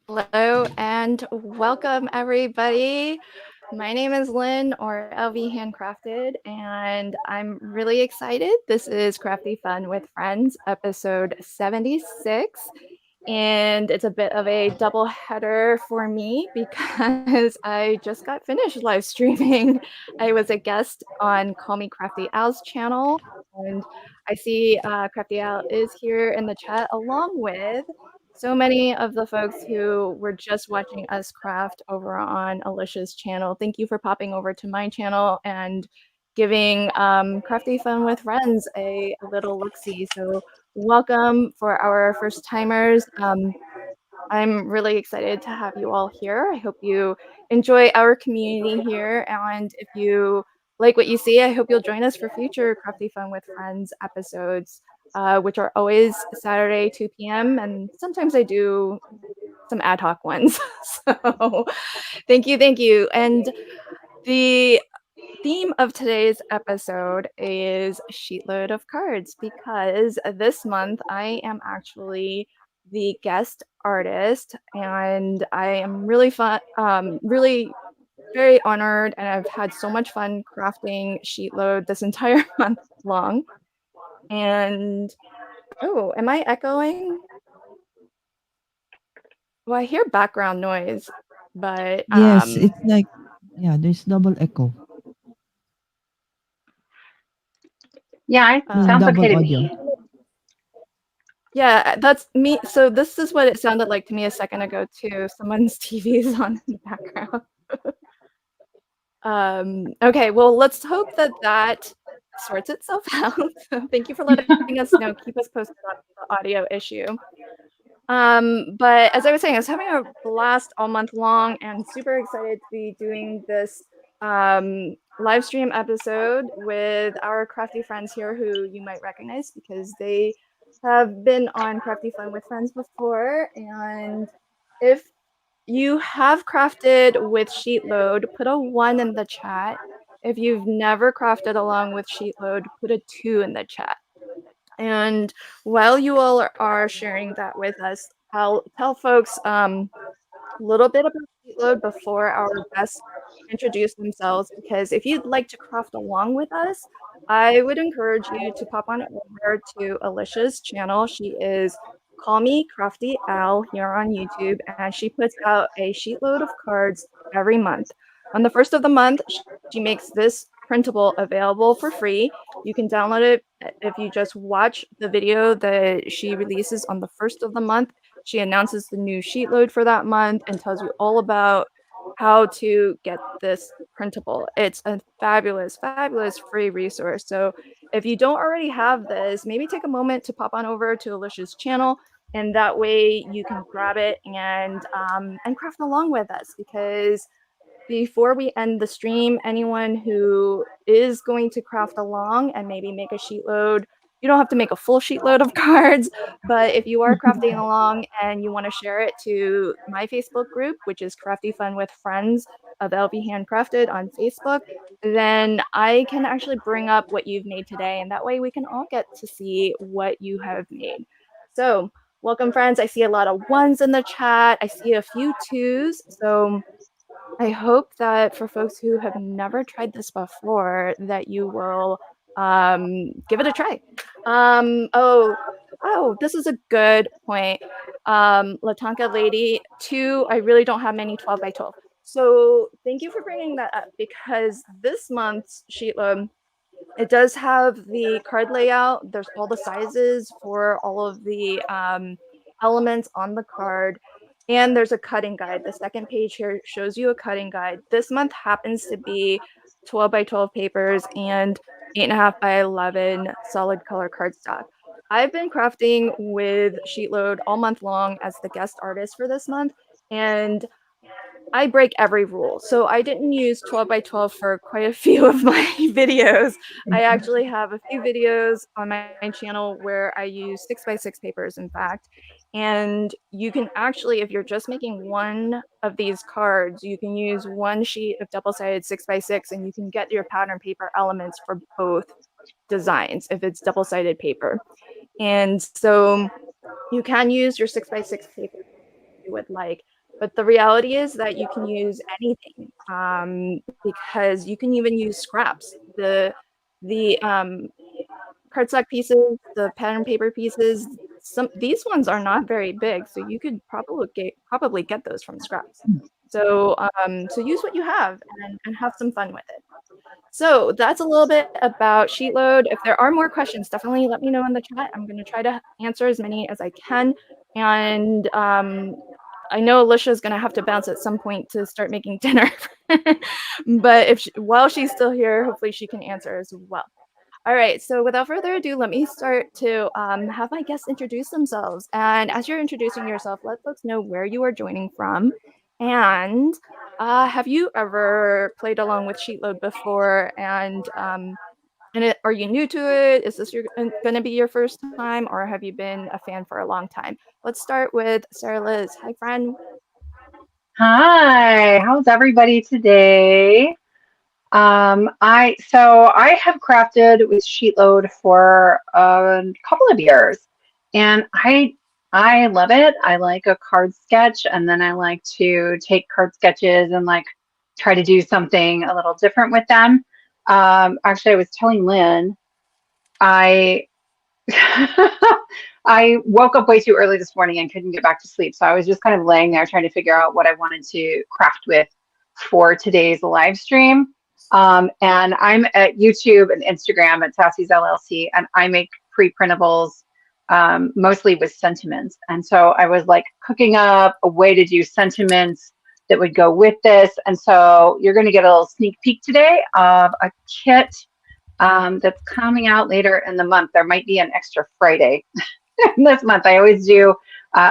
Hello and welcome everybody. My name is Lynn or LV Handcrafted and I'm really excited. This is Crafty Fun with Friends, episode 76. And it's a bit of a double header for me because I just got finished live streaming. I was a guest on Call Me Crafty Al's channel, and I see Crafty Al is here in the chat along with so many of the folks who were just watching us craft over on Alicia's channel. Thank you for popping over to my channel and giving Crafty Fun with Friends a little look-see. So welcome for our first timers. I'm really excited to have you all here. I hope you enjoy our community here. And if you like what you see, I hope you'll join us for future Crafty Fun with Friends episodes, which are always Saturday, 2 p.m. And sometimes I do some ad hoc ones. So thank you. Thank you. And the theme of today's episode is sheetload of cards because this month I am actually the guest artist and I am really very honored, and I've had so much fun crafting sheetload this entire month long. And oh, am I echoing? Well, I hear background noise, but Yes, it's like, yeah, there's double echo. Yeah, it I mean, sounds double okay to audio. me. yeah, that's me. So this is what it sounded like to me a second ago too. Someone's TV is on in the background. Okay, well, let's hope that that sorts itself out. Thank you for letting us know. Keep us posted on the audio issue. But as I was saying, I was having a blast all month long and super excited to be doing this live stream episode with our crafty friends here who you might recognize because they have been on Crafty Fun with Friends before. And if you have crafted with Sheetload, put a 1 in the chat. If you've never crafted along with Sheetload, put a 2 in the chat. And while you all are sharing that with us, I'll tell folks a little bit about Sheetload before our guests introduce themselves, because if you'd like to craft along with us, I would encourage you to pop on over to Alicia's channel. She is Call Me Crafty Al here on YouTube, and she puts out a sheetload of cards every month. On the first of the month, she makes this printable available for free. You can download it if you just watch the video that she releases on the first of the month. She announces the new sheet load for that month and tells you all about how to get this printable. It's a fabulous, fabulous free resource. So if you don't already have this, maybe take a moment to pop on over to Alicia's channel, and that way you can grab it and craft along with us. Because before we end the stream, anyone who is going to craft along and maybe make a sheet load, you don't have to make a full sheet load of cards, but if you are crafting along and you want to share it to my Facebook group, which is Crafty Fun with Friends of LV Handcrafted on Facebook, then I can actually bring up what you've made today, and that way we can all get to see what you have made. So welcome, friends. I see a lot of 1s in the chat. I see a few 2s. So I hope that for folks who have never tried this before, that you will give it a try. This is a good point. Latanka Lady 2, I really don't have many 12 by 12. So thank you for bringing that up, because this month's sheet load, it does have the card layout. There's all the sizes for all of the elements on the card. And there's a cutting guide. The second page here shows you a cutting guide. This month happens to be 12 by 12 papers and 8.5 by 11 solid color cardstock. I've been crafting with Sheetload all month long as the guest artist for this month, and I break every rule. So I didn't use 12 by 12 for quite a few of my videos. I actually have a few videos on my channel where I use 6 by 6 papers, in fact. And you can actually, if you're just making one of these cards, you can use one sheet of double-sided 6 by 6, and you can get your pattern paper elements for both designs if it's double-sided paper. And so you can use your 6 by 6 paper if you would like. But the reality is that you can use anything, because you can even use scraps. The cardstock pieces, the pattern paper pieces, these ones are not very big, so you could probably get those from scraps. So so use what you have and have some fun with it. So that's a little bit about Sheetload. If there are more questions, definitely let me know in the chat. I'm going to try to answer as many as I can. And I know Alicia is going to have to bounce at some point to start making dinner. But while she's still here, hopefully she can answer as well. All right, so without further ado, let me start to have my guests introduce themselves. And as you're introducing yourself, let folks know where you are joining from. And have you ever played along with Sheetload before? And are you new to it? Is this going to be your first time, or have you been a fan for a long time? Let's start with Sarah Liz. Hi, friend. Hi, how's everybody today? I have crafted with Sheetload for a couple of years, and I love it. I like a card sketch, and then I like to take card sketches and like try to do something a little different with them. Actually, I was telling Lynn, I I woke up way too early this morning and couldn't get back to sleep. So I was just kind of laying there trying to figure out what I wanted to craft with for today's live stream. And I'm at YouTube and Instagram at Sassy's LLC, and I make pre-printables mostly with sentiments. And so I was like cooking up a way to do sentiments that would go with this. And so you're going to get a little sneak peek today of a kit that's coming out later in the month. There might be an extra Friday this month. I always do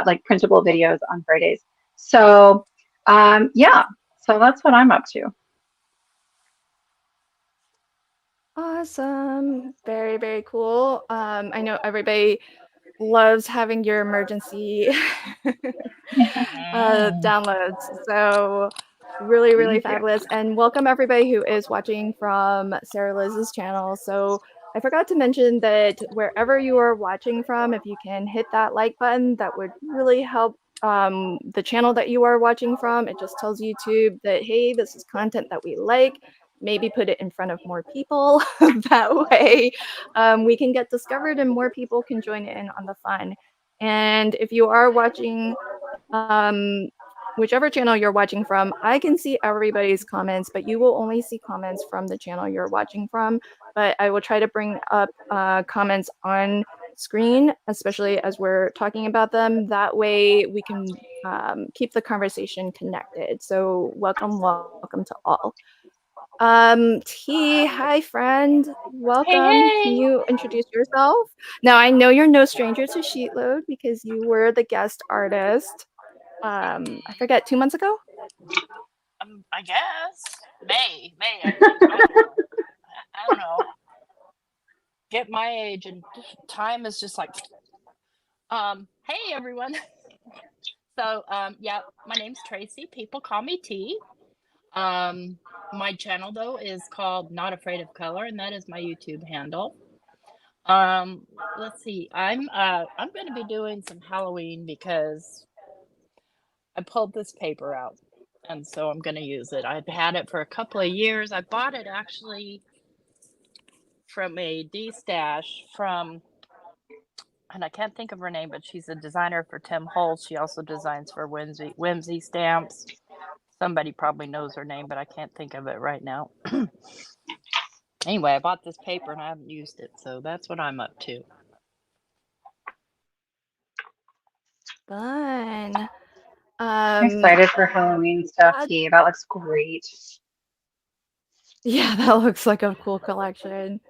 like printable videos on Fridays. So yeah, so that's what I'm up to. Awesome. Very, very cool. I know everybody loves having your emergency downloads. So really, really fabulous. And welcome everybody who is watching from Sarah Liz's channel. So I forgot to mention that wherever you are watching from, if you can hit that like button, that would really help the channel that you are watching from. It just tells YouTube that, hey, this is content that we like. Maybe put it in front of more people. That way we can get discovered and more people can join in on the fun. And if you are watching whichever channel you're watching from, I can see everybody's comments, but you will only see comments from the channel you're watching from. But I will try to bring up comments on screen, especially as we're talking about them. That way we can keep the conversation connected. So welcome to all. T, hi friend, welcome. Hey. Can you introduce yourself? Now I know you're no stranger to Sheetload because you were the guest artist. I forget, 2 months ago? I guess May. I think. I don't know. Get my age and time is just like. Hey everyone. So yeah, my name's Tracy. People call me T. My channel though is called Not Afraid of Color, and that is my YouTube handle. Let's see. I'm going to be doing some Halloween because I pulled this paper out, and so I'm going to use it. I've had it for a couple of years. I bought it actually from a D-stash from, and I can't think of her name, but she's a designer for Tim Holtz. She also designs for Whimsy Stamps. Somebody probably knows her name, but I can't think of it right now. Anyway, I bought this paper and I haven't used it, so that's what I'm up to. Fun. I'm excited for Halloween stuff, T. That looks great. Yeah, that looks like a cool collection.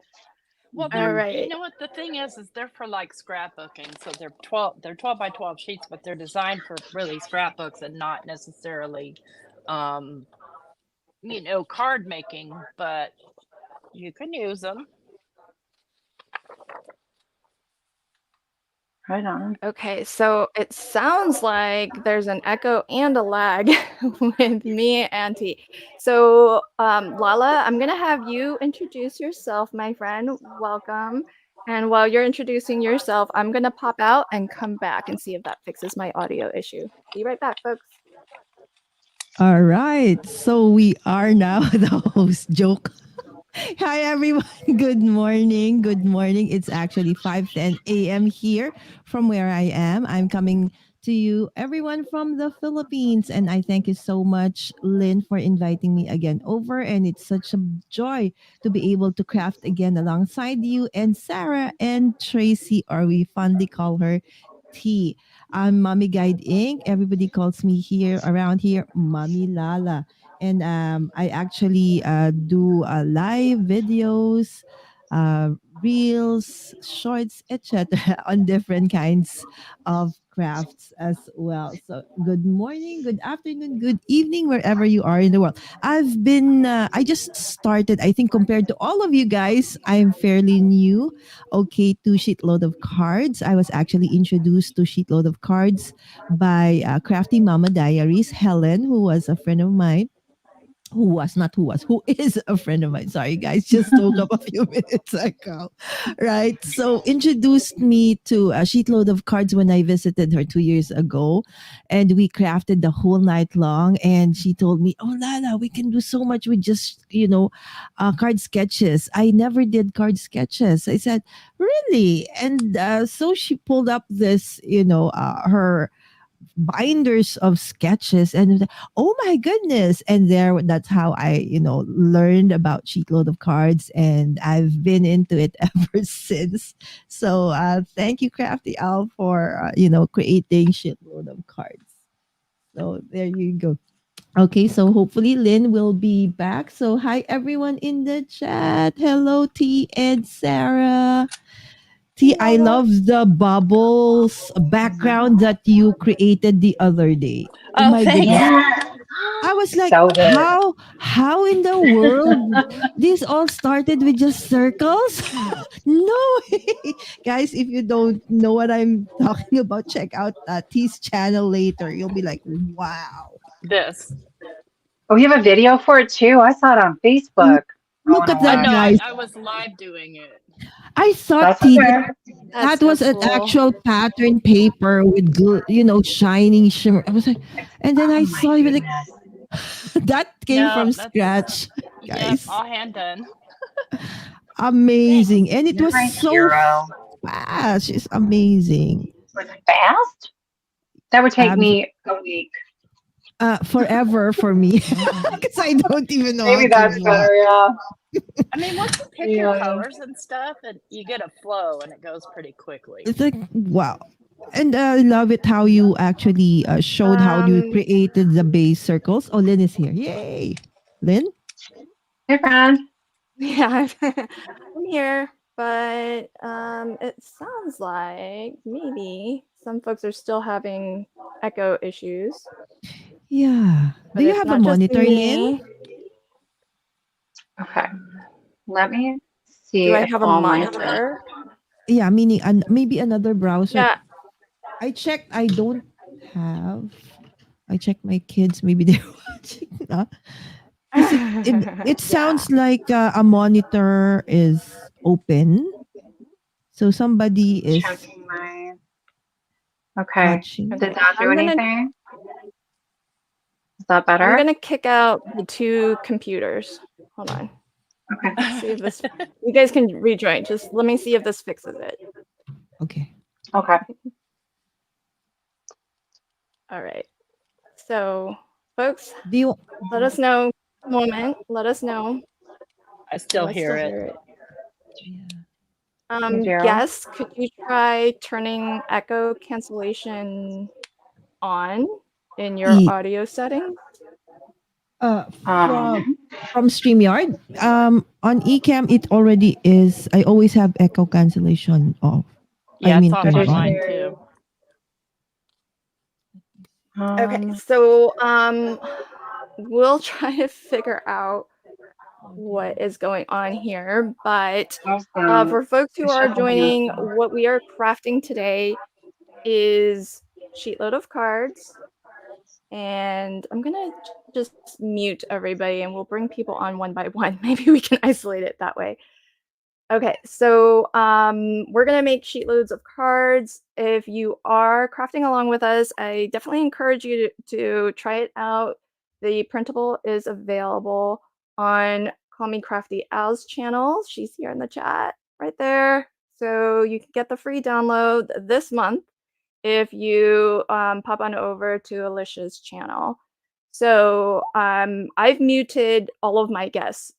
Well, all right. You know what the thing is they're for like scrapbooking, so they're 12 by 12 sheets, but they're designed for really scrapbooks and not necessarily, you know, card making. But you can use them. Right on. Okay, so it sounds like there's an echo and a lag with me and T. So Lala, I'm gonna have you introduce yourself, my friend. Welcome. And while you're introducing yourself, I'm gonna pop out and come back and see if that fixes my audio issue. Be right back, folks. All right. So we are now the host joke. Hi everyone. Good morning. Good morning. It's actually 5:10 a.m. here from where I am. I'm coming to you everyone from the Philippines, and I thank you so much Lynn for inviting me again over, and it's such a joy to be able to craft again alongside you and Sarah and Tracy, or we fondly call her T. I'm Mommy Guide Inc. Everybody calls me here around here Mommy Lala, and I actually do live videos, uh, reels, shorts, etc. on different kinds of crafts as well. So, good morning, good afternoon, good evening, wherever you are in the world. I just started, I think, compared to all of you guys, I'm fairly new, okay, to Shitload of Cards. I was actually introduced to Shitload of Cards by Crafty Mama Diaries, Helen, who was a friend of mine, who is a friend of mine. Sorry, guys, just woke up a few minutes ago. Right. So introduced me to a sheetload of cards when I visited her 2 years ago. And we crafted the whole night long. And she told me, "Oh, Lala, we can do so much with just, card sketches." I never did card sketches. I said, "Really?" And so she pulled up this, her binders of sketches, and it was like, oh my goodness. And that's how I learned about Sheetload of Cards, and I've been into it ever since. So thank you, Crafty Al, for creating Shitload of Cards. So there you go. Okay, so hopefully Lynn will be back. So hi everyone in the chat. Hello T and Sarah. T, I love the bubbles background that you created the other day. Oh Oh, my thanks. goodness. Yeah. I was like, So good. how in the world this all started with just circles? No way. Guys, if you don't know what I'm talking about, check out T's channel later. You'll be like, wow. This. Oh, we have a video for it too. I saw it on L- Facebook. I Look want to at that, No, watch. guys. I was live doing it. I thought That's T, okay. That's that so was an cool. actual pattern paper with shining shimmer. I was like, and then I Oh my saw it like goodness. that came No, from that's scratch, yep, guys. all hand done. Amazing, Thanks. and it You're was my so hero. fast. It's amazing. Was it fast? That would take Abs- me a week. Forever for me because I don't even know how Maybe to that's draw. better, yeah. I mean, once you pick your Yeah. colors and stuff, and you get a flow, and it goes pretty quickly. It's like wow. And I love it how you actually showed how you Um, created the base circles. Oh, Lynn is here. Yay. Lynn? Hey, friend. yeah, I'm here, but it sounds like maybe some folks are still having echo issues, Yeah. Do but you it's have a not just monitor, Lynn? me. Okay. Let me Do see I if have a all my. monitor? Yeah, meaning maybe another browser. Yeah. I checked. I don't have. I checked my kids. Maybe they're watching. Because it Yeah. sounds like a monitor is open. So somebody is Checking my. Okay. watching. Did that do I'm gonna anything? Is that I'm better? gonna kick out the two computers. Hold on. Okay. Let's see if this you guys can rejoin. Just let me see if this fixes it. Okay. Okay. All right. So, folks, Do you? let us know. Moment. Let us know. I Do still I hear still it. hear it? Yeah. You do? Guess, could you try turning echo cancellation on in your E, audio settings? uh, from Um. from StreamYard. On Ecamm it already is. I always have echo cancellation off. I Yeah, it's mean off I turned do on on. mine too. too. Okay, Um. so we'll try to figure out what is going on here, but Awesome. for folks who This are should help me joining, out. what we are crafting today is sheetload of cards, and I'm gonna just mute everybody and we'll bring people on one by one. Maybe we can isolate it that way. Okay, so we're gonna make sheetloads of cards. If you are crafting along with us, I definitely encourage you to try it out. the printable is available on Call Me Crafty Al's channel. She's here in the chat right there. So you can get the free download this month if you pop on over to Alicia's channel. So I've muted all of my guests.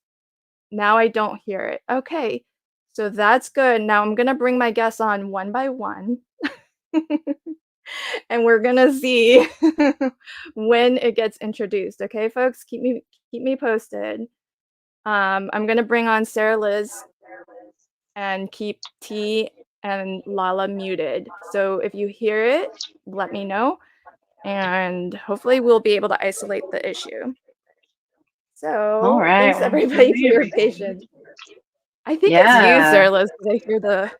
Now I don't hear it. Okay, so that's good. Now I'm gonna bring my guests on one by one. And we're gonna see when it gets introduced. Okay, folks, keep me posted. I'm gonna bring on Sarah Liz and keep T and Lala muted. So if you hear it, let me know, and hopefully we'll be able to isolate the issue. So All right. thanks everybody for your patience. I think it's you, Sarah Liz, because I hear the.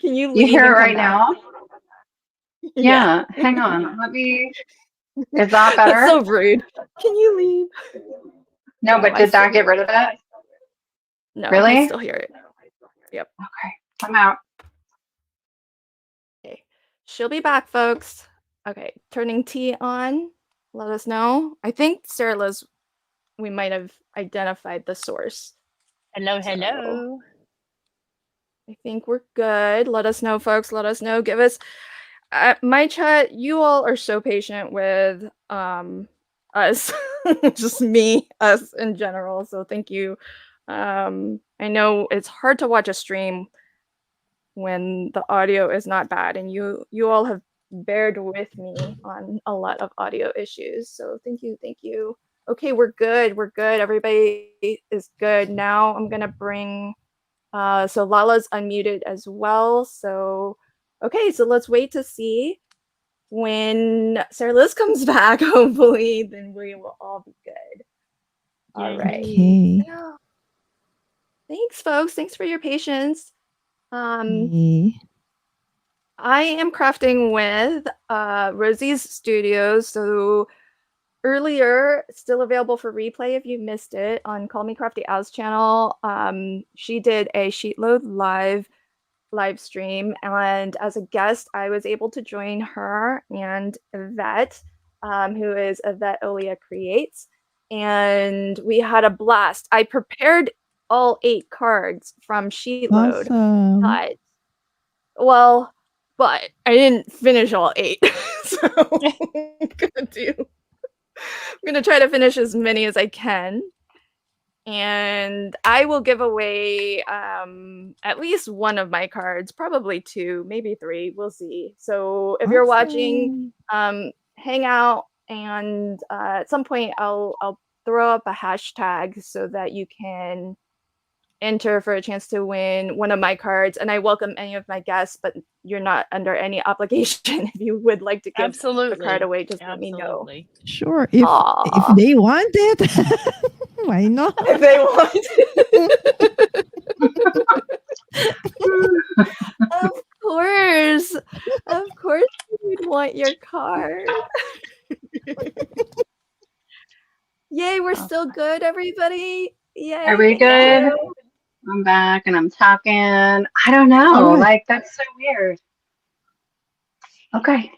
Can you leave? You hear and it come right back? now? Yeah. Hang on. Let me. Is that better? That's so rude. Can you leave? No, but did that get rid of it? No, Really? I still hear it. Yep. Okay. I'm out. Okay. She'll be back, folks. Okay. Turning T on. Let us know. I think Sarah Liz, we might have identified the source. Hello, So, hello. I think we're good. Let us know, folks. Let us know. Give us my chat. You all are so patient with us, just me, us in general. So thank you. I know it's hard to watch a stream when the audio is not bad, and you all have bared with me on a lot of audio issues. So thank you, thank you. Okay, we're good. We're good. Everybody is good. Now I'm gonna bring. So Lala's unmuted as well. So, okay, so let's wait to see when Sarah Liz comes back. Hopefully, then we will all be good. All right. Okay. Yeah. Thanks, folks. Thanks for your patience. Okay. I am crafting with Rosie's Studios. So earlier, still available for replay if you missed it on Call Me Crafty Al's channel. She did a Sheetload live stream, and as a guest, I was able to join her and Yvette, who is Yvette Olia Creates, and we had a blast. I prepared all 8 cards from Sheetload, Awesome. but I didn't finish all 8. So I'm gonna try to finish as many as I can. And I will give away at least one of my cards, probably 2, maybe 3. We'll see. So if you're watching, hang out, and at some point I'll throw up a hashtag so that you can enter for a chance to win one of my cards. And I welcome any of my guests, but you're not under any obligation. If you would like to give a card away, just let me know. Sure. If they want it, why not? If they want Of course you'd want your card. Yay, we're still good, everybody. Yay. Are we good? I'm back and I'm talking. I don't know. Right. Like, that's so weird. Okay.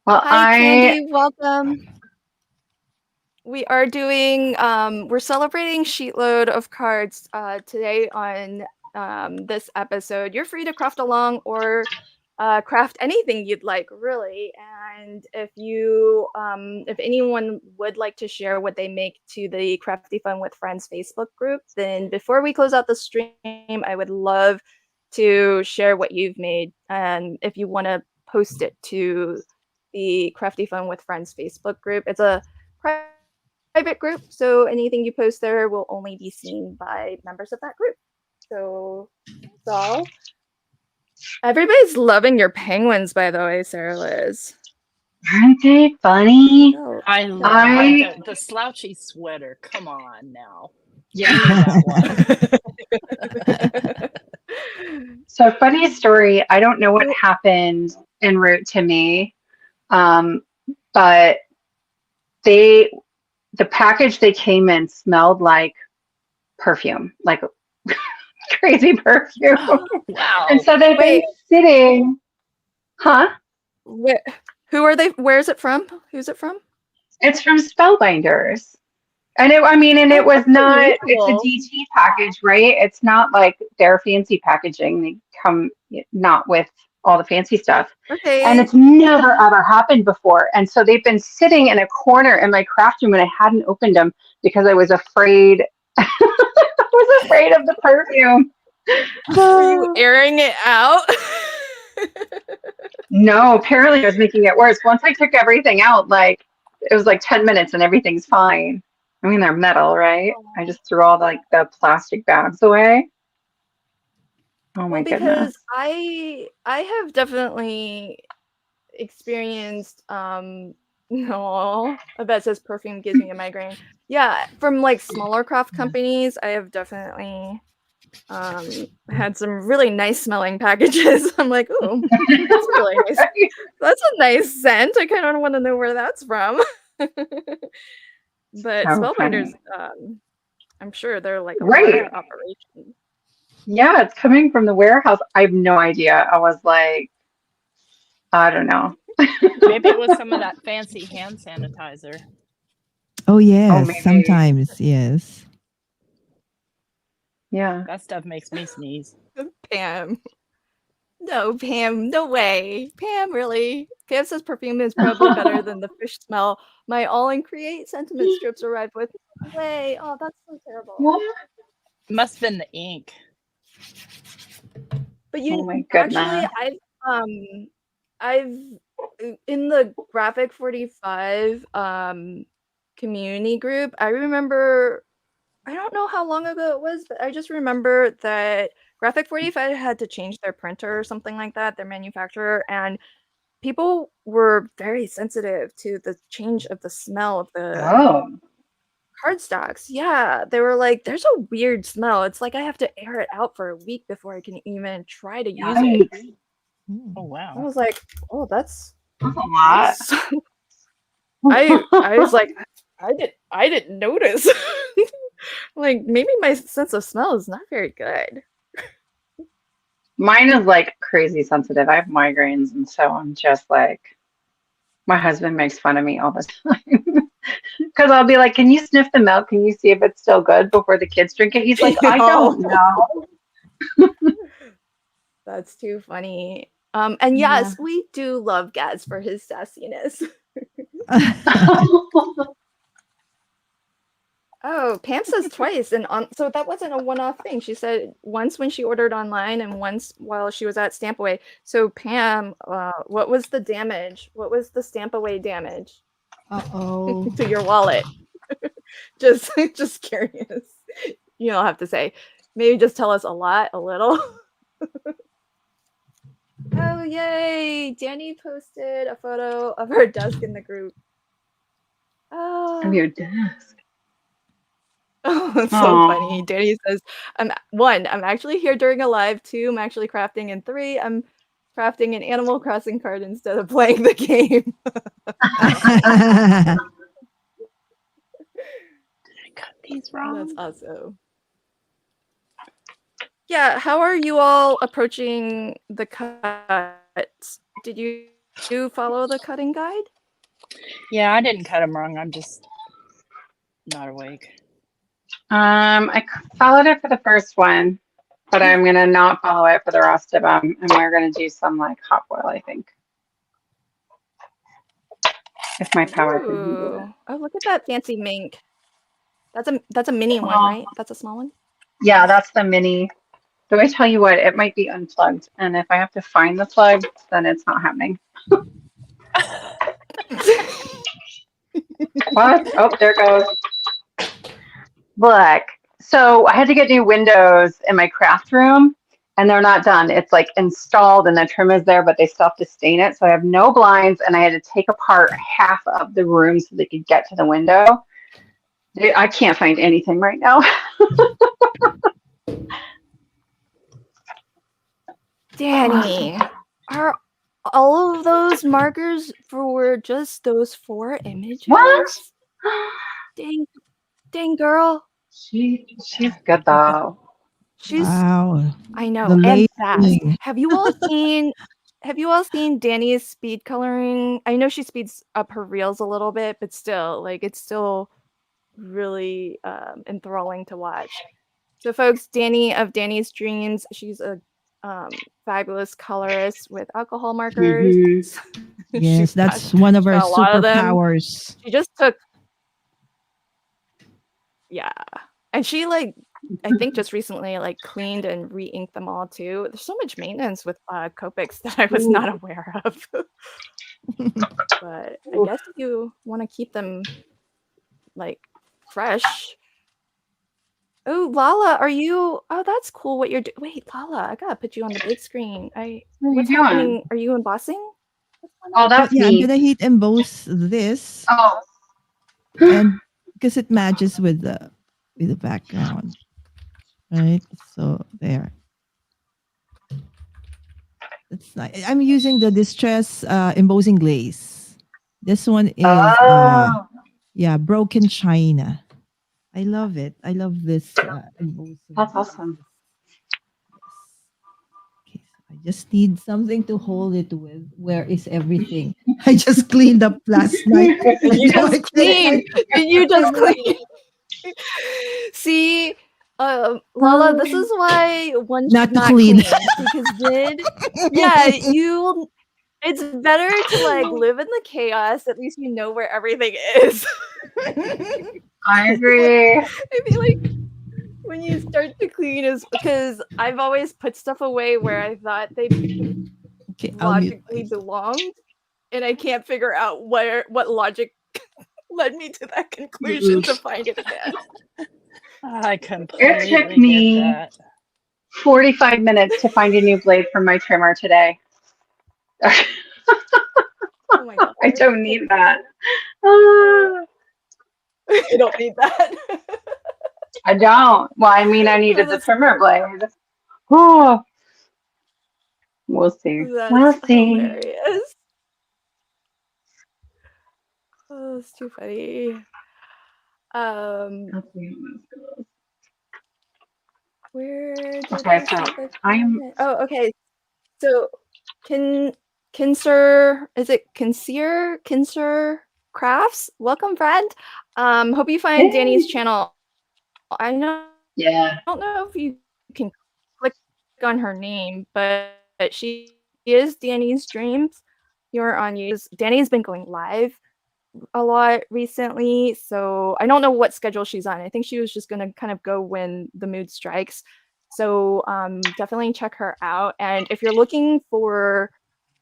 Well, Hi, Candy. Welcome. We are doing, we're celebrating Sheetload of cards today on this episode. You're free to craft along or craft anything you'd like, really. And if you, if anyone would like to share what they make to the Crafty Fun with Friends Facebook group, then before we close out the stream, I would love to share what you've made. And if you want to post it to the Crafty Fun with Friends Facebook group, it's a private group, so anything you post there will only be seen by members of that group. So that's all. Everybody's loving your penguins, by the way, Sarah Liz. Aren't they funny? Oh, I love the slouchy sweater. Come on now. Yeah. That one. So funny story. I don't know what happened en route to me, but the package they came in smelled like perfume, like crazy perfume. Wow. And so they've been sitting, huh? Who are they? Where is it from? Who's it from? It's from Spellbinders. And it Oh, was that's not, it's a unusual. DT package, right? It's not like their fancy packaging. They come not with all the fancy stuff. And Okay. it's never ever happened before. And so they've been sitting in a corner in my craft room and I hadn't opened them because I was afraid. I was afraid of the perfume. Were you airing it out? No, apparently I was making it worse. Once I took everything out, like it was like 10 minutes and everything's fine. I mean, they're metal, right? I just threw all the plastic bags away. Oh my Well, goodness. because I have definitely experienced no, I bet it says perfume gives me a migraine. Yeah, from like smaller craft companies, I have definitely had some really nice smelling packages. I'm like, oh, that's really nice. That's a nice scent. I kind of want to know where that's from. But So Spellbinders, funny. I'm sure they're like a Right. large operation. Yeah, it's coming from the warehouse. I have no idea. I was like, I don't know. Maybe it was some of that fancy hand sanitizer. Oh yes, maybe. sometimes yes. Yeah. That stuff makes me sneeze. Pam. No, Pam, no way. Pam, really? Pam says perfume is probably better than the fish smell my all in create sentiment strips arrived with. No way. Oh, that's so terrible. What? It must have been the ink. But you Oh my actually, goodness. I've in the Graphic 45 community group, I remember, I don't know how long ago it was, but I just remember that Graphic 45 had to change their printer or something like that, their manufacturer, and people were very sensitive to the change of the smell of the Oh. cardstocks. Yeah, they were like, there's a weird smell. It's like I have to air it out for a week before I can even try to use it. Yikes. Oh I wow. was like, oh, that's That's a lot. I was like, I didn't notice. Like maybe my sense of smell is not very good. Mine is like crazy sensitive. I have migraines, and so I'm just like, my husband makes fun of me all the time. Because I'll be like, can you sniff the milk? Can you see if it's still good before the kids drink it? He's like, I don't know. That's too funny. And yes, we do love Gaz for his sassiness. Oh, Pam says twice, and so that wasn't a one-off thing. She said once when she ordered online and once while she was at Stampaway. So Pam, what was the damage? What was the Stampaway damage Uh-oh. to your wallet? just curious. You don't have to say. Maybe just tell us a little. Oh yay! Danny posted a photo of her desk in the group. Oh, Of your desk. oh, it's so funny. Danny says, I'm actually here during a live. 2, I'm actually crafting. And 3, I'm crafting an Animal Crossing card instead of playing the game. I got these wrong. That's awesome. Yeah, how are you all approaching the cuts? Did you follow the cutting guide? Yeah, I didn't cut them wrong. I'm just not awake. I followed it for the first one, but I'm gonna not follow it for the rest of them, and we're gonna do some like hot boil, I think. If my power can handle it. Oh, look at that fancy mink. That's a mini one, right? That's a small one. Yeah, that's the mini. Though I tell you what, it might be unplugged, and if I have to find the plug, then it's not happening. What? Oh, there it goes. Look, so I had to get new windows in my craft room, and they're not done. It's like installed, and the trim is there, but they still have to stain it. So I have no blinds, and I had to take apart half of the room so they could get to the window. I can't find anything right now. Danny, are all of those markers for just those 4 images? What? Dang girl. She's good though. She's Wow. I know. The And fast. labeling. Have you all seen have you all seen Danny's speed coloring? I know she speeds up her reels a little bit, but still, like, it's still really enthralling to watch. So, folks, Danny of Danny's Dreams, she's a fabulous colorist with alcohol markers. Yes, that's one of She's our got a lot of them. superpowers. She just took, yeah, and she like I think just recently like cleaned and re-inked them all too. There's so much maintenance with Copics that I was not aware of. But I guess if you want to keep them like fresh. Oh, Lala, are you? Oh, that's cool. What you're doing? Wait, Lala, I gotta put you on the big screen. What are you What's doing? happening? Are you embossing? What's going Oh, on? that's Yeah, I'm me. gonna heat emboss this, Oh, and because it matches with the background, right? So there. It's nice. I'm using the Distress embossing glaze. This one is oh, yeah, broken china. I love it. I love this embossing. that's awesome. Okay, so I just need something to hold it with. Where is everything? I just cleaned up last night. You So I just can't cleaned. find You just everything. cleaned. See, Lala, this is why one Not should to not clean. clean because then, yeah, you. It's better to like live in the chaos. At least you know where everything is. I agree. I feel like when you start to clean is because I've always put stuff away where I thought they Okay, I'll mute logically myself. belonged, and I can't figure out what logic led me to that conclusion to find it again. I It completely took get me that. 45 minutes to find a new blade for my trimmer today. Oh my god. I don't need that. Ah, I don't need that. I don't. Well, I mean, I Oh, needed the that's trimmer blade. Oh, we'll see. We'll That's see. hilarious. Oh, that's too funny. Let's see how this goes. Where did Okay, I so see the I'm. comment? Oh, okay. So, can Kinser, is it Kinser Crafts? Welcome, friend. Hope you find Danny's channel. I Yeah. don't know if you can click on her name, but she is Danny's Dreams. You're on YouTube. Danny's been going live a lot recently, so I don't know what schedule she's on. I think she was just gonna kind of go when the mood strikes. So definitely check her out. And if you're looking for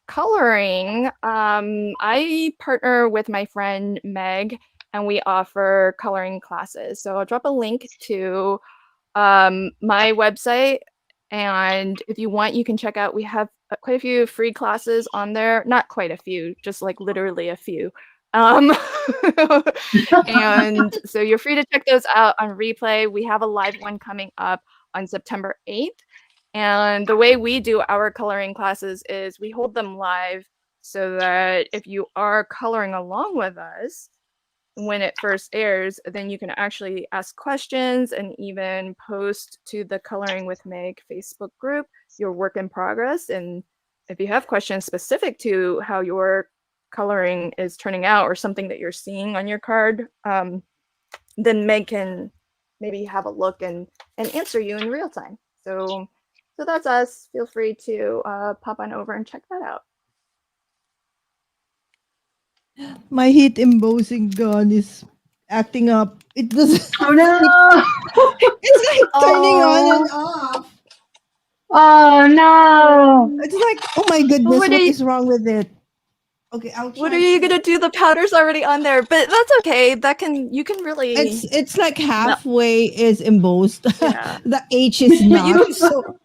coloring, I partner with my friend Meg, and we offer coloring classes. So I'll drop a link to my website, and if you want, you can check out. We have quite a few free classes on there. Not quite a few, just like literally a few. Um, and so you're free to check those out on replay. We have a live one coming up on September 8th. And the way we do our coloring classes is we hold them live so that if you are coloring along with us when it first airs, then you can actually ask questions and even post to the Coloring with Meg Facebook group your work in progress. And if you have questions specific to how your coloring is turning out or something that you're seeing on your card, then Meg can maybe have a look and answer you in real time. So that's us. Feel free to pop on over and check that out. My heat embossing gun is acting up. It doesn't. Oh no! It's like turning on and Oh, off. Oh no! It's like, oh my goodness, what are what you is wrong with it? Okay, I'll What try are you to. gonna do? The powder's already on there, but that's okay. You can really It's like melt. halfway is embossed. Yeah, The H is but you not. can. So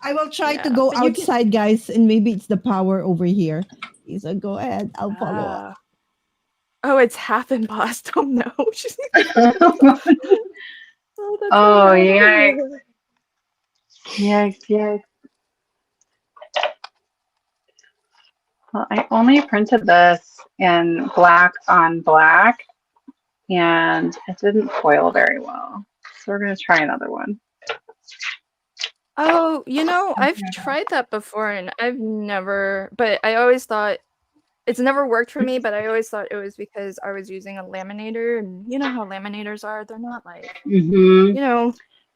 I will try to Yeah, go but you can. outside, guys, and maybe it's the power over here. Okay, so go ahead. I'll follow up. Ah. Oh, it's half embossed. Oh no. Oh, that's so Oh, funny. yikes. Yikes, yikes. Well, I only printed this in black on black, and it didn't foil very well. So we're going to try another one. Oh, I've tried that before and but I always thought it's never worked for me, but I always thought it was because I was using a laminator, and you know how laminators are. They're not like, Mm-hmm. they're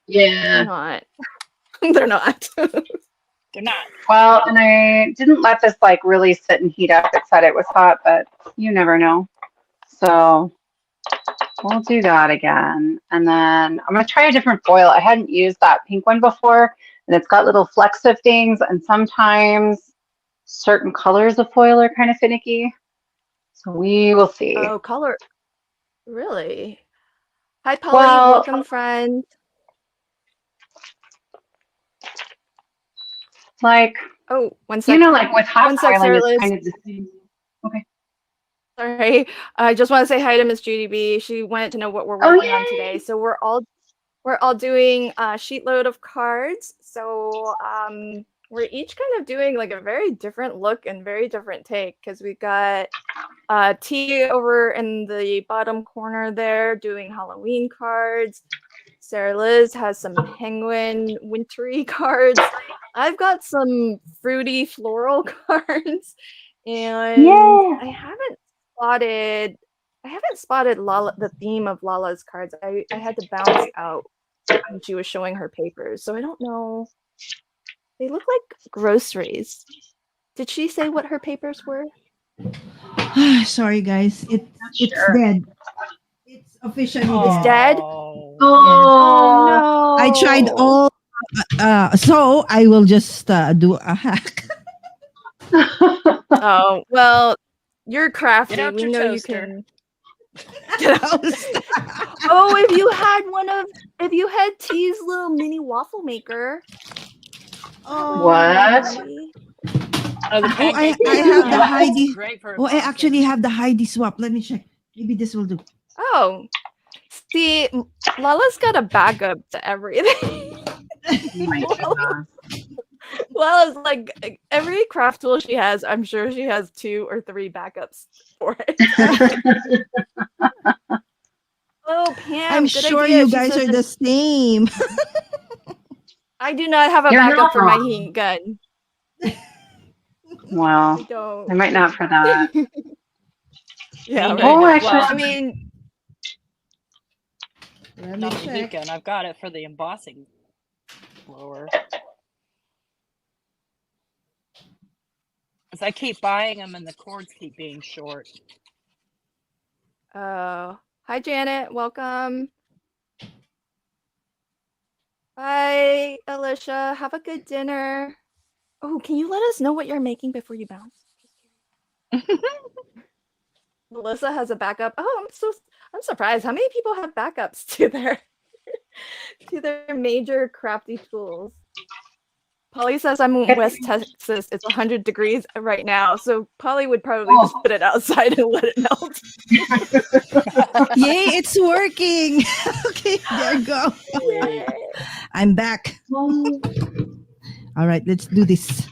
Yeah. not. They're not. They're not. Well, and I didn't let this like really sit and heat up. It said it was hot, but you never know. So we'll do that again. And then I'm going to try a different foil. I hadn't used that pink one before, and it's got little flecks of things, and sometimes certain colors of foil are kind of finicky. So we will see. Oh, color. Really? Hi, Polly. Well, Welcome, friend. like, Oh, one sec. like with hot One sec, foiling, Sarah it's Liz. kind of the same. Okay. Sorry. I just want to say hi to Miss Judy B. She wanted to know what we're working on today. So we're all doing a sheetload of cards. So we're each kind of doing like a very different look and very different take, because we've got T over in the bottom corner there doing Halloween cards. Sarah Liz has some penguin wintry cards. I've got some fruity floral cards, and Yeah. I haven't spotted Lala, the theme of Lala's cards. I had to bounce out when she was showing her papers, so I don't know. They look like groceries. Did she say what her papers were? Sorry, guys. It's Sure. dead. It's officially It's dead. dead? Oh. Oh no. I tried all. So I will just do a hack. Oh, well, you're crafty. Get out We your know toaster. you can get out. Oh, if you had T's little mini waffle maker. Oh, What? Oh, the I pancake have the maker. Heidi. It's great for Oh, I embossing. actually have the Heidi swap. Let me check. Maybe this will do. Oh, see, Lala's got a backup to everything. Oh my goodness. Lala's like every craft tool she has, I'm sure she has 2 or 3 backups for it. Oh, Pam, I'm good sure idea. you She guys says are the same. I do not have a You're backup not for my wrong. heat gun. Well, I don't. I might not for that. Yeah, Me right. Oh, neither. actually, Well, I mean, Let me not the heat check. gun. I've got it for the embossing blower. Because I keep buying them and the cords keep being short. hi Janet, welcome. Bye, Alicia. Have a good dinner. Oh, can you let us know what you're making before you bounce? Melissa has a backup. Oh, I'm surprised. How many people have backups to their major crafty tools? Polly says I'm in West Texas. It's 100 degrees right now, so Polly would probably just put it outside and let it melt. Yay, it's working. Okay, there you go. I'm back. All right, let's do this.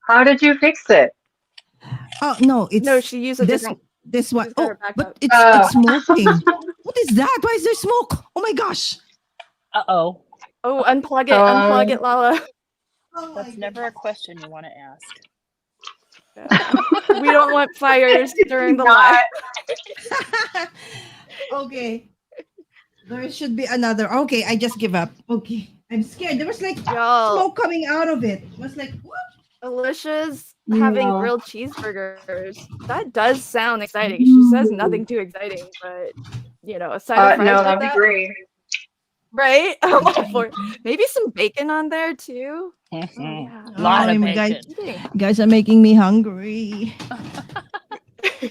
how did you fix it? Oh no, it's No, she used a this different. this one. she's got Oh, her backup. but it's smoking. What is that? Why is there smoke? Oh my gosh. Uh-oh. Oh, unplug it, Lala. Oh That's never a question you want to ask. We don't want fires during the live. Okay. There should be another. Okay, I just give up. Okay. I'm scared. There was like Y'all, smoke coming out of it. It was like, what? Alicia's having No. grilled cheeseburgers. That does sound exciting. She says nothing too exciting, but a side of fries No, with that'd be that, great. right? I'm all for it. Maybe some bacon on there too. Mhm. Yeah. Lot of Oh, bacon. You guys are making me hungry.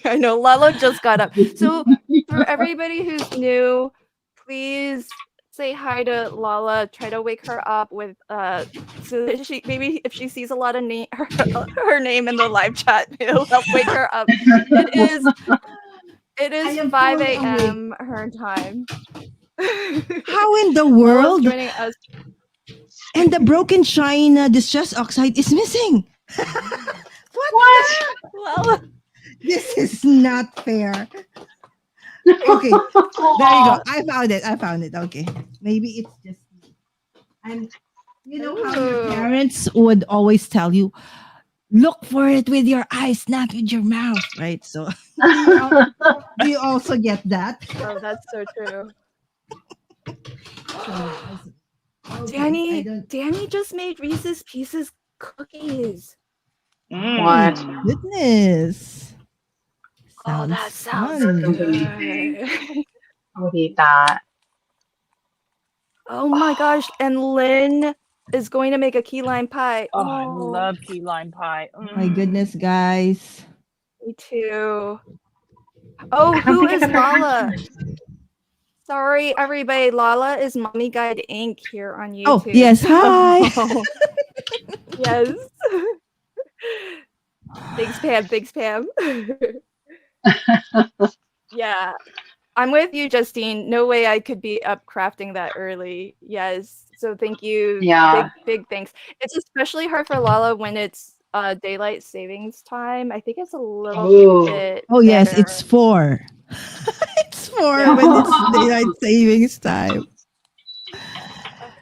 I know Lala just got up. So for everybody who's new, please say hi to Lala. Try to wake her up with so that she maybe if she sees a lot of her name in the live chat, it'll help wake her up. It is 5 a.m. her time. How in the Lala's world? joining us. And the broken china distress oxide is missing. What? Lala. This is not fair. Okay, there you go. I found it. Okay, maybe it's just I'm. You know how your Ooh. parents would always tell you, look for it with your eyes, not with your mouth, right? So do you also get that? Oh, that's so true. Okay, I don't. Danny just made Reese's Pieces cookies. What? Mm. Goodness. Oh, that Sounds sounds fun. amazing. good. I would eat that. Oh my gosh, and Lynn is going to make a key lime pie. Oh, I Oh, love key lime pie. My goodness, guys. me too. Oh, I don't who think is I've ever had Lala? one. Sorry, everybody. Lala is Mommy Guide Inc. here on Oh, YouTube. yes. Hi. So, yes. Thanks, Pam. Thanks, Pam. Yeah. I'm with you, Justine. No way I could be up crafting that early. Yes. So thank you. Yeah. Big thanks. It's especially hard for Lala when it's daylight savings time. I think it's a little Ooh. bit Oh, yes. It's better. 4. It's 4 Yeah. when it's daylight savings time.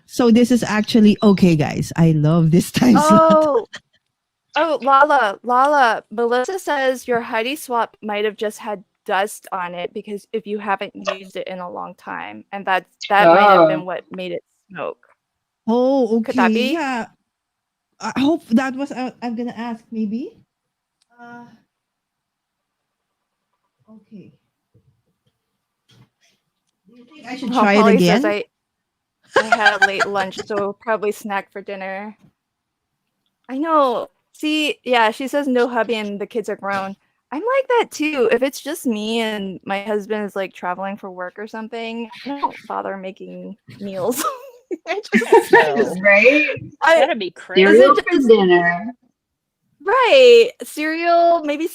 So this is actually okay, guys. I love this time slot. Oh, Lala. Melissa says your Heidi swap might have just had dust on it because if you haven't used it in a long time, and that might have been Oh. what made it smoke. Oh, Could that okay. be? Yeah. I hope that was I'm gonna ask maybe. Uh, okay. Do you think I should Well, try it Polly says again? I had a late lunch, so probably snack for dinner. I know. See, yeah, she says no hubby and the kids are grown. I'm like that too. If it's just me and my husband is like traveling for work or something, I don't bother making meals. I just, No. Right? That'd be crazy. Cereal for dinner. right. Cereal, maybe,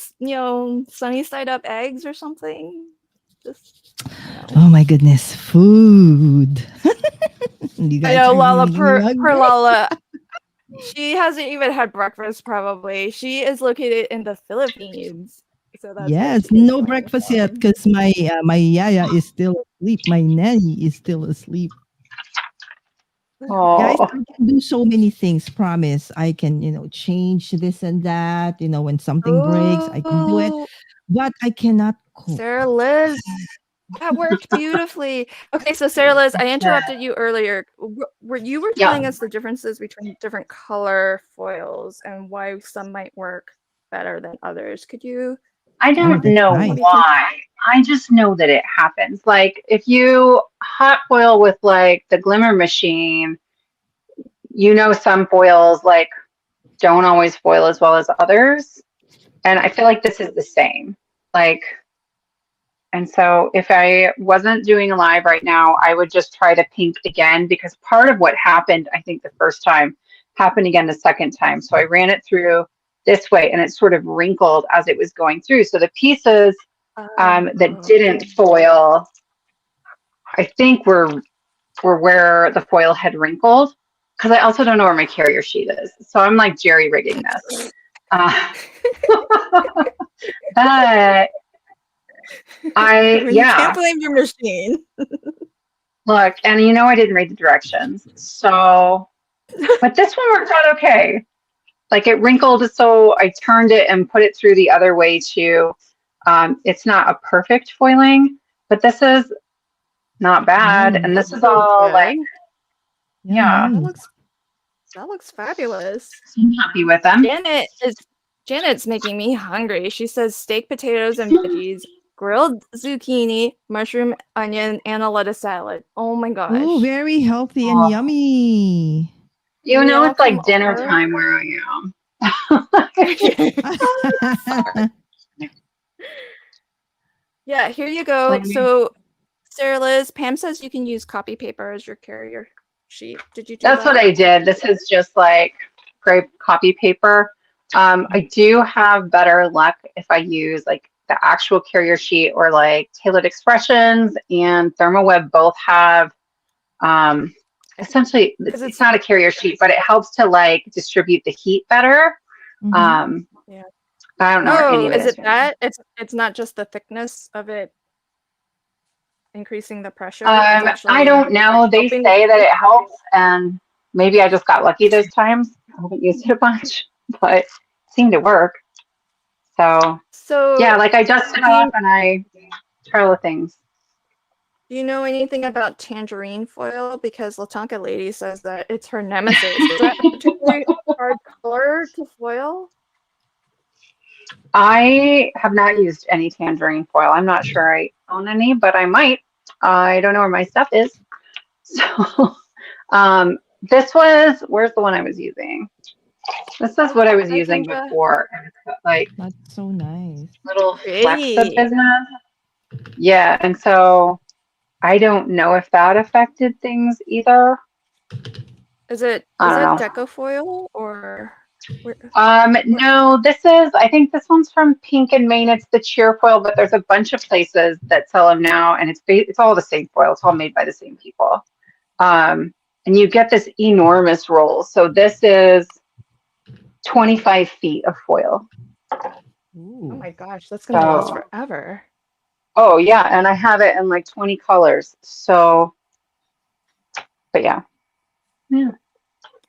sunny side up eggs or something. Just, Oh my goodness, food. You I guys know, are Lala, making me per hungry. Lala. She hasn't even had breakfast probably. She is located in the Philippines. So that's why Yes, she is no so breakfast yet informed. because my yaya is still asleep. My nanny is still asleep. Guys, Oh. I can do so many things. Promise, I can change this and that. When something breaks, I can do it, Oh, but I cannot cook. Sarah Liz. That worked beautifully. Okay, so Sarah Liz, I interrupted you earlier. You were Yeah. telling us the differences between different color foils and why some might work better than others. Could you I Oh, don't that's know right. maybe continue? why. I just know that it happens. Like if you hot foil with like the glimmer machine, some foils like don't always foil as well as others. And I feel like this is the same. Like, and so if I wasn't doing a live right now, I would just try the pink again because part of what happened, I think the first time happened again the second time. So I ran it through this way and it sort of wrinkled as it was going through. So the pieces that didn't foil, I think were where the foil had wrinkled because I also don't know where my carrier sheet is. So I'm like jerry rigging this. But You can't blame your machine. look, and I didn't read the directions. So, but this one worked out okay. Like it wrinkled, so I turned it and put it through the other way too. It's not a perfect foiling, but this is not bad. And this is all like, yeah, Yummy. That looks fabulous. so I'm happy with them. Janet's making me hungry. She says steak, potatoes, and veggies, grilled zucchini, mushroom, onion, and a lettuce salad. Oh my gosh. Oh, very healthy and Oh. yummy. Can we all It's like come dinner over? time where I am. Yeah, here you go. Like- So, Sarah Liz, Pam says you can use copy paper as your carrier sheet. Did you do That's that? what I did. This is just like gray copy paper. I do have better luck if I use like the actual carrier sheet or like Tailored Expressions and ThermoWeb both have essentially it's not a carrier sheet, but it helps to like distribute the heat better. Mhm. Yeah. I don't know where any Oh, of it is it that? It's not just the thickness of it increasing the pressure. It's actually I don't know. They helping say with that heat? it helps, and maybe I just got lucky those times. I haven't used it a bunch, but it seemed to work. So yeah, So, like I dust it do off you, and I try all the things. do you know anything about tangerine foil? Because Latanka Lady says that it's her nemesis. Is that a particularly hard color to foil? I have not used any tangerine foil. I'm not sure I own any, but I might. I don't know where my stuff is. So this was, where's the one I was using? This is what I was Hi, using Kendra. before. And it's got like That's so nice. little flecks of Pretty. business. Yeah, and so I don't know if that affected things either. Is it I don't know. deco foil or where, No, I think this one's from Pink and Maine. It's the cheer foil, but there's a bunch of places that sell them now, and it's all the same foil. It's all made by the same people. And you get this enormous roll. So this is 25 feet of foil. oh Ooh. my gosh, that's gonna last So, forever. oh yeah, and I have it in like 20 colors. So, but yeah. Yeah.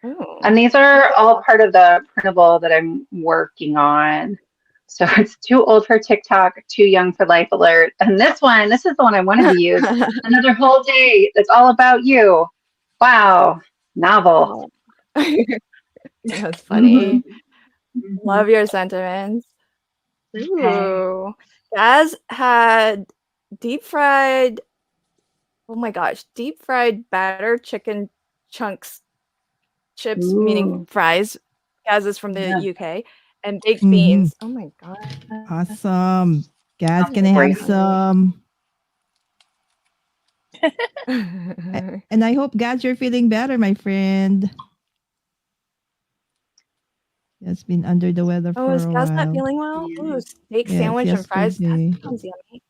Oh. And these are all part of the printable that I'm working on. So it's too old for TikTok, too young for Life Alert. And this is the one I wanted to use. Another whole day that's all about you. Wow. Novel. That's Mhm. funny. Love your sentiments. Okay. Ooh. Gaz had deep fried, oh my gosh, deep fried batter chicken chunks, chips, meaning Ooh. fries. Gaz is from the Yeah. UK. And baked Mm-hmm. beans. Oh my god. Awesome. Guys, Sounds can I great. have some? And I hope, Gaz, you're feeling better, my friend. It's been under the weather Oh, for is a Gaz not while. feeling well? Ooh, steak Yeah, it's sandwich and fries. That yesterday. sounds yummy.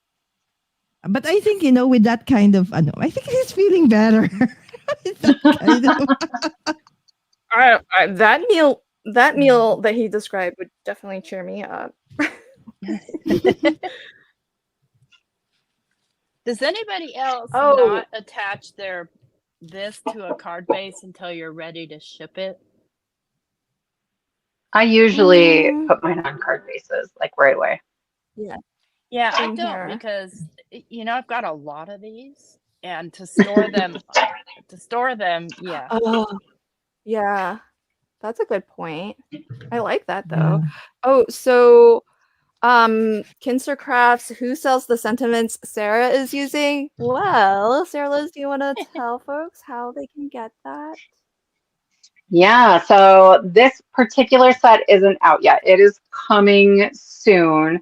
But I think, with that kind of, I think he's feeling better. It's that kind of. That meal that he described would definitely cheer me up. Does anybody else Oh, not attach this to a card base until you're ready to ship it? I usually mm, put mine on card bases like right away. yeah, Yeah, I same don't here. because I've got a lot of these, and to store them, yeah. Oh, yeah, that's a good point. I like that Yeah. though. Oh, so Kinster Crafts, who sells the sentiments Sarah is using? Well, Sarah Liz, do you want to tell folks how they can get that? Yeah, so this particular set isn't out yet. It is coming soon.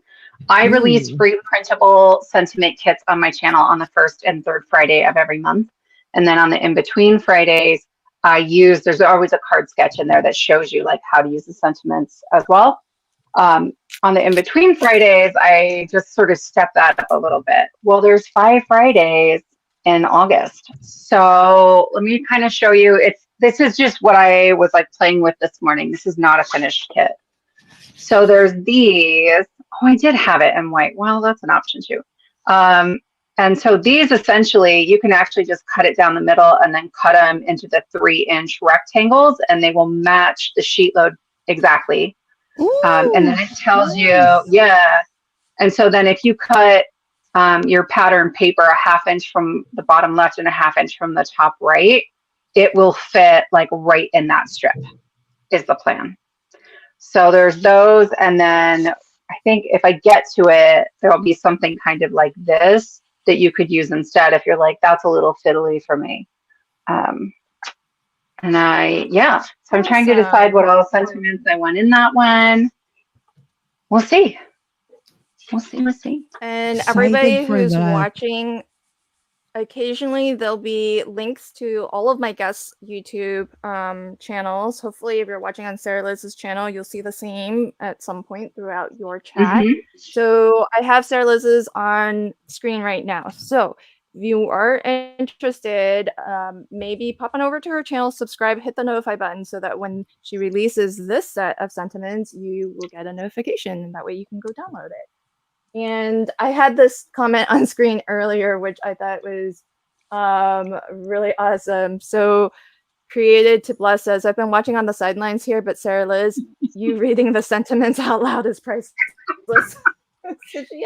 I release Ooh. free printable sentiment kits on my channel on the first and third Friday of every month. And then on the in-between Fridays, there's always a card sketch in there that shows you like how to use the sentiments as well. On the in-between Fridays, I just sort of step that up a little bit. Well, there's 5 Fridays in August. So let me kind of show you. This is just what I was like playing with this morning. This is not a finished kit. So there's these. Oh, I did have it in white. Well, that's an option too. And so these essentially, you can actually just cut it down the middle and then cut them into the 3-inch rectangles, and they will match the sheet load exactly. And then Ooh. it tells you, Nice. yeah. And so then if you cut your pattern paper a 1/2 inch from the bottom left and a 1/2 inch from the top right, it will fit like right in that strip is the plan. So there's those. And then I think if I get to it, there'll be something kind of like this that you could use instead if you're like, that's a little fiddly for me. So I'm trying to decide Awesome. what all sentiments I want in that one. We'll see. We'll see. And Excited everybody for who's that. watching, occasionally there'll be links to all of my guests' YouTube channels. Hopefully, if you're watching on Sarah Liz's channel, you'll see the same at some point throughout your chat. Mm-hmm. So I have Sarah Liz's on screen right now. So if you are interested, maybe pop on over to her channel, subscribe, hit the notify button so that when she releases this set of sentiments, you will get a notification. And that way you can go download it. And I had this comment on screen earlier, which I thought was really awesome. So created to bless us. I've been watching on the sidelines here, but Sarah Liz, you reading the sentiments out loud is priceless. So she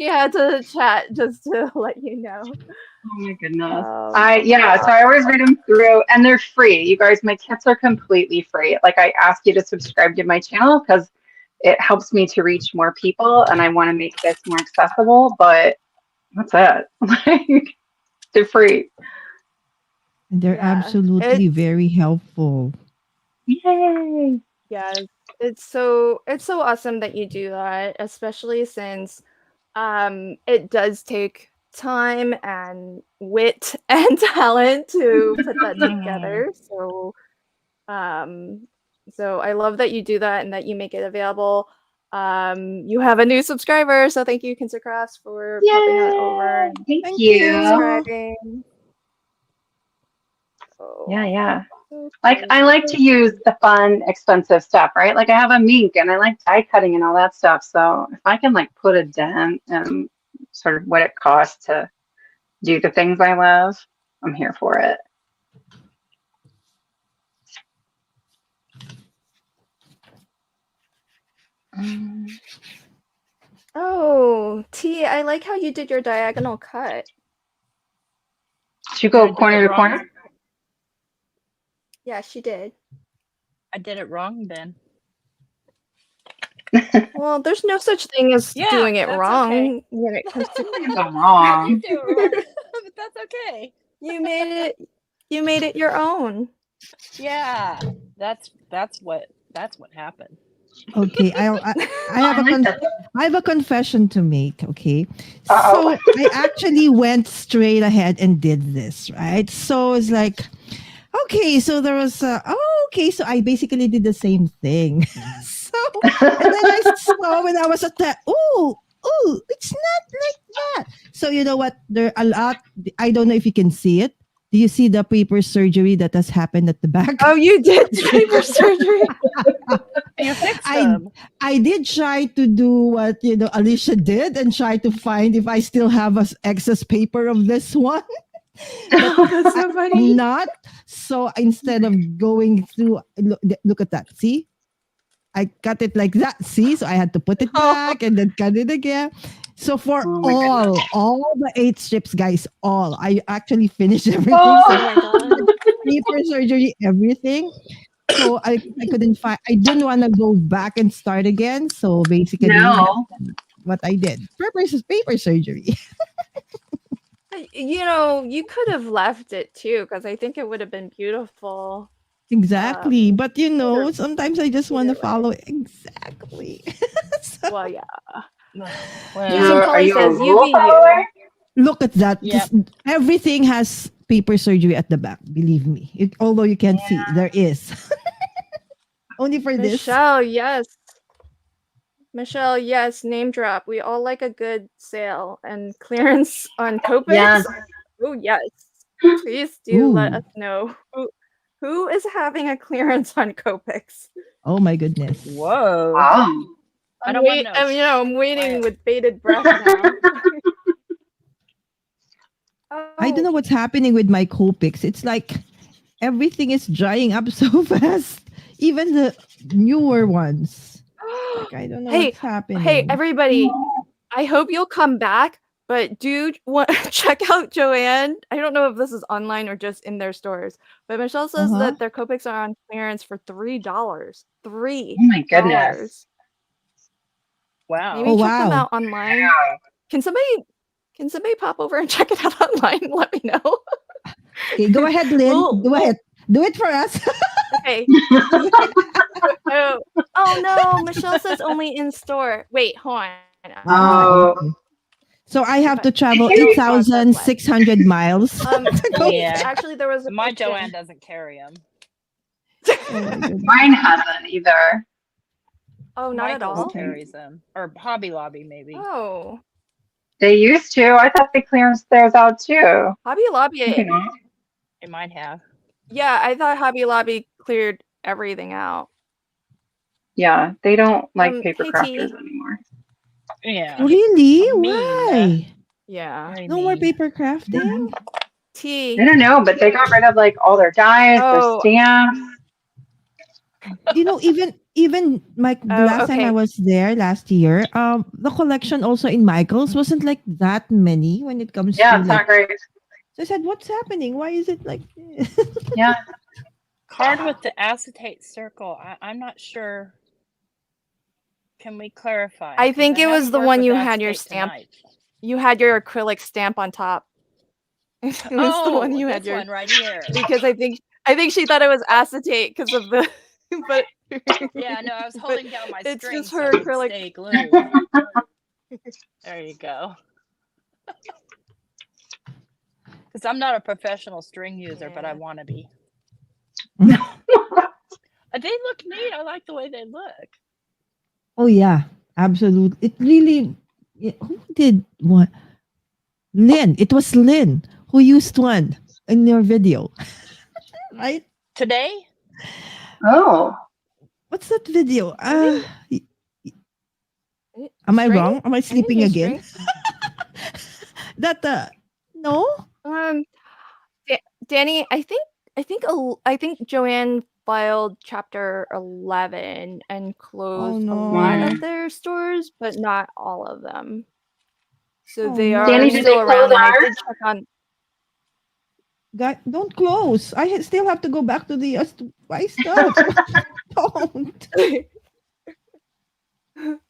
had to chat just to let you know. Oh my goodness. Oh So my I always read them through, and they're free. You guys, my kits are completely free. Like, I ask you to subscribe to my channel because it helps me to reach more people, and I want to make this more accessible, but that's it. Like, they're free. They're Yeah, absolutely it's very helpful. Yay. yeah, it's so awesome that you do that, especially since it does take time and wit and talent to put that together. So so I love that you do that and that you make it available. You have a new subscriber, so thank you, Kinsa Crafts, for popping on over Yay. and Thank Thank you. you. subscribing. Oh, Yeah. so Like, cute. I like to use the fun, expensive stuff, right? Like, I have a mink and I like die cutting and all that stuff. So if I can like put a dent in sort of what it costs to do the things I love, I'm here for it. Oh, T, I like how you did your diagonal cut. Should you Did I go do corner it to wrong? corner? Yeah, she did. I did it wrong then. Well, there's no such thing as Yeah, doing it that's wrong okay. when it comes to You're the I wrong. did do it wrong, but that's okay. you made it your own. Yeah, that's what happened. Okay, I have I a like that. I have a confession to make. Okay, Uh-oh. so I actually went straight ahead and did this. Right, so it's like, okay, so there was okay, so I basically did the same thing. So and then I saw when I was at that. Oh, it's not like that. So you know what? There are a lot. I don't know if you can see it. Do you see the paper surgery that has happened at the back? Oh, you did paper surgery. You fixed I them. I did try to do what Alicia did and try to find if I still have a excess paper of this one. Oh, that's so funny. Not so instead of going through look at that. See? I cut it like that. See? So I had to put it Oh. back and then cut it again. So for Oh my goodness. all the 8 strips, guys, I actually finished everything. Oh. So Oh my god. paper surgery, everything. So I couldn't find. I didn't want to go back and start again. So basically, No. what I did, paper surgery. You know, you could have left it too, because I think it would have been beautiful. Exactly, but either- sometimes I just want to either way. follow exactly. So, Well, yeah. Well, Jason Are Polly you a says, "You rule be you." follower? look at that. Yep. Just everything has paper surgery at the back. Believe me, although you can't see, there is. Only for this. Michelle, yes. Michelle, yes. Name drop. We all like a good sale and clearance on Copics. Yes. Oh yes. Please do let Ooh. us know who is having a clearance on Copics. Oh my goodness. whoa. Wow. I don't wanna know. I'm waiting Quiet. with bated breath now. I don't know what's happening with my Copics. It's like everything is drying up so fast. Even the newer ones. Like, I don't know Hey, what's happening. Hey, everybody! I hope you'll come back. But check out Joanne. I don't know if this is online or just in their stores. But Michelle says that their Copics are on clearance for $3. $3. Oh my goodness. Wow. Maybe Oh, check them wow. out online. Wow. Can somebody pop over and check it out online and let me know? Okay, go ahead, Lynn. We'll- Go ahead. Do it for us. Okay. Oh no, Michelle says only in store. Wait, hold on. Oh. So I have to travel Hey. 8,600 miles. to go. Yeah. Actually, there was a My question. Joanne doesn't carry them. Oh my goodness. Mine hasn't either. Oh, not at Michael's all. carries them, or Hobby Lobby maybe. Oh, They used to. I thought they clearance theirs out too. Hobby Lobby. You know? It might have. Yeah, I thought Hobby Lobby cleared everything out. Yeah, they don't like paper hey, crafters T. anymore. Yeah. Really? Mean. Why? Yeah. Very No more mean. paper crafting? T. I don't know, but they got rid of like all their dies, their Oh. stamps. You know, even like the Oh, last time I okay. was there last year, the collection also in Michael's wasn't like that many when it comes Yeah, to it's like. not great. So I said, "What's happening? Why is it like?" Yeah. Card with the acetate circle. I'm not sure. Can we clarify? I 'Cause think it was haven't the worked one with you had your acetate stamp. tonight. You had your acrylic stamp on top. It was the one Oh, you had this your one right here. because I think she thought it was acetate because of the but Yeah, no, I was but holding down my it's string just so her it would acrylic. stay glued. There you go. Because I'm not a professional string user, but I Yeah. want to be. They look neat. I like the way they look. Oh yeah, absolutely. It really. Who did one? Lynn. It was Lynn who used one in your video, right? Today? Oh. What's that video? Really? Am I String? wrong? Am I I didn't sleeping use again? string. That no. Danny, I think Joanne filed chapter 11 and closed a lot no. of their stores, but not all of them. So Oh, they no. are Danny, did still they close around, and I ours? did check on. God, don't close. Still have to go back to the to buy stuff. Don't.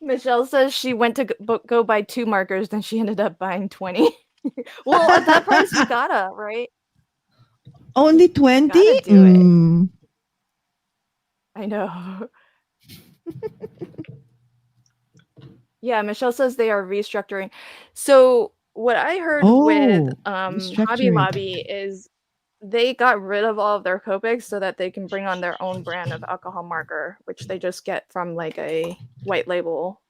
Michelle says she went to go buy 2 markers, then she ended up buying 20. Well, at that price, you gotta, right? Only 20? Gotta do it. I know. Yeah, Michelle says they are restructuring. So what I heard with Hobby restructuring. Lobby is they got rid of all of their Copics so that they can bring on their own brand of alcohol marker, which they just get from like a white label,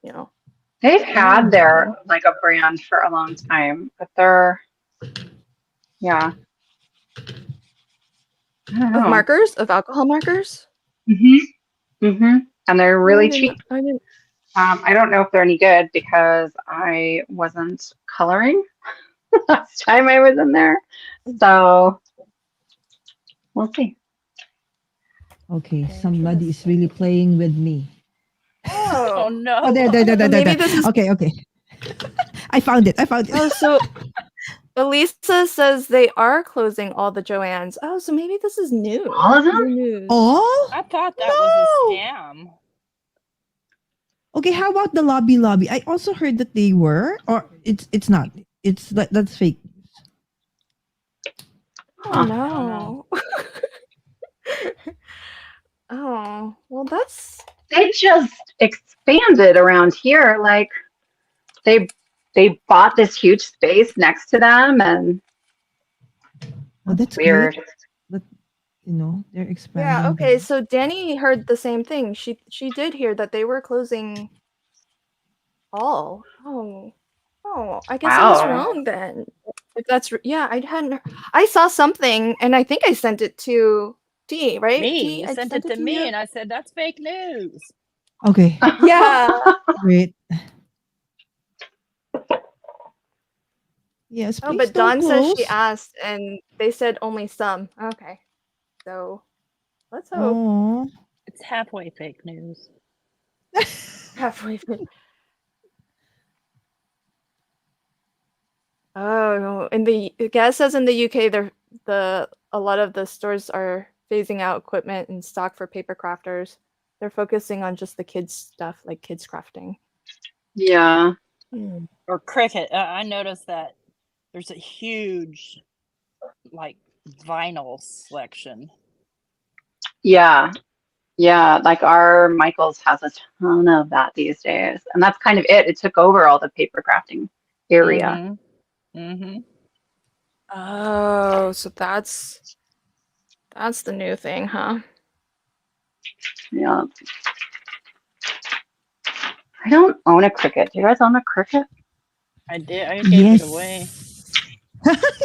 you know. They've had their like a brand for a long time, but they're yeah. I don't know. Of markers, of alcohol markers. And they're really cheap. I didn't. I don't know if they're any good because I wasn't coloring last time I was in there. So we'll see. Okay, somebody is really playing with me. Oh no. Oh, there. Maybe this is Okay. I found it. Oh, so Elisa says they are closing all the Joannes. Oh, so maybe this is new. All of them? New news. Oh? I thought that was a scam. Okay, how about the lobby? I also heard that they were, or it's not. It's that's fake. Oh no. Oh, well that's They just expanded around here. Like they bought this huge space next to them, and Oh, that's weird. great. But they're expanding. yeah, okay, so Danny heard the same thing. She did hear that they were closing all. Oh, I guess I was Wow. wrong then. If that's yeah, I saw something and I think I sent it to T, right? Me, T, you I sent it to me, you? and I said that's fake news. Okay, Yeah. great. Yes, Oh, please but don't Dawn says she close. asked and they said only some. Okay. So let's hope. Oh. It's halfway fake news. Halfway through. Oh no! Gaz says in the UK, a lot of the stores are phasing out equipment and stock for paper crafters. They're focusing on just the kids stuff, like kids crafting. Yeah. Or Cricut. I noticed that there's a huge, like, vinyl selection. Yeah. Yeah. Like our Michaels has a ton of that these days. And that's kind of it. It took over all the paper crafting area. Oh, so that's the new thing, huh? Yeah. I don't own a Cricut. Do you guys own a Cricut? I did. I gave it away.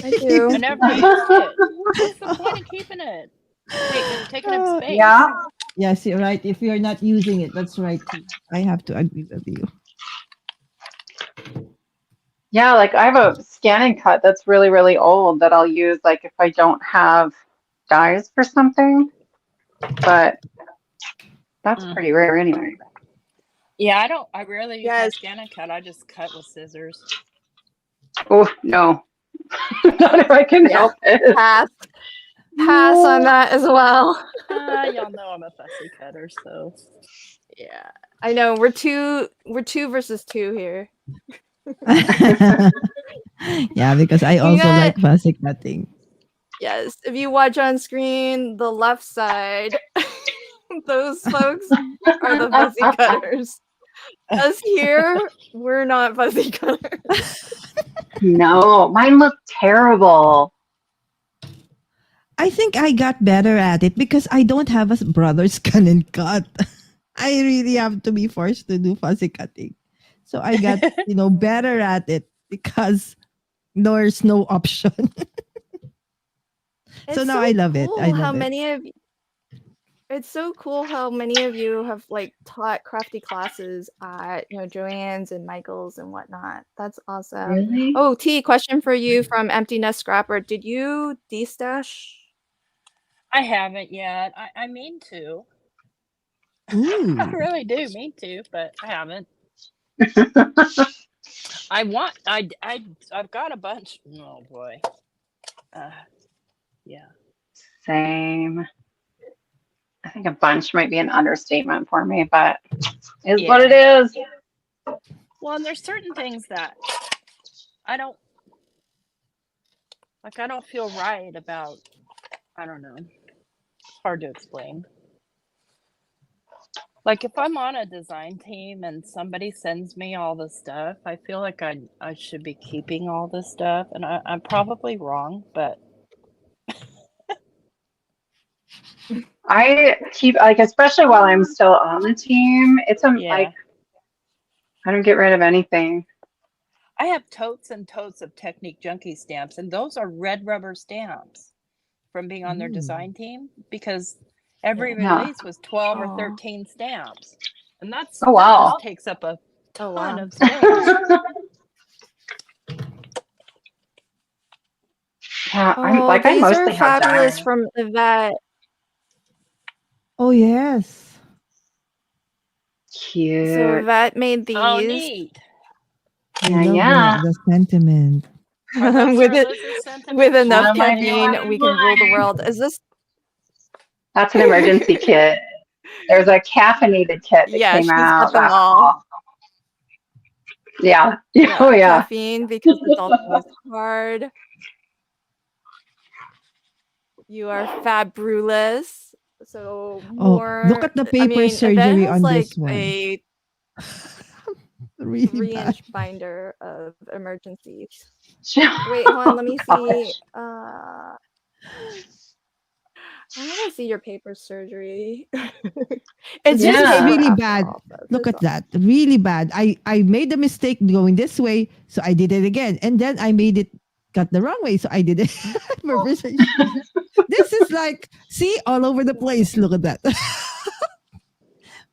I do. I never used it. What's the point of keeping it? Taking up space. Yeah. Yes, you're right. If you're not using it, that's right. I have to agree with you. Yeah, like I have a scan and cut that's really, really old that I'll use like if I don't have dies for something, but that's Mm. pretty rare anyway. Yeah, I rarely use my Yes. scan and cut. I just cut with scissors. Oh, no. Not if I can Yeah. help it. Pass on that as well. Y'all know I'm a fussy cutter, so Yeah. I know we're two versus two here. Yeah, because I We also got like fussy cutting. yes. If you watch on screen, the left side, those folks are the fussy cutters. Us here, we're not fussy cutters. No, mine look terrible. I think I got better at it because I don't have a brother scan and cut. I really have to be forced to do fussy cutting. So I got, better at it because there's no option. So It's now I love it. I cool how love it. many of it's so cool how many of you have like taught crafty classes at Joanne's and Michael's and whatnot. That's awesome. Really? Oh, T, question for you from Empty Nest Scrapper. Did you destash? I haven't yet. I mean to. I Ooh. really do mean to, but I haven't. I've got a bunch. Oh boy. Yeah. Same. I think a bunch might be an understatement for me, but is what it is. Well, and there's certain things that I don't feel right about. I don't know. It's hard to explain. Like if I'm on a design team and somebody sends me all the stuff, I feel like I should be keeping all this stuff, and I'm probably wrong, but I keep like, especially while I'm still on the team, it's yeah. like I don't get rid of anything. I have totes and totes of Technique Junkie stamps, and those are red rubber stamps from being on their design team because every Yeah. release was 12 or Aw. 13 stamps, and that wow. just takes up a ton wow. of space. Yeah, Oh, I these mostly are have fabulous dies. from Yvette. Oh, yes. Cute. So Yvette made these Oh, neat. I love yeah. the sentiment. Are those with Sarah it Liz's sentiments? with enough One of my caffeine, favorite we can rule the wines. world. Is this? That's an emergency kit. There's a caffeinated kit that Yeah, came she's out got them last all. fall. Yeah. Yeah, Oh yeah. caffeine because adulting is hard. You are fabulous. So Oh, more. look at the paper Yvette surgery has on like this one. a Really 3-inch bad. binder of emergencies. Wait, hold on. Let me see. I want to see your paper surgery. It's This just is paper really after bad. all, folks. Look It's at that. Really bad. I made the mistake going this way, so I did it again. And then I made it cut the wrong way, so I did it for precision. This is like, see, all over the place. Look at that.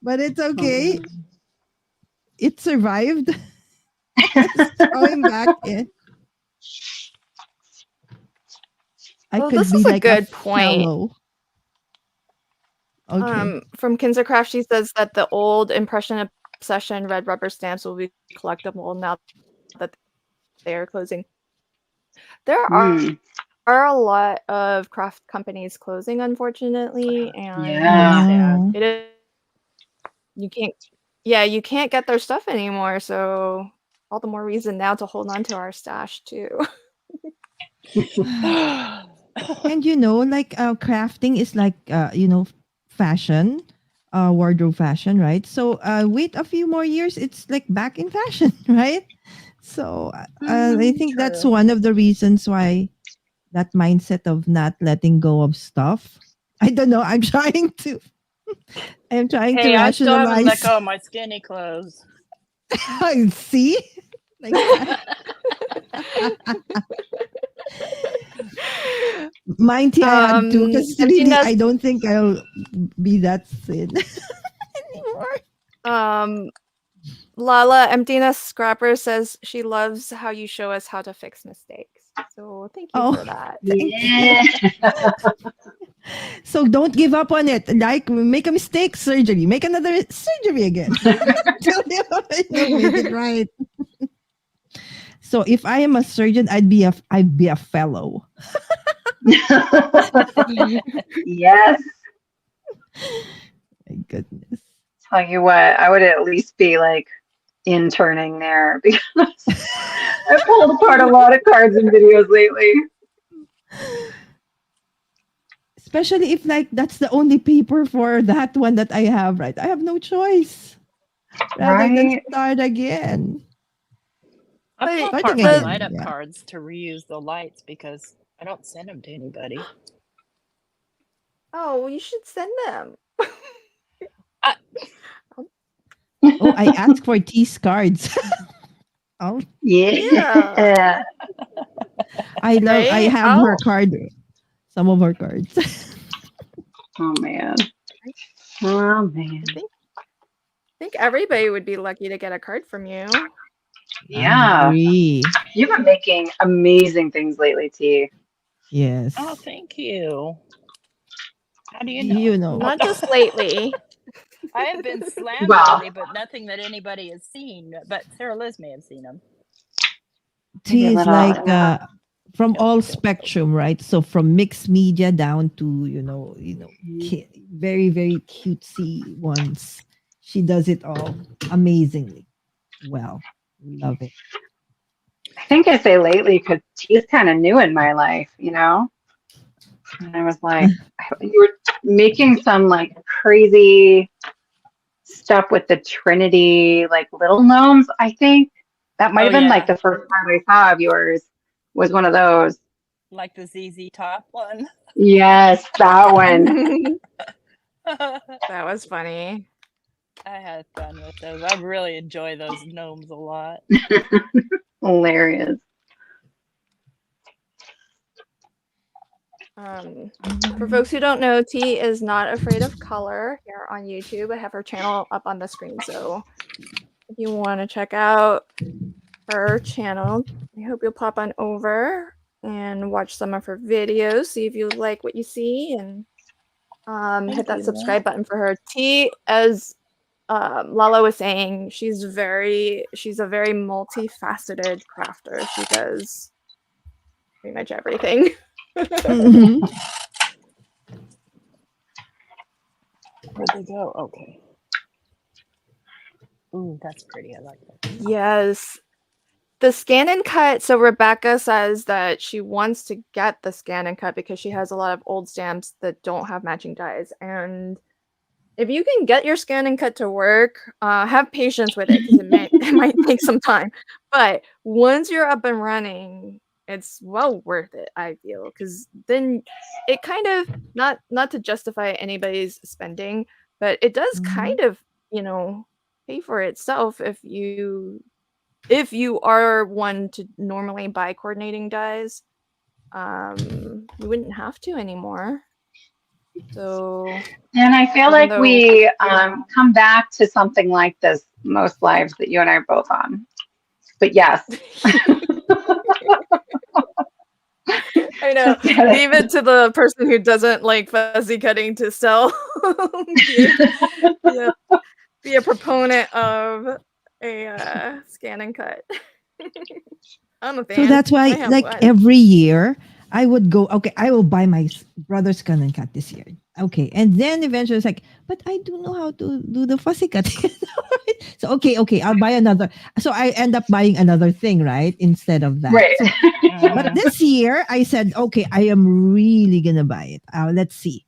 But it's okay. It survived. It's going back in. I Well, could this be is a like good point. fellow. Okay. From Kinzacraft, she says that the old Impression Obsession red rubber stamps will be collectible now that they are closing. There are a lot of craft companies closing, unfortunately, and Yeah. Oh. it is you can't get their stuff anymore. So all the more reason now to hold on to our stash too. And like crafting is like fashion, wardrobe fashion, right? So wait a few more years, it's like back in fashion, right? So I think that's True. one of the reasons why that mindset of not letting go of stuff. I don't know. I'm trying to Hey, I still haven't let rationalize. go of my skinny clothes. See, like that. Mine tea I had to because Empty really I Nest, don't think I'll be that thin anymore. Lala Emptiness Scrapper says she loves how you show us how to fix mistakes. So thank you Oh. for that. Yeah. So don't give up on it. Like, make a mistake, surgery. Make another surgery again. Till you make it right. So if I am a surgeon, I'd be a fellow. Yes. My goodness. Tell you what, I would at least be like interning there because I pulled apart a lot of cards and videos lately. Especially if like that's the only paper for that one that I have, right? I have no choice. Rather than Right? start again. I pull But apart Starting my again, light up yeah. cards to reuse the lights because I don't send them to anybody. Oh, you should send them. Oh, I asked for T's cards. Oh, Yeah. I Right? have Oh. her card. Some of her cards. Oh man. Oh man. I think everybody would be lucky to get a card from you. I Yeah. agree. You've been making amazing things lately, T. Yes. Oh, thank you. How do you know? You know. Not just lately. I have been slammed Well. lately, but nothing that anybody has seen. But Sarah Liz may have seen them. T Maybe a is little, like yeah. from Yep, all yep. spectrum, right? So from mixed media down to very very cutesy ones. She does it all amazingly well. Love it. I think I say lately because T's kind of new in my life, you know? And I was like, you were making some like crazy stuff with the Trinity, like little gnomes, I think. That might Oh, have been yeah. like the first time I saw of yours was one of those. Like the ZZ Top one. Yes, that one. That was funny. I had fun with those. I really enjoy those gnomes a lot. Hilarious. For folks who don't know, T is not afraid of color here on YouTube. I have her channel up on the screen, so if you want to check out her channel, I hope you'll pop on over and watch some of her videos, see if you like what you see, and hit that subscribe button for her. T, as Lala was saying, she's a very multifaceted crafter. She does pretty much everything. Mhm. Where'd they go? Okay. Ooh, that's pretty. I like that. Yes. The scan and cut. So Rebecca says that she wants to get the scan and cut because she has a lot of old stamps that don't have matching dies. And if you can get your scan and cut to work, have patience with it because it might take some time. But once you're up and running, it's well worth it, I feel, because then it kind of not to justify anybody's spending, but it does kind of, pay for itself if you are one to normally buy coordinating dies. You wouldn't have to anymore. So, And I feel even like though we come back to something like this most lives that you and I are both on. But yes. I know, leave it to the person who doesn't like fuzzy cutting to sell. be a proponent of a scan and cut. I'm a fan. So that's why, I have like one. every year, I would go. Okay, I will buy my brother's gun and cut this year. Okay, and then eventually it's like, but I do know how to do the fussy cutting. So okay, I'll buy another. So I end up buying another thing, right? Instead of that. Right. So, but this year I said, okay, I am really gonna buy it. Let's see.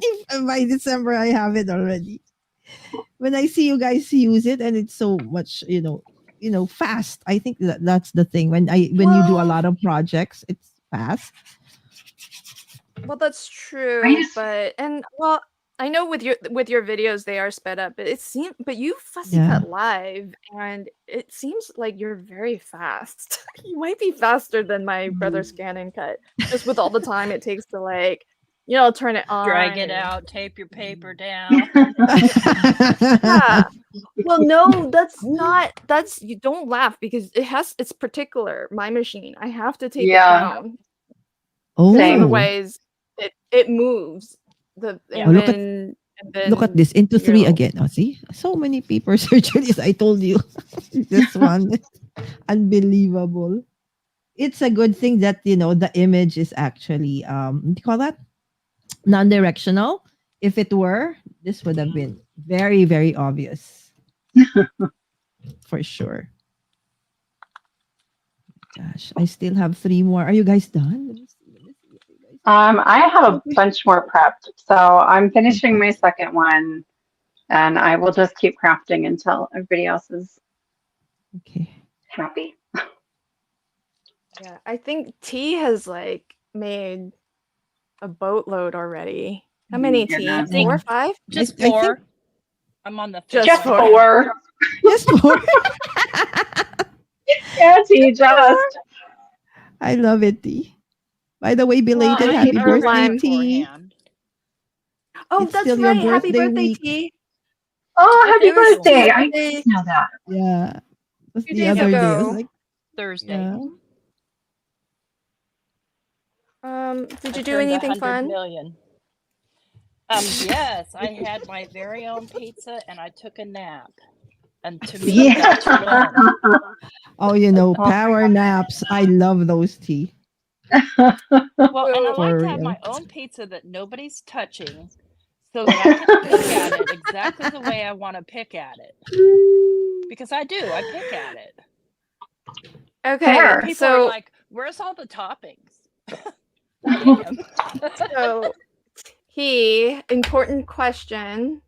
If by December I have it already. When I see you guys use it and it's so much, fast. I think that's the thing. When you do a lot of projects, it's fast. Well, that's true, I just- but I know with your videos they are sped up, but you fussy Yeah. cut live, and it seems like you're very fast. You might be faster than my brother scan and cut, just with all the time it takes to turn it on. Drag it and- out, tape your paper down. Yeah. Well, no, you don't laugh because it's particular. My machine, I have to tape it Yeah. down. Oh, Same. Otherwise, it moves. Yeah. Oh, look at- and look at then this, into 3 you'll- again. Oh, see? So many paper surgeries. I told you. This one. Unbelievable. It's a good thing that, the image is actually, what do you call that? Non-directional. If it were, this would have been very, very obvious. For sure. Gosh, I still have 3 more. Are you guys done? Let me see. What you guys- I have a bunch more prepped, so I'm finishing my second one, and I will just keep crafting until everybody else is Okay. happy. Yeah, I think T has made a boatload already. How many T? Yeah. 4 or 5? Just I think- 4. I'm on the fifth Just Just one. 4. Just 4. Yeah, T, just. I love it, T. By the way, belated Well, I happy hate birthday, Caroline T. beforehand. Oh, It's that's still your right. Happy birthday birthday, week. T. Oh, happy It was birthday. T's I birthday didn't know that. Yeah. It was 2 the days other day. I was ago. like, Thursday. yeah. Did I you do turned anything 100 fun? million. Yes, I had my very own pizza and I took a nap. And to me, that's a win. Oh, power naps. I love those, T. Well, and I For like to have real. my own pizza that nobody's touching so that I can pick at it exactly the way I want to pick at it. Because I do, I pick at it. Okay, Fair. People are so like, where's all the toppings? I am. so important question.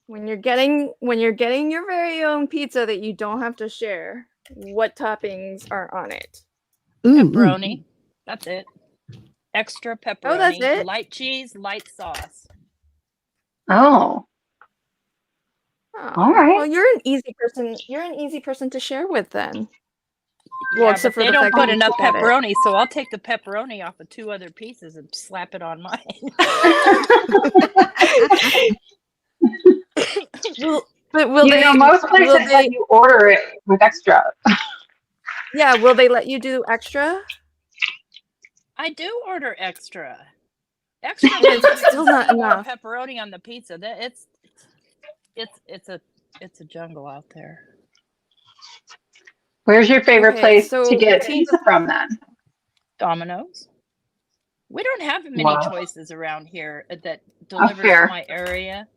When you're getting your very own pizza that you don't have to share, what toppings are on it? Ooh, Pepperoni. That's it. Extra pepperoni. Oh, that's it? Light cheese, light sauce. Oh, Oh, all right. well, you're an easy person. You're an easy person to share with then. Well, Yeah, except but for they the don't fact put that you enough pick at it. pepperoni, so I'll take the pepperoni off of 2 other pieces and slap it on mine. But will they? Most places will they? let you order it with extra. Yeah, will they let you do extra? I do order extra. Extra It's means still not more enough. pepperoni on the pizza. It's a jungle out there. Where's your favorite Okay, place so to get T- pizza from then? Domino's. We don't have many Wow. choices around here that delivers fair. to my area.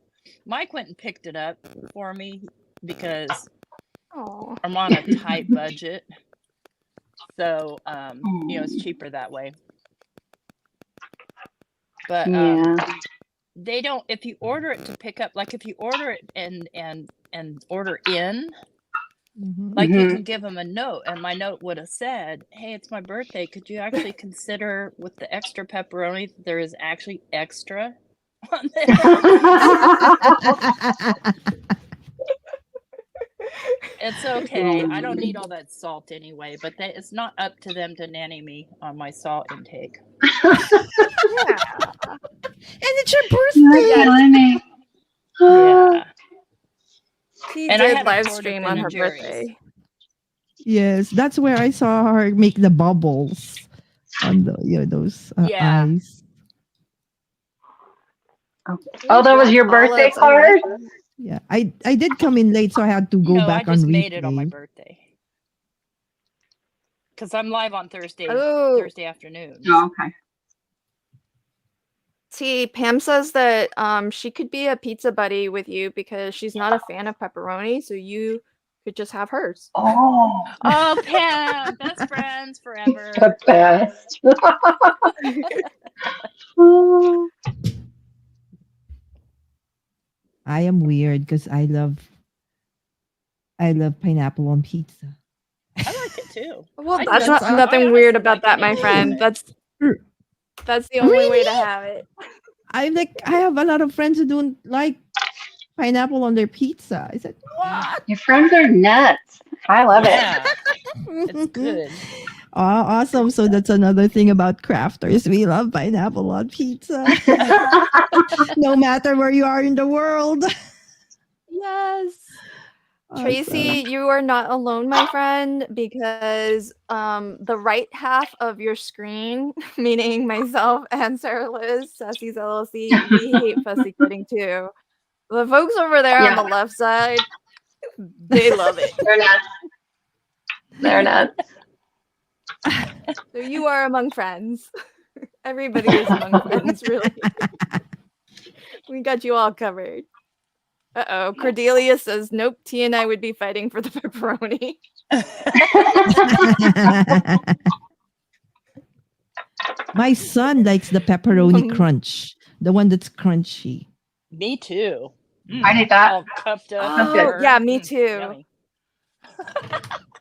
Mike went and picked it up for me because Oh, I'm on a tight budget. So, it's cheaper that way. But Yeah. they don't, if you order it to pick up, like if you order it and order in, Mhm. like you Mhm. can give them a note, and my note would have said, hey, it's my birthday. Could you actually consider with the extra pepperoni, there is actually extra on there? It's okay. I don't need all that salt anyway, but it's not up to them to nanny me on my salt intake. yeah. And it's your birthday. You're killing me. Yeah. She And I did had a live quart of stream Ben on and her Jerry's. birthday. Yes, that's where I saw her make the bubbles on those Yeah. eyes. Oh, that was your Black birthday olives underneath. card? Yeah, I did come in late, so I had to go No, I back on just made it on my replay. birthday. Because I'm live on Thursday Oh, afternoon. Oh, okay. see, Pam says that she could be a pizza buddy with you because she's not a fan of pepperoni, so you could just have hers. Oh, Oh, Pam, best friends forever. the best. I am weird because I love pineapple on pizza. I like it too. Well, I that's do. not I nothing honestly weird about like that, my anything friend. on it. That's the only way to Really? have it. I have a lot of friends who don't like pineapple on their pizza. I said, what? Your friends are nuts. I love it. Yeah, it's good. Awesome. So that's another thing about crafters. We love pineapple on pizza, no matter where you are in the world. Yes. Awesome. Tracy, you are not alone, my friend, because the right half of your screen, meaning myself and Sarah Liz, Sassy's LLC, we hate fussy cutting too. The folks over there on the left side, they love it. They're nuts. They're nuts. So you are among friends. Everybody is among friends, really. We got you all covered. Uh-oh, Cordelia says, nope, T and I would be fighting for the pepperoni. My son likes the pepperoni crunch, the one that's crunchy. Me too. I need that. All cupped up. Oh, yeah, me too. Yummy.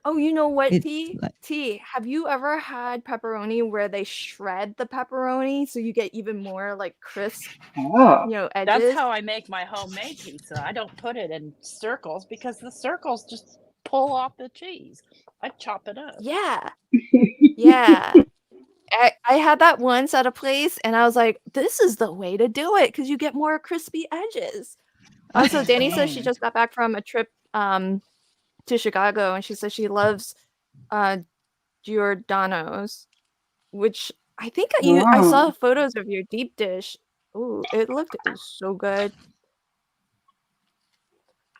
Oh, you know what, It's T? like- T, have you ever had pepperoni where they shred the pepperoni so you get even more like crisp, Oh. edges? That's how I make my homemade pizza. I don't put it in circles because the circles just pull off the cheese. I chop it up. Yeah. Yeah. I had that once at a place and I was like, this is the way to do it because you get more crispy edges. Also, Danny says she just got back from a trip to Chicago and she says she loves Giordano's, which I think I saw photos of your deep dish. Ooh, it looked so good.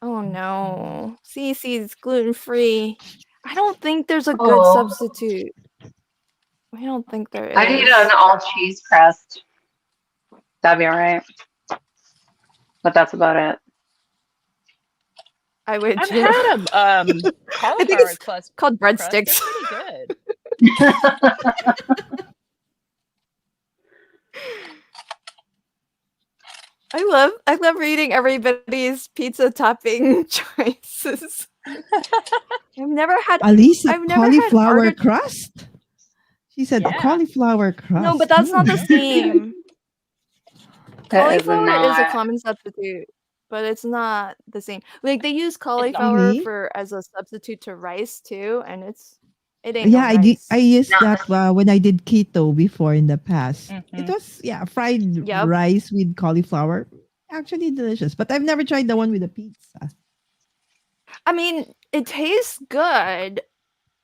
Oh no. CC's gluten-free. I don't think there's a good substitute. I don't think there is. I need an all cheese crust. That'd be all right. But that's about it. I would I've too. had a I think cauliflower it's crust. called Crust. They're breadsticks. pretty good. I love reading everybody's pizza topping choices. I've never had Alisa, I've never had cauliflower artichoke. crust? She said Yeah. cauliflower crust. No, but that's not the same. That is Cauliflower is a not. common substitute, but it's not the same. Like they use cauliflower Really? as a substitute to rice too, and it ain't Yeah, no I did. rice. I used No. that when I did keto before in the past. It Mhm. was fried Yep. rice with cauliflower. Actually delicious, but I've never tried the one with the pizza. I mean, it tastes good,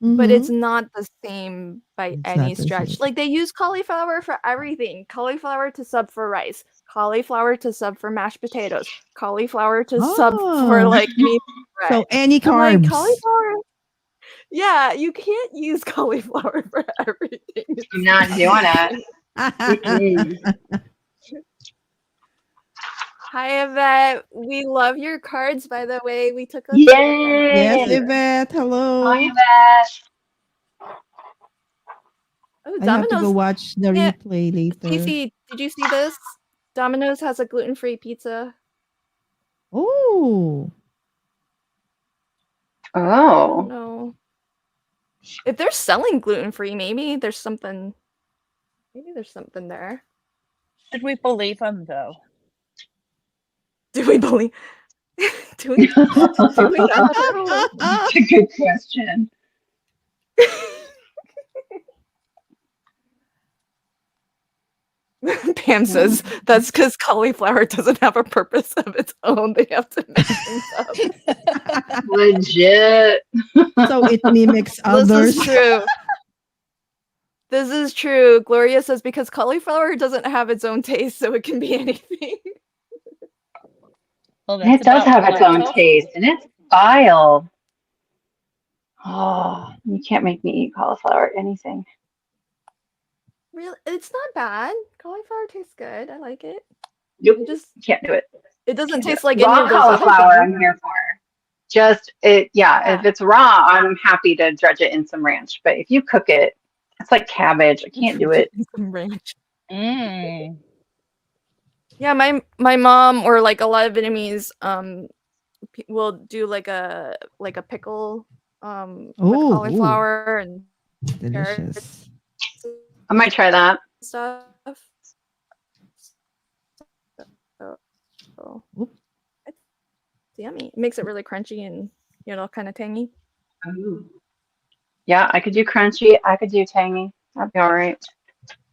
Mm-hmm. but it's not the same by It's any not the stretch. same. Like they use cauliflower for everything. Cauliflower to sub for rice, cauliflower to sub for mashed potatoes, cauliflower to sub for Oh, like any bread. so any I'm like, carbs. cauliflower. Yeah, you can't use cauliflower for everything. It's I'm not doing it. Mm-mm. Hi, Yvette. We love your cards, by the way. We took a Yes, Yay! Yvette. Hello. Hi, Beth. Oh, I have to go Domino's. watch the Yeah. replay later. Cece, did you see this? Domino's has a gluten-free pizza. Oh, I don't Oh. know. If they're selling gluten-free, maybe there's something there. Should we believe them though? Do we believe? do we? Do we know? That's a good question. Pam says that's because cauliflower doesn't have a purpose of its own. They have to make things up. Legit. so it mimics This others. is true. This is true. Gloria says because cauliflower doesn't have its own taste, so it can be anything. Well, And it that's does about have its black own tofu. taste, and it's vile. Oh, you can't make me eat cauliflower or anything. Really, it's not bad. Cauliflower tastes good. I like it. Nope, It just can't do it. it doesn't Can't do taste it. like any Raw of those other cauliflower, things. I'm here for. Just it, Yeah. if it's raw, I'm happy to dredge it in some ranch. But if you cook it, it's like cabbage. I can't do it. Some ranch. Mm. Yeah, my mom or like a lot of Vietnamese will do like a pickle with Oh, cauliflower and delicious. I might try that. stuff. So Oop. it's yummy. It makes it really crunchy and kind of tangy. Ooh. Yeah, I could do crunchy. I could do tangy. That'd be all right.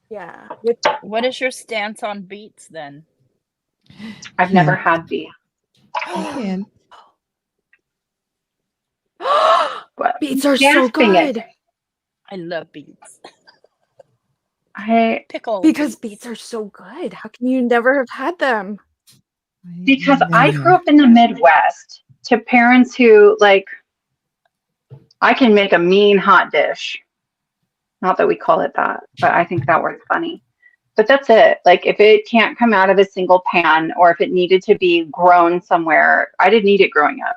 Yeah. What is your stance on beets then? I've never Can't. had beef, I can't. but Beets are so gasping it. good I love beets. I Pickled because beets. beets are so good. How can you never have had them? because I Never. grew up in the Midwest to parents who like I can make a mean hot dish. Not that we call it that, but I think that word's funny. But that's it. Like if it can't come out of a single pan or if it needed to be grown somewhere, I didn't eat it growing up.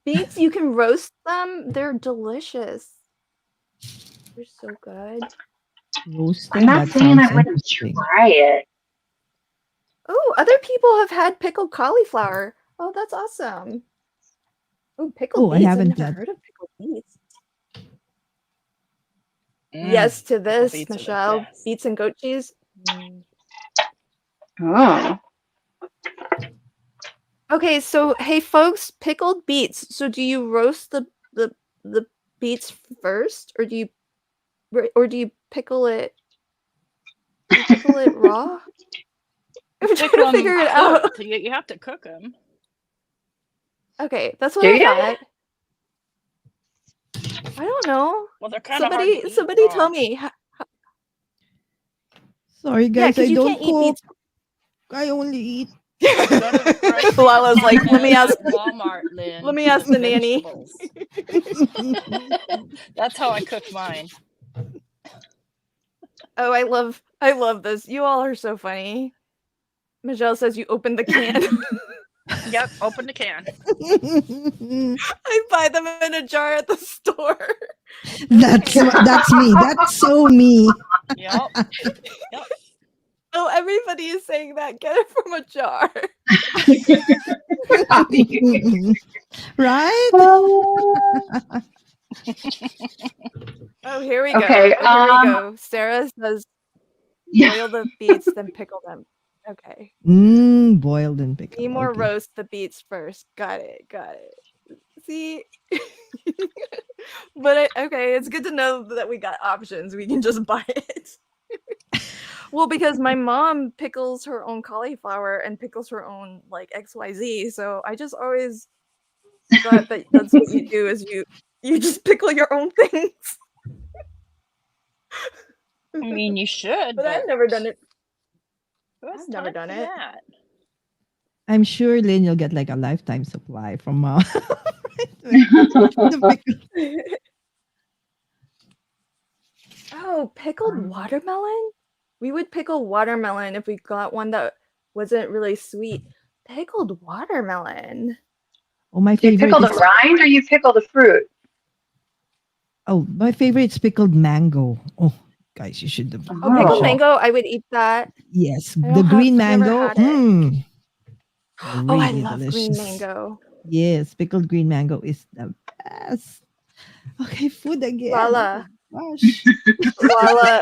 Beets, you can roast them. They're delicious. They're so good. Roasted? I'm not That saying sounds I wouldn't interesting. try it. Oh, other people have had pickled cauliflower. Oh, that's awesome. Oh, pickled Oh, I beets. I've haven't never had. heard of pickled beets. Mm, Yes to pickled this, beets are the Michelle. best. Beets and goat cheese. Mm. Oh. Okay, so hey folks, pickled beets. So do you roast the beets first, or do you pickle it? Do you pickle it raw? I'm trying Pickle to 'em figure it out. cooked. You have to cook them. Okay, that's what Do I you? thought. I don't know. Well, they're kind of hard to eat Somebody raw. tell me. Sorry, Yeah, guys. because I you don't can't eat cook. beets. I only eat. Go to grocery Lala's like, let me department ask. at Walmart, Lynn. Let me ask the nanny. Vegetables. That's how I cook mine. Oh, I love this. You all are so funny. Michelle says you opened the can. Yep, open the can. I buy them in a jar at the store. That's me. That's so me. Yep. Yep. Oh, everybody is saying that. Get it from a jar. Right? Oh, here we go. Okay, Oh, here we go. Sarah says Yeah. boil the beets, then pickle them. Okay. Boiled and pickled. Seymour Okay. roast the beets first. Got it. See? But okay, it's good to know that we got options. We can just buy it. Well, because my mom pickles her own cauliflower and pickles her own like XYZ, so I just always thought that that's what you do is you just pickle your own things. I mean, you should, But I've never done it. who has I've never time done for it. that? I'm sure, Lynn, you'll get like a lifetime supply from mom. The pickle. Oh, pickled watermelon? We would pickle watermelon if we got one that wasn't really sweet. Pickled watermelon. Oh, my Do you favorite pickle the is rind or you pickle the fruit? my favorite is pickled mango. Oh, guys, you should have. Oh, pickled Oh. mango, I would eat that. Yes, I the don't have- green I've never mango. had it. Oh, I Really love delicious. green mango. Yes, pickled green mango is the best. Okay, food again. Lala. Oh, gosh. Lala,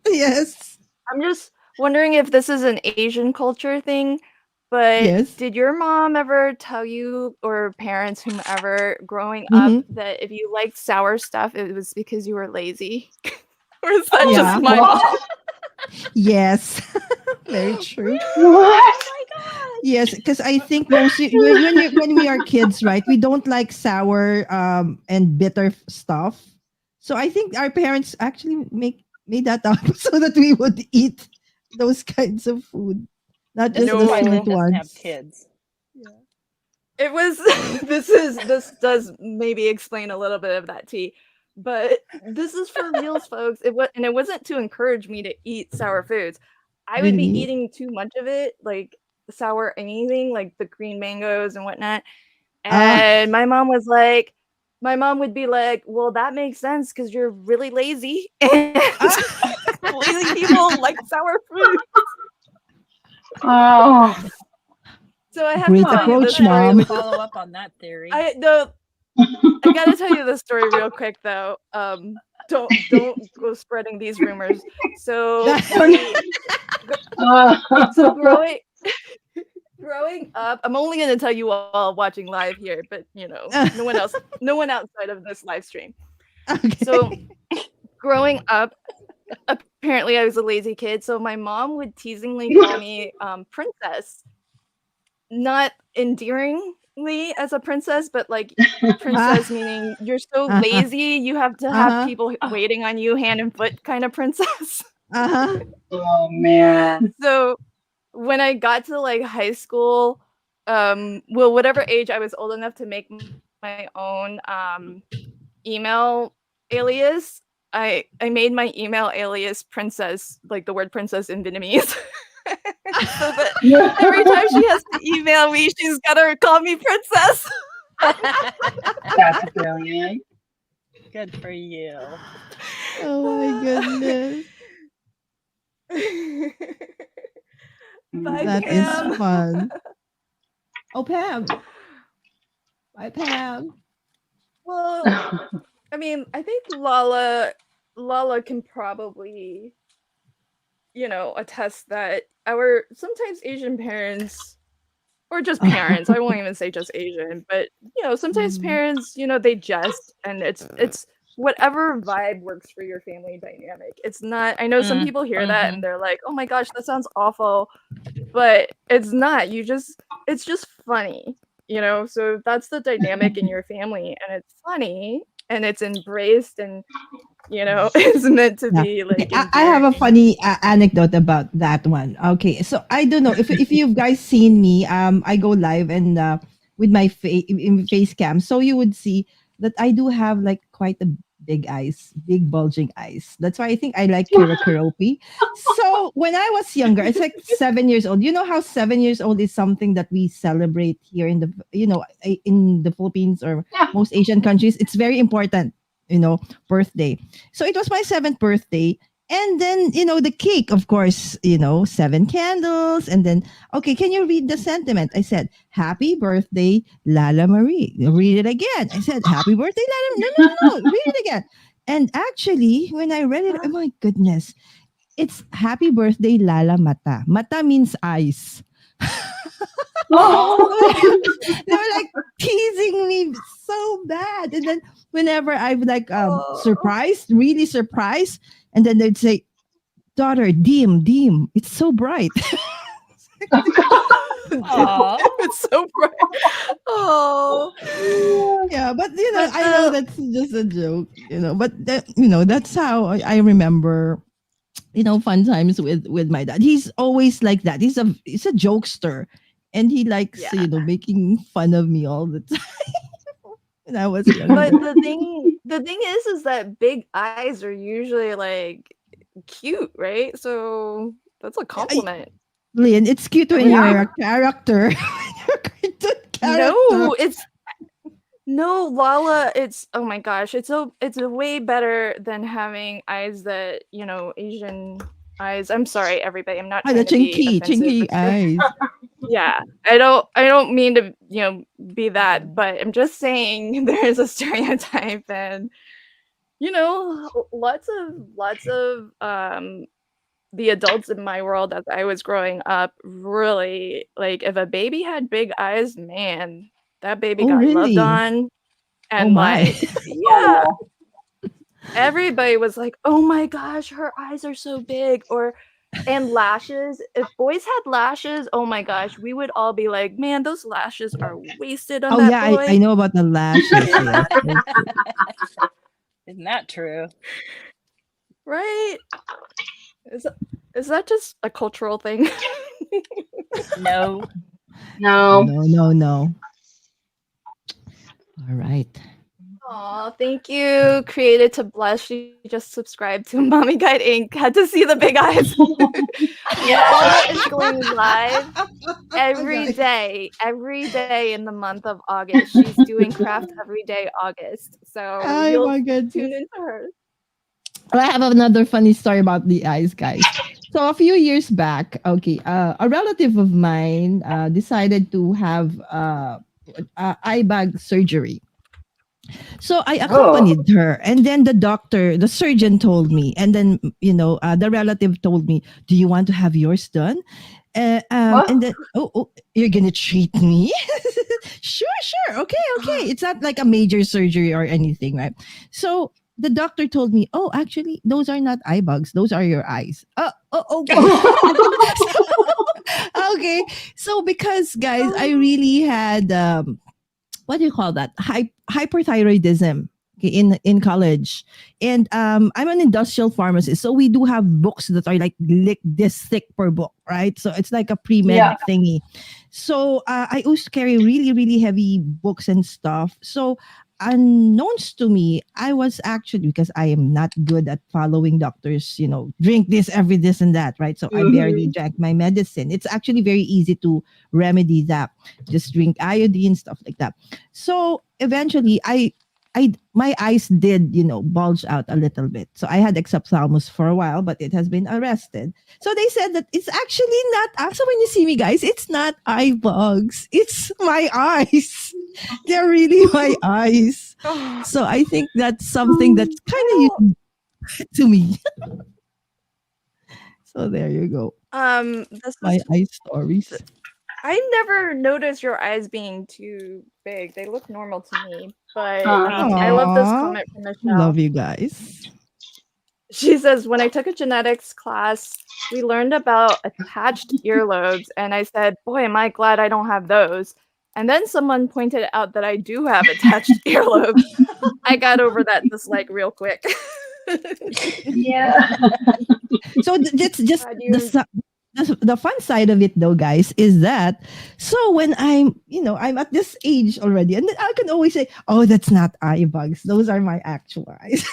Yes. I'm just wondering if this is an Asian culture thing, but Yes. did your mom ever tell you, or parents, whomever, growing Mhm. up, that if you liked sour stuff, it was because you were lazy? Or is that Yeah. just my mom? Yes. Very true. What? Yes, because I think mostly when we are kids, right, we don't like sour and bitter stuff. So I think our parents actually made that up so that we would eat those kinds of food, not This just is the why Lynn sweet doesn't have ones. kids. It was this does maybe explain a little bit of that tea, but this is for reals, folks. It wasn't to encourage me to eat sour foods. I would be Really? eating too much of it, like sour anything, like the green mangoes and whatnot. Ah. And my mom would be like, "Well, that makes sense because you're really lazy, and lazy people like sour food." Oh. So I have Great to tell you this approach, story, Mom. which is Follow up on that theory. I gotta tell you this story real quick though. Don't go spreading these rumors. So Oh. growing growing up, I'm only gonna tell you all watching live here, but no one outside of this live stream. So Okay. growing up, apparently I was a lazy kid, so my mom would teasingly call me princess, not endearingly as a princess, but like princess meaning you're so Uh-huh. lazy, you have to have Uh-huh. people waiting on you hand and foot kind of princess. Uh-huh. Oh man. So when I got to like high school, well, whatever age I was old enough to make my own email alias, I made my email alias princess, like the word princess in Vietnamese. So that every time she has to email me, she's gotta call me princess. That's brilliant. Good for you. Oh my goodness. Bye, That is Pam. fun. Oh, Pam. Bye, Pam. Well, I mean, I think Lala can probably, attest that our sometimes Asian parents, or just parents, I won't even say just Asian, but sometimes Mhm. parents, they jest, and it's whatever vibe works for your family dynamic. It's not, I know some people hear that and they're like, oh my gosh, that sounds awful, but it's not. It's just funny, so that's the dynamic in your family, and it's funny and it's embraced, and it's meant to Yeah. be Okay. like I have a endearing. funny anecdote about that one. Okay. So I don't know if you've guys seen me. I go live and with my face cam, so you would see that I do have like quite a big eyes, big bulging eyes. That's why I think I like Kira Kuropi. So when I was younger, it's like 7 years old. You know how 7 years old is something that we celebrate here in the in the Philippines or Yeah. most Asian countries. It's very important. Birthday. So it was my seventh birthday. And then, the cake, of course, seven candles. And then, okay, can you read the sentiment? I said, happy birthday, Lala Marie. Read it again. I said, happy birthday, Lala. No, no, no, no. Read it again. And actually, when I read it, oh my goodness, it's happy birthday, Lala Mata. Mata means eyes. They were like teasing me so bad. And then whenever I'm like Oh. surprised, really surprised, and then they'd say, daughter, dim, dim. It's so bright. Aw. It's so bright. Oh. Yeah, but But I know that's just a joke, but that's how I remember, fun times with my dad. He's always like that. He's a jokester, and he likes Yeah. making fun of me all the time when I was But younger. the thing is that big eyes are usually like cute, right? So that's a compliment. Lian, it's cute when Yeah. you're a character. You're a cartoon character. No, no, Lala, it's, oh my gosh, it's a way better than having eyes that, Asian eyes. I'm sorry, everybody. I'm not Ah, the trying to be chinky, offensive. chinky eyes. Yeah, I don't mean to, be that, but I'm just saying there is a stereotype, and lots of the adults in my world as I was growing up really, like, if a baby had big eyes, man, that baby Oh, got loved really? on, Oh and my. like, yeah, Oh. everybody was like, "Oh my gosh, her eyes are so big," and lashes. If boys had lashes, oh my gosh, we would all be like, "Man, those lashes are wasted on Oh that yeah, I boy." know about the lashes. Yes. Isn't that true? Right? Is that just a cultural thing? No. No. No. All right. Aw, thank you. Created to Blush. She just subscribed to Mommy Guide Inc. Had to see the big eyes. Lala is going live every day in the month of August. She's doing craft every day August. So Oh you'll my goodness. tune into her. I have another funny story about the eyes, guys. So a few years back, okay, a relative of mine decided to have eye bag surgery. So I Oh. accompanied her, and then the surgeon told me, and then the relative told me, "Do you want to have yours done?" Well, And then, you're gonna treat me? Sure, sure. Okay, okay. It's not like a major surgery or anything, right? So the doctor told me, oh, actually, those are not eye bugs. Those are your eyes. Okay. Okay. So because guys, I really had what do you call that? Hyperthyroidism, okay, in college, and I'm an industrial pharmacist, so we do have books that are like this thick per book, right? So it's like a pre-med yeah. thingy. So I used to carry really really heavy books and stuff. So unknowns to me, I was actually, because I am not good at following doctors, drink this and that, right? So I barely Mhm. drank my medicine. It's actually very easy to remedy that. Just drink iodine, stuff like that. So eventually, my eyes did, bulge out a little bit. So I had exophthalmos for a while, but it has been arrested. So they said that it's actually not. So when you see me, guys, it's not eye bugs. It's my eyes. They're really my eyes. So I think that's something that's kind of Well, unique to me. So there you go. this My is eye stories. I never noticed your eyes being too big. They look normal to me. But Oh, I okay. love this Aww. comment from Michelle. Love you guys. She says, when I took a genetics class, we learned about attached earlobes, and I said, boy, am I glad I don't have those. And then someone pointed out that I do have attached earlobes. I got over that dislike real quick. Yeah. So that's just Glad the you the fun side of it though, guys, is that so when I'm at this age already, and then I can always say, oh, that's not eye bugs, those are my actual eyes.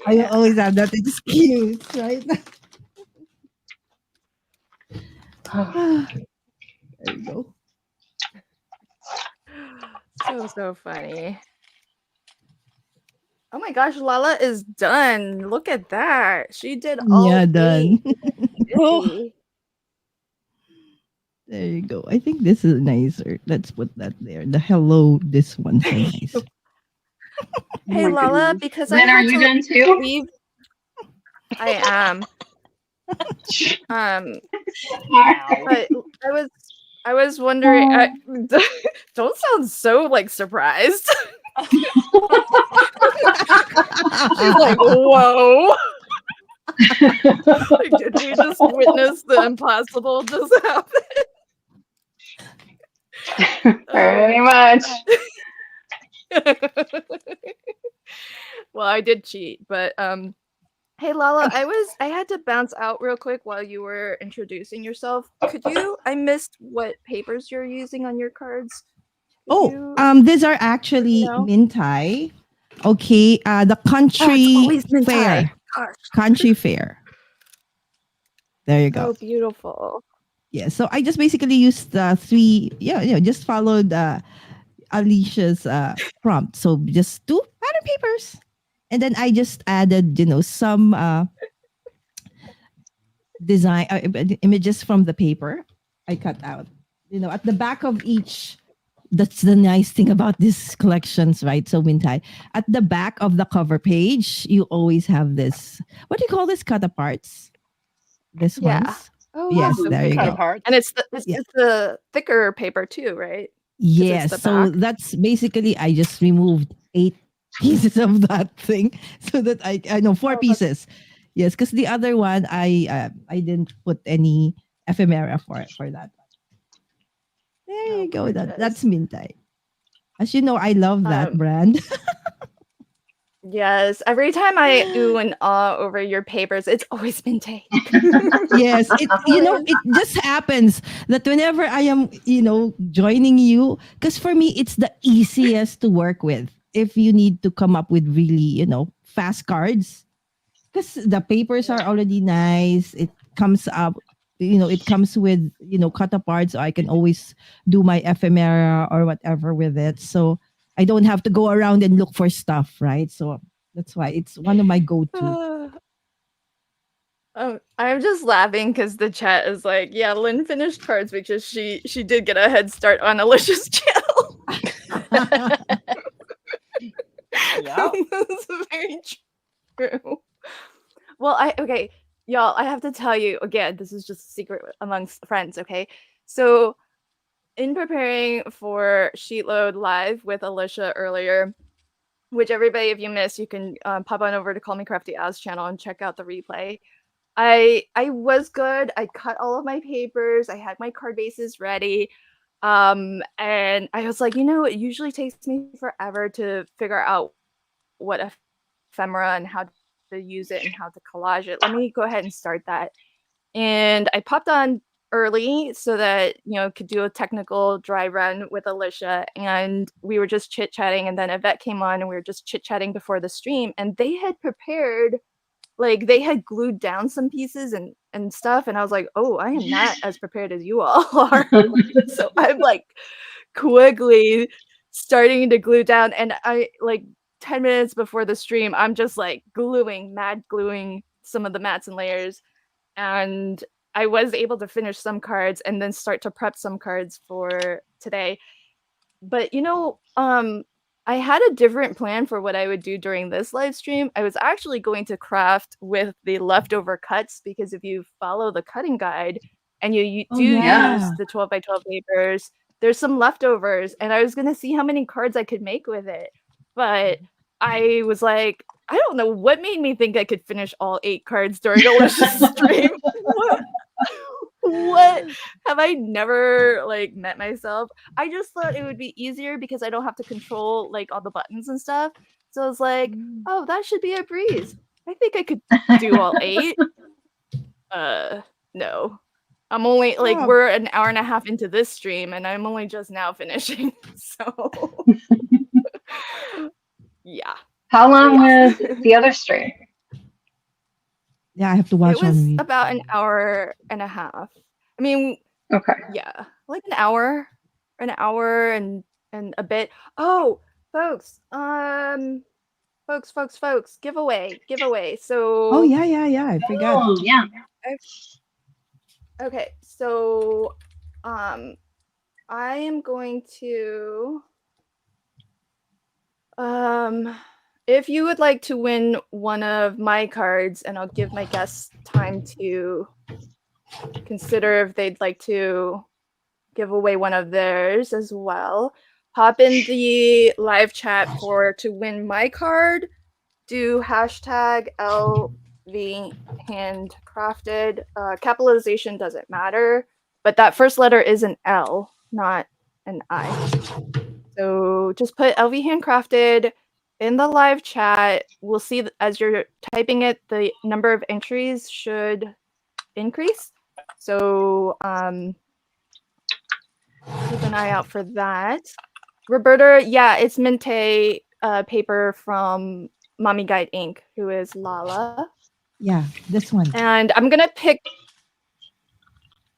I will yeah. always have that excuse, right? There you go. So funny. Oh my gosh, Lala is done. Look at that. She did all Yeah, 8. done. Oh, Busy. There you go. I think this is nicer. Let's put that there. The hello, this one's so nice. Oh Hey my Lala, goodness. because I Lynn, are had you to done too? leave. I am. ow. But I was wondering. Don't sound so like surprised. She's like, whoa. Like, did we just witness the impossible just happen? Very much. Well, I did cheat, but hey Lala, I had to bounce out real quick while you were introducing yourself. I missed what papers you're using on your cards. Could you These are let me actually know? Mintai. Okay, the Oh, it's country always Mintai. fair. Gosh, Country fair. There you go. so beautiful. Yeah, so I just basically used the three, just followed Alicia's prompt. So just two pattern papers. And then I just added, some design images from the paper I cut out. At the back of each, that's the nice thing about these collections, right? So Mintai, at the back of the cover page, you always have this. What do you call this? Cut aparts. This Yeah. ones. Oh wow. Yes, Mhm. there you Cut go. apart. And it's Yeah. the thicker paper too, right? Yes. the So back. that's basically I just removed 8 pieces of that thing so that I know 4 Oh, that's pieces. Yes, because the other one I didn't put any ephemera for that. There you go. That's gorgeous. Mintai. As you know, I love that Um, brand. yes. Every time I ooh and ah over your papers, it's always Minte. Yes, Always. it just happens that whenever I am, joining you, because for me, it's the easiest to work with. If you need to come up with really, fast cards, because the papers are Yeah. already nice. It comes up, it comes with, cut apart, so I can always do my ephemera or whatever with it. So I don't have to go around and look for stuff, right? So that's why it's one of my go-to. I'm just laughing because the chat is like, yeah, Lynn finished cards because she did get a head start on Alicia's channel. Yep. This is very true. Well, okay, y'all, I have to tell you again, this is just a secret amongst friends, okay? So, in preparing for Sheetload Live with Alicia earlier, which everybody, if you missed, you can pop on over to Call Me Crafty As channel and check out the replay. I was good. I cut all of my papers. I had my card bases ready. And I was like, it usually takes me forever to figure out what ephemera and how to use it and how to collage it. Let me go ahead and start that. And I popped on early so that, could do a technical dry run with Alicia. And we were just chit-chatting. And then Yvette came on and we were just chit-chatting before the stream. And they had prepared, like, they had glued down some pieces and stuff. And I was like, oh, I am not as prepared as you all are. So I'm like quickly starting to glue down. And I, like, 10 minutes before the stream, I'm just like mad gluing some of the mats and layers. And I was able to finish some cards and then start to prep some cards for today. But I had a different plan for what I would do during this live stream. I was actually going to craft with the leftover cuts, because if you follow the cutting guide and you Oh, do yeah. use the 12 by 12 papers, there's some leftovers, and I was going to see how many cards I could make with it. But I was like, I don't know what made me think I could finish all 8 cards during Alicia's stream. What? Have I never, like, met myself? I just thought it would be easier because I don't have to control, like, all the buttons and stuff. So I was like, oh, that should be a breeze. I think I could do all 8. No. I'm only, like, Oh. we're an hour and a half into this stream, and I'm only just now finishing. So, yeah. How long Yeah. was the other stream? Yeah, I have to watch It was on me. about an hour and a half. I mean, Okay. yeah, like an hour and a bit. Oh, folks, giveaway. So, Oh, yeah. I forgot. Oh, yeah. okay, so, I am going to, if you would like to win one of my cards, and I'll give my guests time to consider if they'd like to give away one of theirs as well. Hop in the live chat to win my card. Do hashtag LV Handcrafted. Capitalization doesn't matter, but that first letter is an L, not an I. So just put LV Handcrafted in the live chat. We'll see as you're typing it, the number of entries should increase. So keep an eye out for that. Roberta, yeah, it's Minte paper from Mommy Guide Inc., who is Lala. Yeah, this one. And I'm going to pick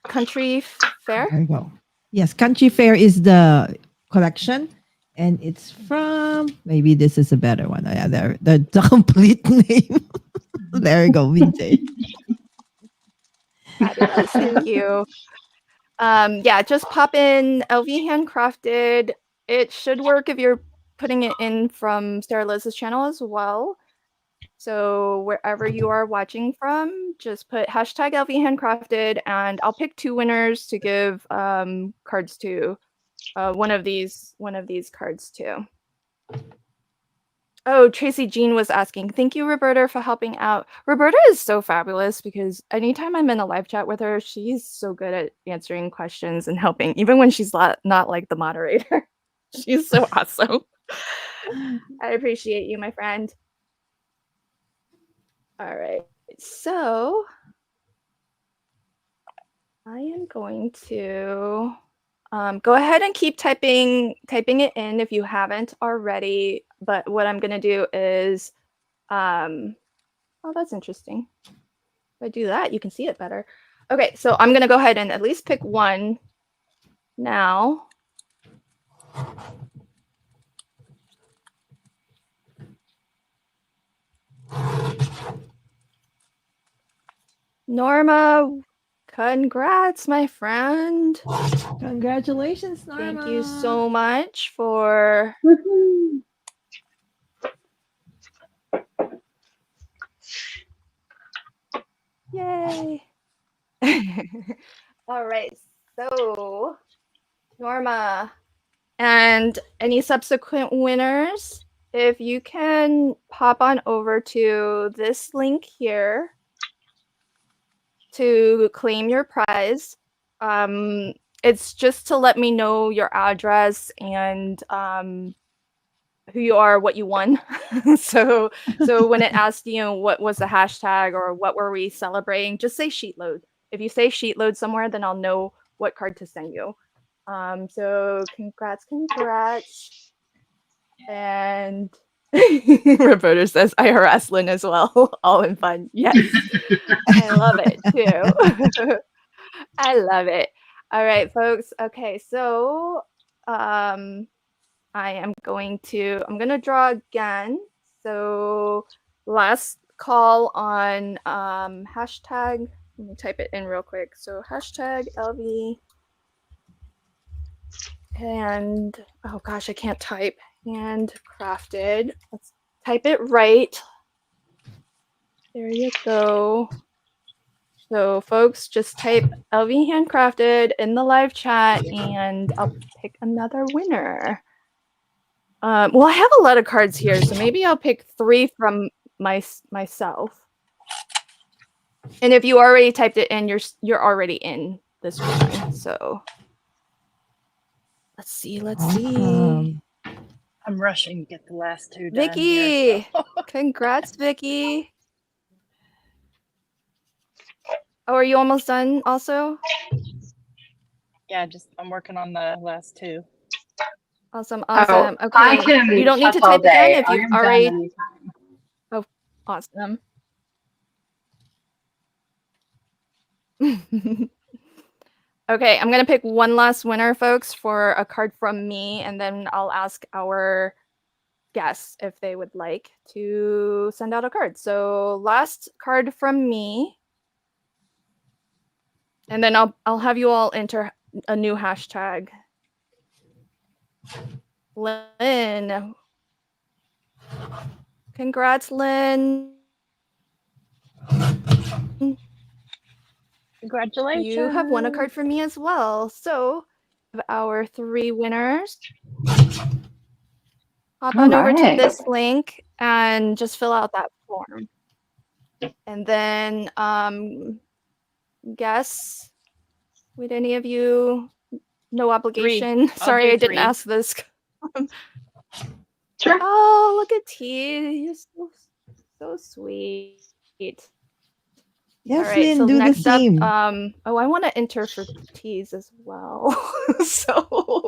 Country Fair. There you go. Yes, Country Fair is the collection. And it's from, maybe this is a better one. Oh, yeah, there, the complete name. There you go, Vintage. Fabulous, thank you. Yeah, just pop in LV Handcrafted. It should work if you're putting it in from Sarah Liz's channel as well. So wherever you are watching from, just put hashtag LV Handcrafted, and I'll pick 2 winners to give cards to. One of these cards too. Oh, Tracy Jean was asking. Thank you, Roberta, for helping out. Roberta is so fabulous because anytime I'm in a live chat with her, she's so good at answering questions and helping, even when she's not like the moderator. She's so awesome. I appreciate you, my friend. All right, so I am going to go ahead and keep typing it in if you haven't already. But what I'm going to do is, oh, that's interesting. If I do that, you can see it better. Okay, so I'm going to go ahead and at least pick one now. Norma, congrats, my friend. Congratulations, Norma. Thank you so much for Yay! All right, so Norma and any subsequent winners, if you can pop on over to this link here to claim your prize. It's just to let me know your address and who you are, what you won. so when it asks you what was the hashtag or what were we celebrating, just say sheet load. If you say sheet load somewhere, then I'll know what card to send you. So congrats. And Roberta says I harass Lynn as well. All in fun. Yes. I love it too. I love it. All right, folks. Okay, so I'm going to draw again. So last call on hashtag. Let me type it in real quick. So hashtag LV and oh gosh, I can't type. Handcrafted. Let's type it right. There you go. So folks, just type LV Handcrafted in the live chat and I'll pick another winner. Well, I have a lot of cards here, so maybe I'll pick 3 from myself. And if you already typed it in, you're already in this drawing. So let's see. I'm rushing to get the last 2 done. Vicky, Here, so. congrats, Vicky. Oh, are you almost done also? Yeah, I'm working on the last 2. Awesome. Oh, Okay. I can You don't need to all type again day. if you've I'm already. done anytime. Oh, awesome. Okay, I'm gonna pick one last winner, folks, for a card from me, and then I'll ask our guests if they would like to send out a card. So last card from me, and then I'll have you all enter a new hashtag. Lynn. Congrats, Lynn. Congratulations. You have won a card from me as well. So our 3 winners. Hop on over to this link and just fill out that form. And then guess, would any of you, no obligation. Sorry, I didn't ask this. Sure. Oh, look at T. You're so sweet. Yes, all right, Lynn, so do next the same. up, oh, I want to enter for T's as well. So, oh,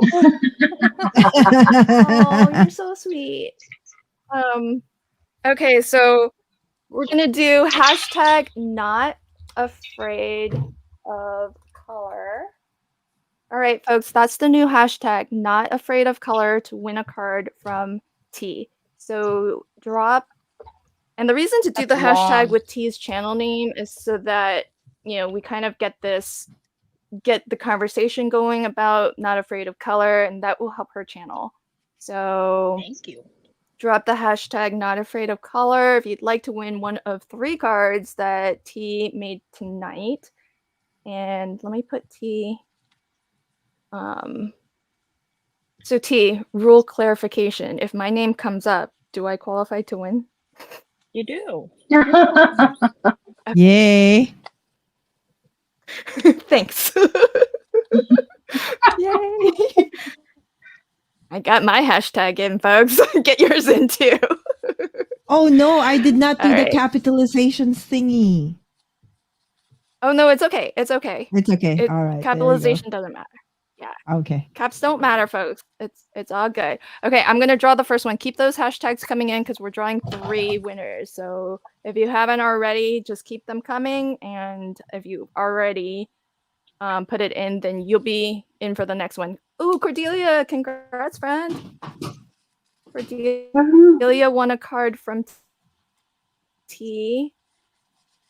you're so sweet. Okay, so we're gonna do hashtag not afraid of color. All right, folks, that's the new hashtag, not afraid of color, to win a card from T. So drop. And the reason to do the hashtag with T's channel name is so that, we kind of get the conversation going about not afraid of color, and that will help her channel. So thank you. Drop the hashtag not afraid of color if you'd like to win one of 3 cards that T made tonight. And let me put T. So T, rule clarification. If my name comes up, do I qualify to win? You do. Yay. Thanks. Yay. I got my hashtag in, folks. Get yours in too. Oh no, I did not do All the right. capitalizations thingy. Oh no, it's okay. It's okay. It's okay. All right. Capitalization doesn't matter. Yeah. Okay. Caps don't matter, folks. It's all good. Okay, I'm gonna draw the first one. Keep those hashtags coming in because we're drawing 3 winners. So if you haven't already, just keep them coming. And if you already put it in, then you'll be in for the next one. Ooh, Cordelia, congrats, friend. Cordelia won a card from T.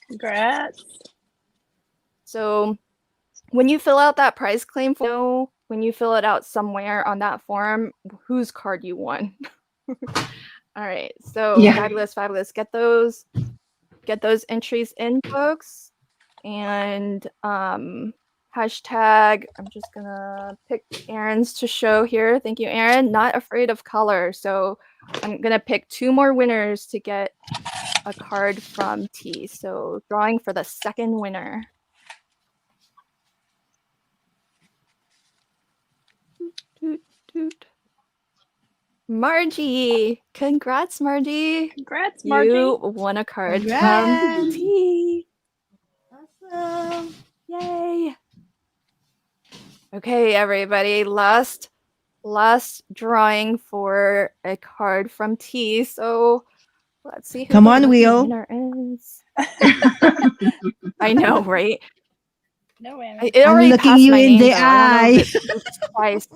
Congrats. So when you fill out that prize claim form, when you fill it out somewhere on that form, whose card you won. All right, so fabulous. Get those entries in, folks. and hashtag. I'm just gonna pick Aaron's to show here. Thank you, Aaron. Not afraid of color. So I'm gonna pick 2 more winners to get a card from T. So drawing for the second winner. Toot, toot. Margie, congrats, Margie. Congrats, Margie. You won a card from Congrats. T. Awesome. Yay. Okay, everybody, last drawing for a card from T. So let's see who Come the on, lucky Wheel. winner is. I know, right? No, Anna. It I'm already looking passed you my in name, the though. I don't know eye. if it looks twice.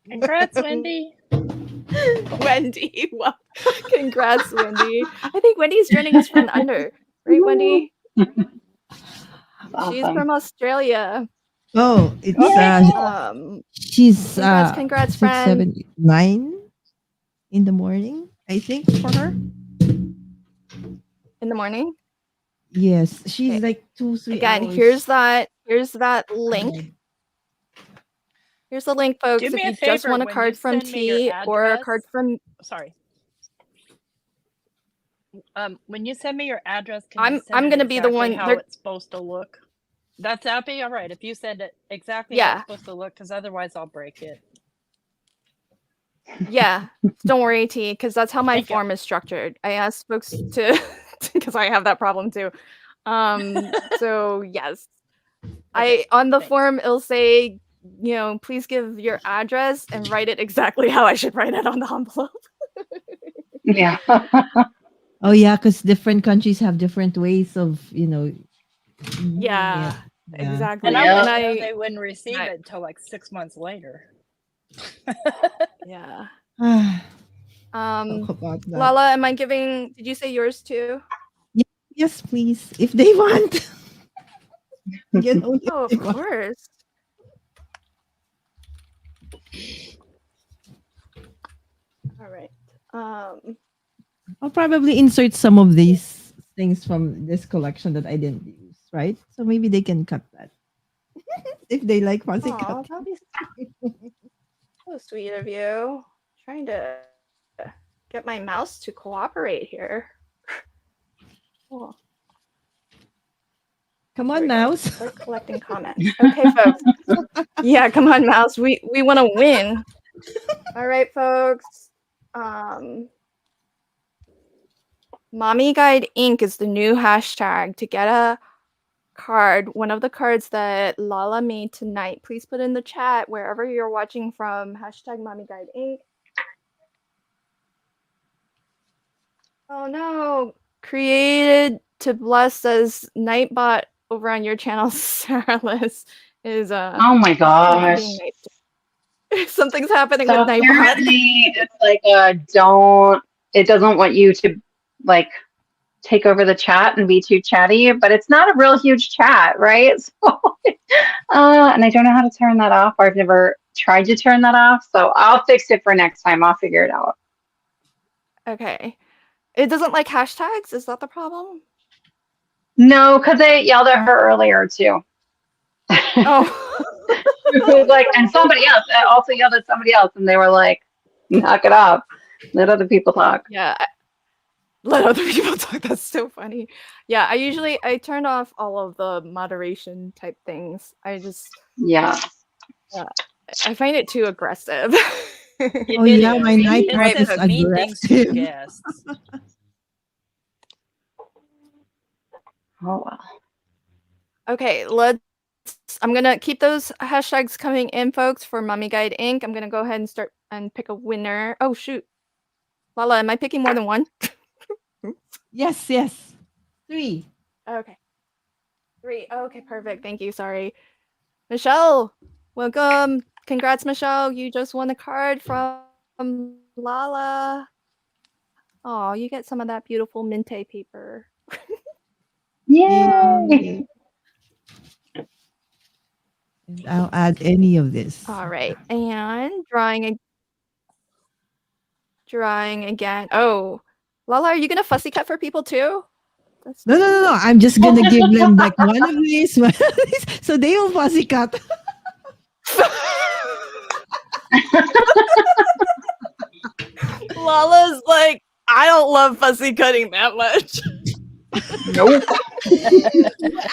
Congrats, Wendy. Wendy. Well, congrats, Wendy. I think Wendy's joining us from under, right, Wendy? She's Awesome. from Australia. Oh, it's Okay, cool. she's Congrats, 6, friend. 7, 9 in the morning, I think, for her. In the morning. Yes, she's Okay. like 2, 3 Again, hours. here's that link. ahead. Here's the link, folks. Do If me a you just favor, want a when card you from send me your T or a card address- from Sorry. When you send me your address, can I'm you send gonna it be the exactly one. how They're, it's supposed to look? That'd be all right if you send it exactly how Yeah. it's supposed to look, because otherwise I'll break it. yeah, don't worry, T, because that's how my Thank you. form is structured. I asked folks to, because I have that problem too. So yes, Okay, on the thanks. form it'll say, please give your address and write it exactly how I should write it on the envelope. Yeah. Oh yeah, because different countries have different ways of, Yeah, exactly. And I Yeah. wouldn't know they wouldn't receive I- it until like 6 months later. yeah. Talk about that. Lala, did you say yours too? Yes, please. If they want. You know, if Oh, of they want. course. All right. I'll probably insert some of these things from this collection that I didn't use, right? So maybe they can cut that. If they like fancy Aw, cut. that'd be so sweet of you. Trying to get my mouse to cooperate here. Cool. Come There on, we go. mouse. Start collecting comments. Okay, folks. Yeah, come on, mouse. We want to win. All right, folks. Mommy Guide Inc. is the new hashtag to get a card, one of the cards that Lala made tonight. Please put in the chat wherever you're watching from, hashtag Mommy Guide Inc. Oh no, created to bless as Nightbot over on your channel, Sarah Liz, is Oh my not gosh. being nice. Something's happening So with Nightbot. apparently it's like it doesn't want you to like take over the chat and be too chatty, but it's not a real huge chat, right? So, and I don't know how to turn that off, or I've never tried to turn that off. So I'll fix it for next time. I'll figure it out. Okay. It doesn't like hashtags? Is that the problem? No, because I yelled at her earlier too. Oh. It was like, and somebody else, I also yelled at somebody else, and they were like, knock it off. Let other people talk. Yeah. Let other people talk. That's so funny. Yeah, I turn off all of the moderation type things. I Yeah. find it too aggressive. Oh yeah, my It Nightbot is says mean things to aggressive. guests. Oh well. Okay, I'm gonna keep those hashtags coming in, folks, for Mommy Guide Inc. I'm gonna go ahead and start and pick a winner. Oh shoot. Lala, am I picking more than one? Yes. 3. Okay. 3. Okay, perfect. Thank you. Sorry. Michelle, welcome. Congrats, Michelle. You just won a card from Lala. Oh, you get some of that beautiful Minte paper. Yay! And I'll add any of this. All right. And drawing again. Oh, Lala, are you gonna fussy cut for people too? That's No. I'm just gonna give them like one of these, so they will fussy cut. Lala's like, I don't love fussy cutting that much. Nope.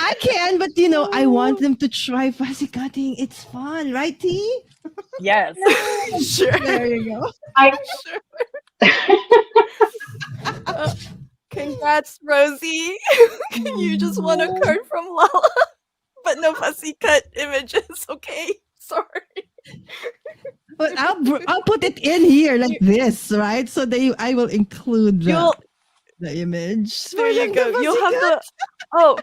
I can, but I want them to try fussy cutting. It's fun, right, T? Yes. Sure. There you go. Congrats, Rosie. You just won a card from Lala, but no fussy cut images. Okay, sorry. But I'll put it in here like this, right? So I will include the image. There you go. You'll have the. Oh,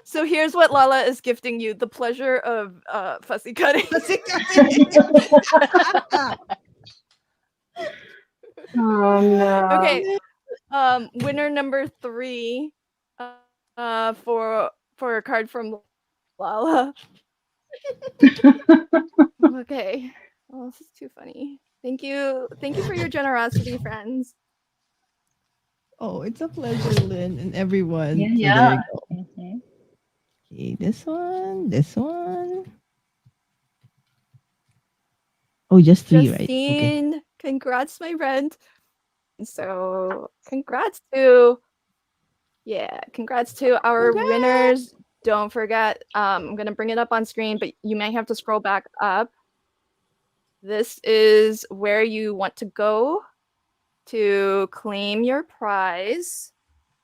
so here's what Lala is gifting you: the pleasure of fussy cutting. Fussy cutting. Oh no. Okay. Winner number 3. For a card from Lala. Okay. Oh, this is too funny. Thank you for your generosity, friends. Oh, it's a pleasure, Lynn, and everyone. Yeah, So yeah. there you go. Mhm. Okay, this one. Oh, just 3, right? Okay. Justine, congrats, my friend. So congrats to our Congrats. winners. Don't forget, I'm gonna bring it up on screen, but you may have to scroll back up. This is where you want to go to claim your prize.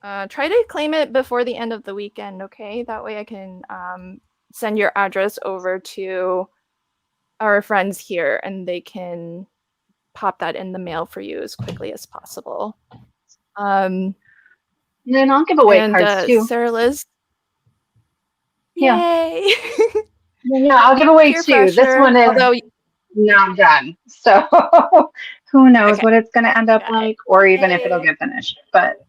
Try to claim it before the end of the weekend, okay? That way I can send your address over to our friends here and they can pop that in the mail for you as quickly as possible. Then I'll give away And cards too. Sarah Liz. Yeah. Yay! Yeah, I'll give away Peer 2. This pressure, one is although not done. So who knows Okay. what it's going to end up Okay. like or even if it'll Hey. get finished. But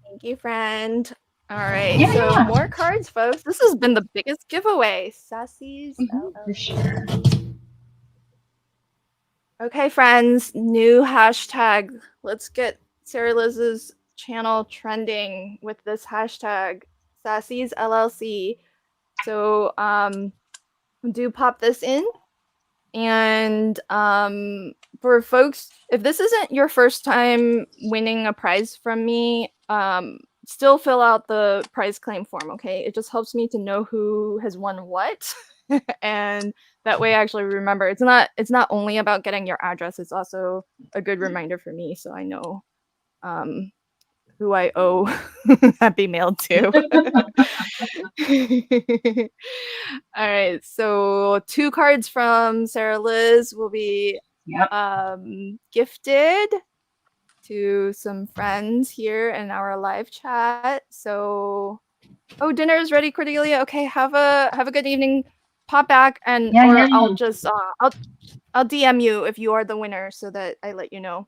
Thank you, friend. All right, Yeah, so yeah. more cards, folks. This has been the biggest giveaway. Sassy's for sure. Okay, friends, new hashtag. Let's get Sarah Liz's channel trending with this hashtag, Sassy's LLC. So do pop this in. And for folks, if this isn't your first time winning a prize from me, still fill out the prize claim form, okay? It just helps me to know who has won what. And that way I actually remember it's not only about getting your address, it's also a good reminder for me so I know who I owe that be mailed to. All right, so 2 cards from Sarah Liz will be Yep. gifted to some friends here in our live chat. So, dinner is ready, Cordelia. Okay, have a good evening. Pop back and Yeah. I'll just I'll DM you if you are the winner so that I let you know.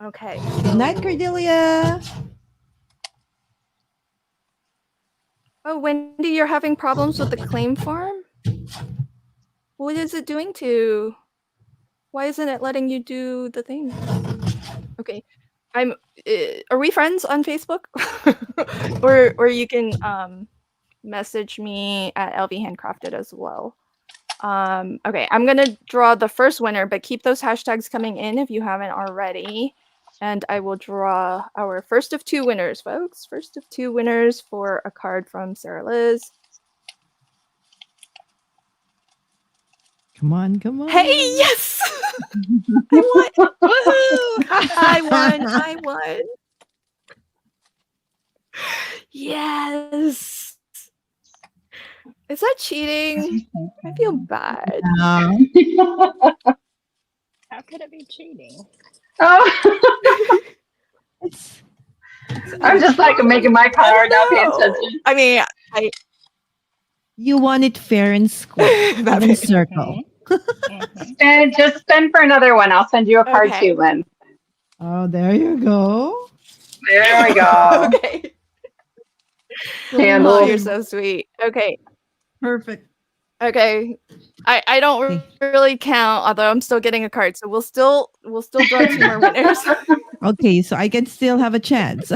Okay. Good night, Cordelia. Oh, Wendy, you're having problems with the claim form? What is it doing to? Why isn't it letting you do the thing? Okay. Are we friends on Facebook? or you can message me at LV Handcrafted as well. Okay, I'm gonna draw the first winner, but keep those hashtags coming in if you haven't already. And I will draw our first of 2 winners, folks. First of 2 winners for a card from Sarah Liz. Come on. Hey, yes! I won! Woohoo! I won! Yes! Is that cheating? I feel bad. How could it be cheating? Oh. I'm just like making my card, not paying attention. I mean, You want it fair and square. Not in circle. And just spend for another one. I'll send you a card Okay. too, Lynn. Oh, there you go. There we go. Okay. Handle. Oh, you're so sweet. Okay. Perfect. Okay. I don't Okay. really count, although I'm still getting a card. So we'll still draw 2 more winners. Okay, so I can still have a chance.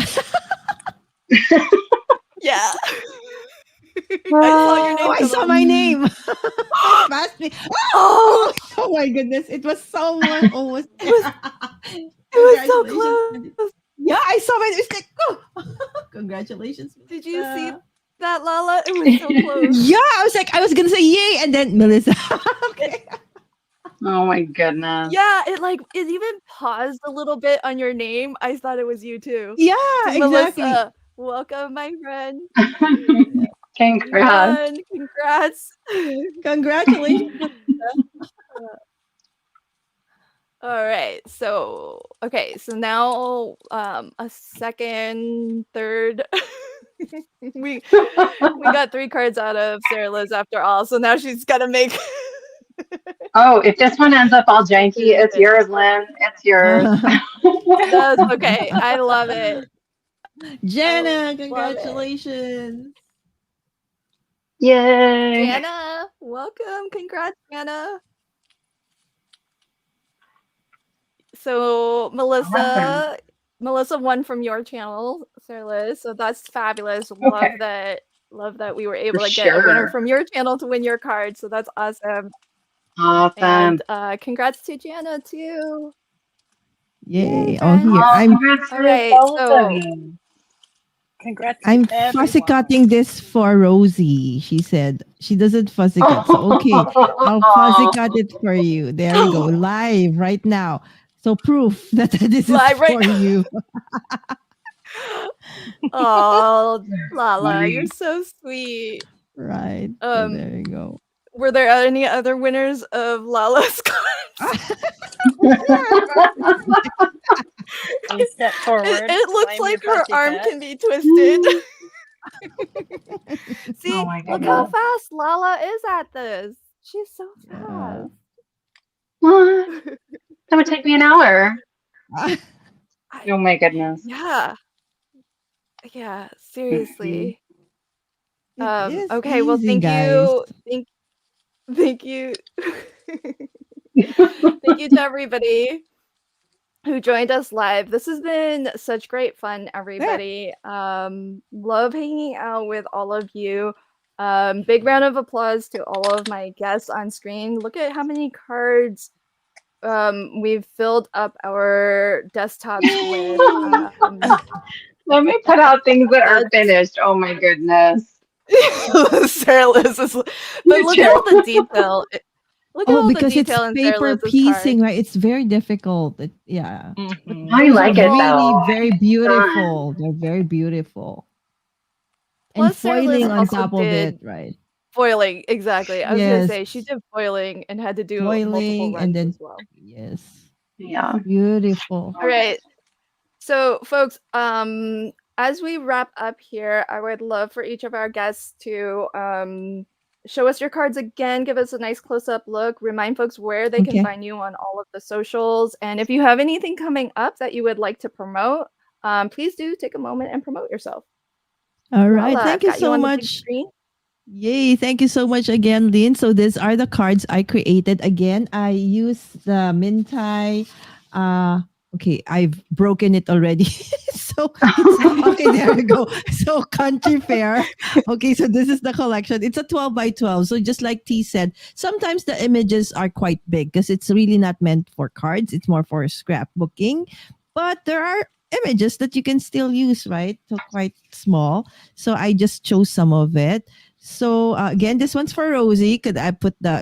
Yeah. I saw your Oh, name I come saw up. my name. It passed me. Oh, Oh my goodness. It was so almost. it was so Congratulations. close. Yeah, I saw my mistake. Oh. Congratulations. Did you see Melissa. that, Lala? It was so close. Yeah, I was gonna say yay, and then Melissa. Okay. Oh my goodness. Yeah, it even paused a little bit on your name. I thought it was you too. Yeah, So exactly. Melissa, welcome, my friend. Congrats. Congrats. Congratulations, Melissa. All right. So, okay. So now, a second, third. we got 3 cards out of Sarah Liz after all. So now she's got to make. Oh, if this one ends up all janky, it's yours, Lynn. It's yours. That's okay. I love it. Jenna, love it. congratulations. Yay. Jana, welcome. Congrats, Jana. So Melissa won from your channel, Sarah Liz. So that's fabulous. Okay. Love that we were able For to get a winner sure. from your channel to win your card. So that's awesome. Awesome. And congrats to Jana too. Yay! Yay, Oh, here Oh, I'm. congrats to All right, both so- of you. Congrats to I'm fussy everyone. cutting this for Rosie. She said she doesn't fussy cut. So okay, I'll fussy cut it for you. There we go, live right now. So proof that this is Live right for now. you. Oh, Lala, Funny. you're so sweet. Right. So Um, there you go. Were there any other winners of Lala's cards? Please step forward. It looks claim your like her fussy arm cut. can be twisted. See, Oh my look how goodness. fast Lala is at this. She's so Yeah. fast. What? That would take me an hour. I- Oh my goodness. yeah. Yeah, seriously. It is Okay, well, easy, thank guys. you. Thank you. Thank you to everybody who joined us live. This has been such great fun, everybody. Love hanging out with all of you. Big round of applause to all of my guests on screen. Look at how many cards we've filled up our desktops with. Let me put out things that are That's- finished. Oh my goodness. Sarah Liz is, but You look at all too. the detail. Look at Oh, all the because it's detail in Sarah paper Liz's piecing, card. right? It's very difficult. Yeah. Mhm. I Those like are it really though. very beautiful. They're very beautiful. And Plus, Sarah Liz foiling on also top of did it, right? foiling. Exactly. I was gonna say Yes. she did foiling and had to do multiple Foiling runs and then as well. yes. Yeah. Beautiful. All right. So, folks, as we wrap up here, I would love for each of our guests to show us your cards again, give us a nice close-up look, remind folks where they Okay. can find you on all of the socials, and if you have anything coming up that you would like to promote, please do take a moment and promote yourself. All right. Lala, Thank you got you so on the big much. screen. Yay. Thank you so much again, Lynn. So these are the cards I created. Again, I use the Mintai. Okay, I've broken it already. So it's, okay, there we go. So country fair. Okay, so this is the collection. It's a 12 by 12. So just like T said, sometimes the images are quite big because it's really not meant for cards. It's more for scrapbooking. But there are images that you can still use, right? So quite small. So I just chose some of it. So again, this one's for Rosie. Could I put the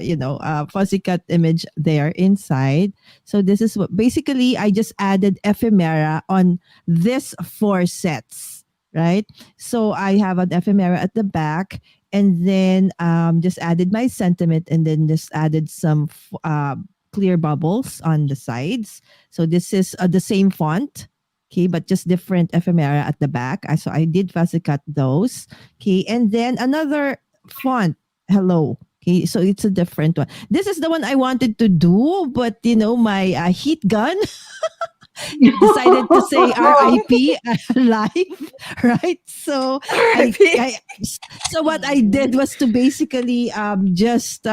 fuzzy cut image there inside? So this is what basically I just added ephemera on this 4 sets, right? So I have an ephemera at the back, and then just added my sentiment, and then just added some clear bubbles on the sides. So this is the same font. Okay, but just different ephemera at the back. So I did fuzzy cut those. Okay, and then another font. Hello. Okay, so it's a different one. This is the one I wanted to do, but my heat gun decided to say RIP live, right? So R.I.P. so what I did was to basically just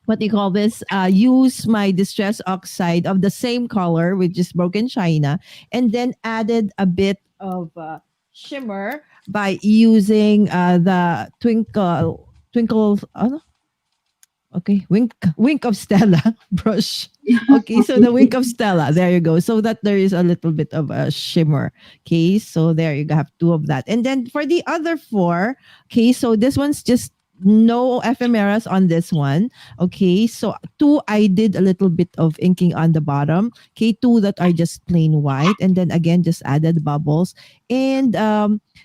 what do you call this? Use my distress oxide of the same color, which is broken china, and then added a bit of shimmer by using the twinkle. Okay, wink of Stella brush. Okay, so the wink of Stella. There you go. So that there is a little bit of a shimmer. Okay, so there you have two of that. And then for the other four, okay, so this one's just no ephemeras on this one. Okay, so two I did a little bit of inking on the bottom. Okay, two that are just plain white, and then again just added bubbles. And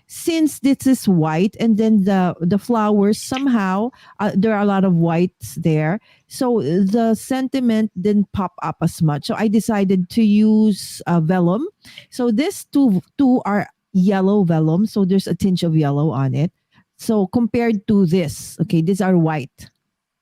since this is white, and then the flowers somehow there are a lot of whites there, so the sentiment didn't pop up as much. So I decided to use vellum. So these two are yellow vellum, so there's a tinge of yellow on it. So compared to this, okay, these are white.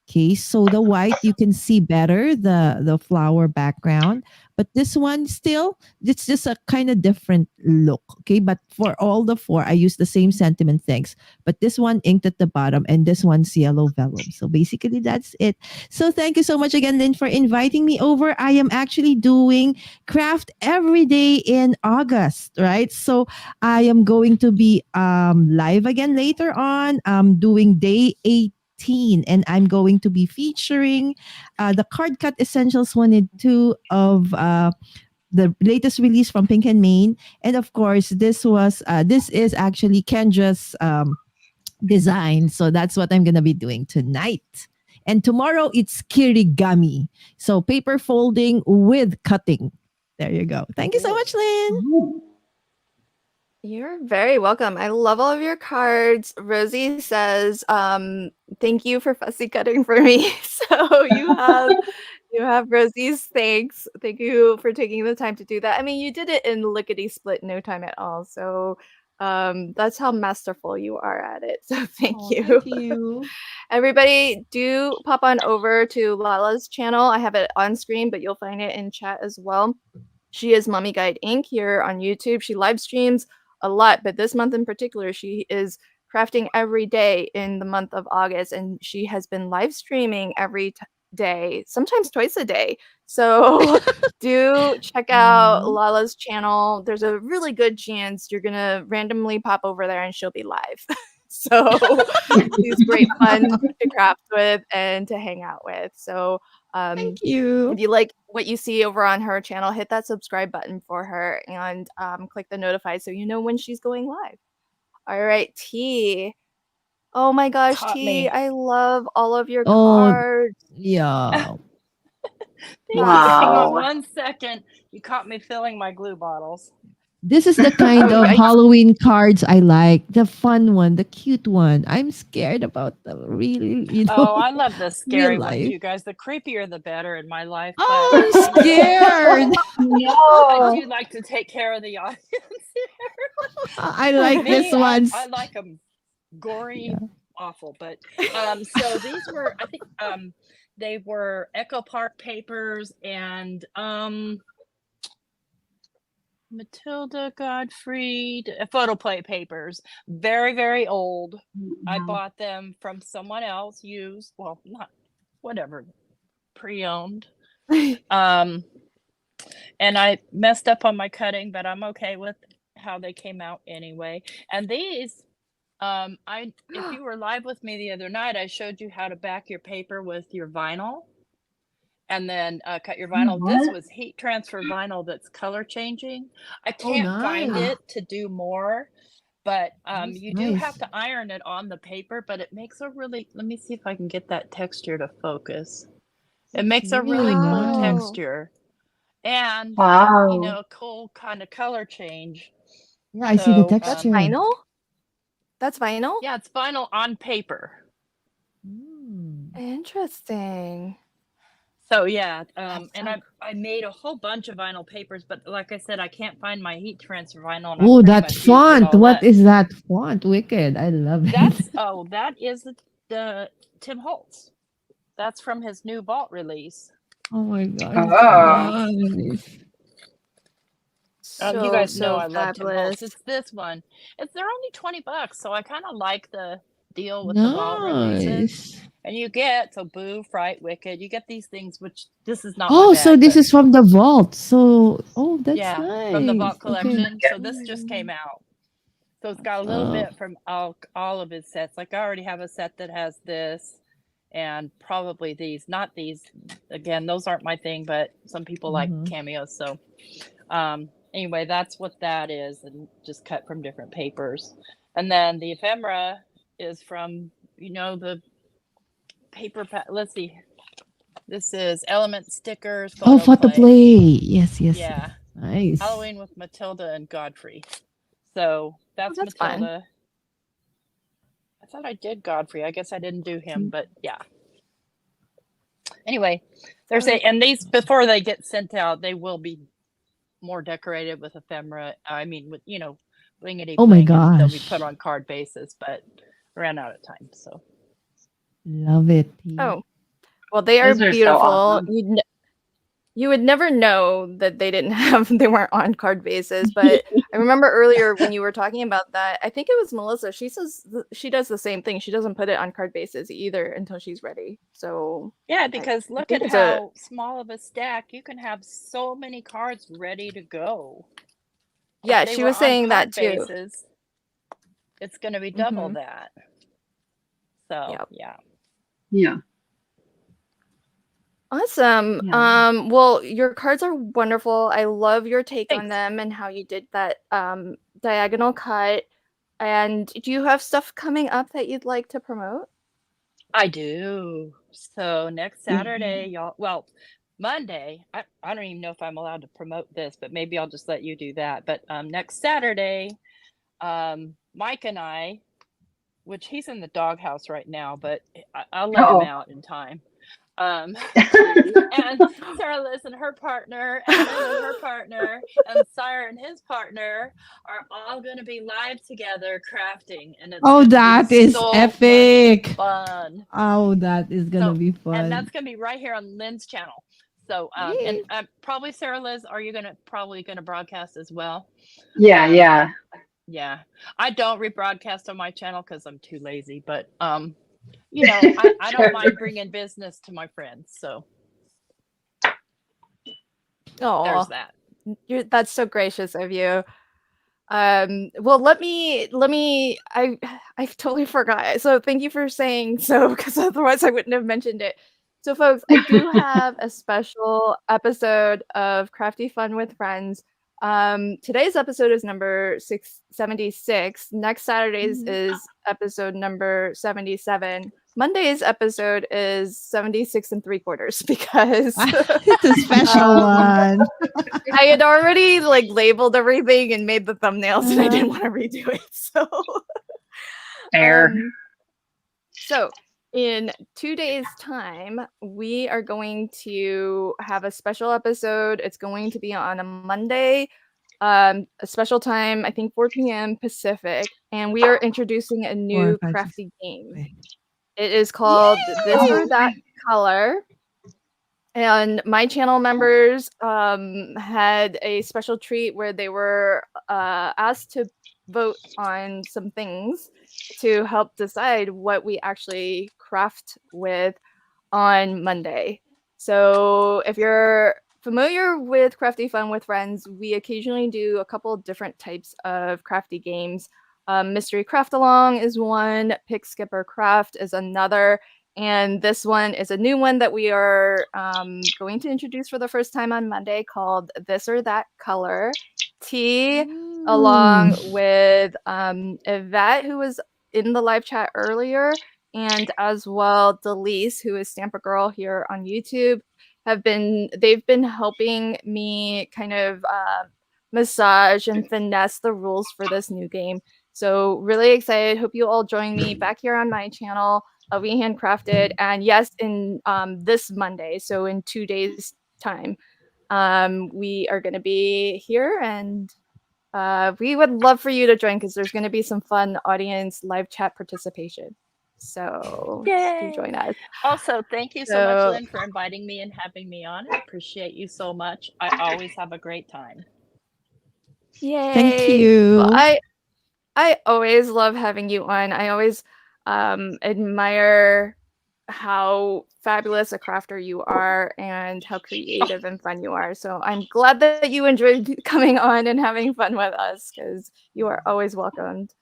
Okay, so the white you can see better the flower background, but this one still it's just a kind of different look. Okay, but for all the four, I use the same sentiment things, but this one inked at the bottom and this one's yellow vellum. So basically that's it. So thank you so much again, Lynn, for inviting me over. I am actually doing craft every day in August, right? So I am going to be live again later on. Doing day 18, and I'm going to be featuring the Card Cut Essentials 1 and 2 of the latest release from Pink and Main. And of course, this is actually Kendra's design. So that's what I'm going to be doing tonight. And tomorrow it's kirigami. So paper folding with cutting. There you go. Thank you so much, Lynn. You're very welcome. I love all of your cards. Rosie says, thank you for fussy cutting for me. So you have Rosie's thanks. Thank you for taking the time to do that. I mean, you did it in lickety split, no time at all. So that's how masterful you are at it. So thank you. Thank you. Everybody, do pop on over to Lala's channel. I have it on screen, but you'll find it in chat as well. She is Mummy Guide Inc. here on YouTube. She live streams a lot, but this month in particular, she is crafting every day in the month of August, and she has been live streaming every day, sometimes twice a day. So do check out Lala's channel. There's a really good chance you're gonna randomly pop over there and she'll be live. So she's great fun to craft with and to hang out with. So Thank you. if you like what you see over on her channel, hit that subscribe button for her and click the notify so you know when she's going live. All right, T. Oh my gosh, Caught T, me. I love all of your Oh, cards. yeah. Thank you. Wow. Hang on 1 second. You caught me filling my glue bottles. This is the kind of Halloween cards I like. The fun one, the cute one. I'm scared about the really, Oh, I love the scary ones, life. you guys. The creepier, the better in my life. Oh, but, I'm scared. I No. do like to take care of the audience. I like Me, this one. I like them gory, Yeah. awful. But so these were, I think, they were Echo Park papers and Matilda Gottfried photoplay papers. Very, very old. I bought them from someone else, used, well, not whatever, pre-owned. And I messed up on my cutting, but I'm okay with how they came out anyway. And these, if you were live with me the other night, I showed you how to back your paper with your vinyl and then cut your vinyl. This was heat transfer vinyl that's color changing. I can't find nice. it to do more, but That's you do have nice. to iron it on the paper, but it makes a really, let me see if I can get that texture to focus. It makes a really cool nice. texture and, Wow. you know, a cool kind of color change. Yeah, I see the So, That's texture. vinyl? That's vinyl? yeah, it's vinyl on paper. Interesting. So yeah, and so I made a whole bunch of vinyl papers, but like I said, I can't find my heat transfer vinyl. And Oh, I've pretty that much used it font. all What up. is that font? Wicked. I love it. That's that is the Tim Holtz. That's from his new Vault release. Oh my gosh. Oh. Nice. You guys know so I love to emboss. fabulous. It's this one. They're only $20, so I kind of like the deal with the vault releases. Nice. And you get Boo, Fright, Wicked. You get these things, which this is not my Oh, so bag, this but is from the vault. So, oh, that's yeah, from the nice. vault Okay. collection. So this just came out. So it's got a little Oh, bit from all of his sets. Like I already have a set that has this and probably these, not these. Again, those aren't my thing, but some people like mhm. cameos. So anyway, that's what that is, and just cut from different papers. And then the ephemera is from, the paper. Let's see. This is Element Stickers Oh, Photo Play. photoplay. Yes, yes, Yeah. yes. Nice. Halloween with Matilda and Godfrey. So that's that's fun. Matilda. I thought I did Godfrey. I guess I didn't do him, but yeah. Anyway, they're saying, and these, before they get sent out, they will be more decorated with ephemera. I mean, with, blingity Oh my bling, and they'll be gosh. put on card basis, but ran out of time. So Love it. Oh, well, they are Those are so beautiful. awesome. You would never know that they weren't on card bases. But I remember earlier when you were talking about that, I think it was Melissa. She says she does the same thing. She doesn't put it on card bases either until she's ready. So yeah, because look think at it's how small of a stack you can have. So many cards ready to go. If yeah, they she were was on saying that card too. bases, it's going to be double Mhm. that. So Yep. yeah. Yeah. Awesome. Yeah. Well, your cards are wonderful. I love your take on Thanks. them and how you did that diagonal cut. And do you have stuff coming up that you'd like to promote? I do. So next Saturday, y'all, well, Monday, I don't even know if I'm allowed to promote this, but maybe I'll just let you do that. But next Saturday, Mike and I, which he's in the doghouse right now, but I'll let him Oh, out in time. And Sarah Liz and her partner, and Lynn and her partner, and Sire and his partner are all going to be live together crafting, and it's Oh, going to that be is so epic. fun. Oh, that is gonna So, be and fun. that's going to be right here on Lynn's channel. So, Yay. and probably Sarah Liz, are you probably gonna broadcast as well? yeah, yeah. Yeah, I don't rebroadcast on my channel because I'm too lazy, but I don't mind bringing business to my friends. So there's Oh, that. that's so gracious of you. Well, let me I totally forgot. So thank you for saying so, because otherwise I wouldn't have mentioned it. So folks, I do have a special episode of Crafty Fun with Friends. Today's episode is number 676. Next Saturday's is episode number 77. Monday's episode is 76 3/4 because It's a special one. I had already labeled everything and made the thumbnails, and I didn't want to redo it. So Fair. So in 2 days' time, we are going to have a special episode. It's going to be on a Monday, a special time, I think 4 p.m. Pacific, and we are introducing a new 4, 5, 6. crafty game. It is called This or That Color. And my channel members had a special treat where they were asked to vote on some things to help decide what we actually craft with on Monday. So if you're familiar with Crafty Fun with Friends, we occasionally do a couple different types of crafty games. Mystery Craft Along is one, Pick Skipper Craft is another, and this one is a new one that we are going to introduce for the first time on Monday called This or That Color. T, along with Yvette, who was in the live chat earlier, and as well Delise, who is Stamper Girl here on YouTube, they've been helping me kind of massage and finesse the rules for this new game. So really excited. Hope you all join me back here on my channel. We Handcrafted, and yes, in this Monday, so in 2 days' time, we are going to be here, and we would love for you to join because there's going to be some fun audience live chat participation. So do join us. Also, thank you so much, Lynn, for inviting me and having me on. I appreciate you so much. I always have a great time. Yay! Thank you. Well, I always love having you on. I always admire how fabulous a crafter you are and how creative and fun you are. So I'm glad that you enjoyed coming on and having fun with us, because you are always welcomed.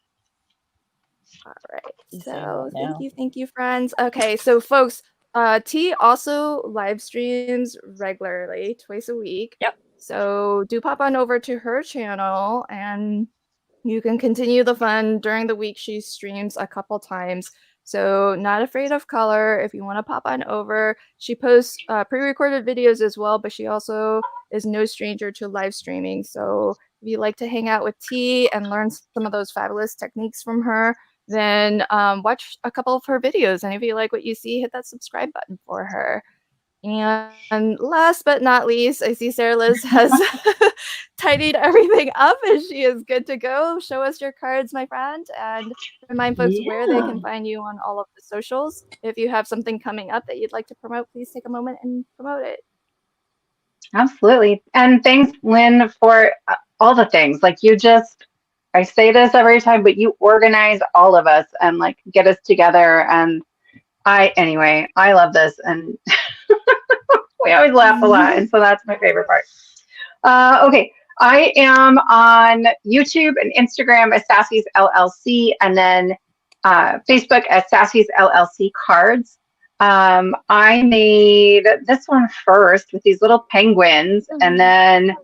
All right. So thank you, friends. Okay, so folks, T also live streams regularly, twice a week. Yep. So do pop on over to her channel and you can continue the fun during the week. She streams a couple times. So Not Afraid of Color, if you want to pop on over. She posts pre-recorded videos as well, but she also is no stranger to live streaming. So if you like to hang out with T and learn some of those fabulous techniques from her, then watch a couple of her videos. And if you like what you see, hit that subscribe button for her. And last but not least, I see Sarah Liz has tidied everything up and she is good to go. Show us your cards, my friend, and remind folks where they can find you on all of the socials. If you have something coming up that you'd like to promote, please take a moment and promote it. Absolutely. And thanks, Lynn, for all the things. Like I say this every time, but you organize all of us and like get us together. And anyway, I love this. And we always laugh a lot. And so that's my favorite part. Okay. I am on YouTube and Instagram as Sassy's LLC, and then Facebook as Sassy's LLC Cards. I made this one first with these little penguins, and then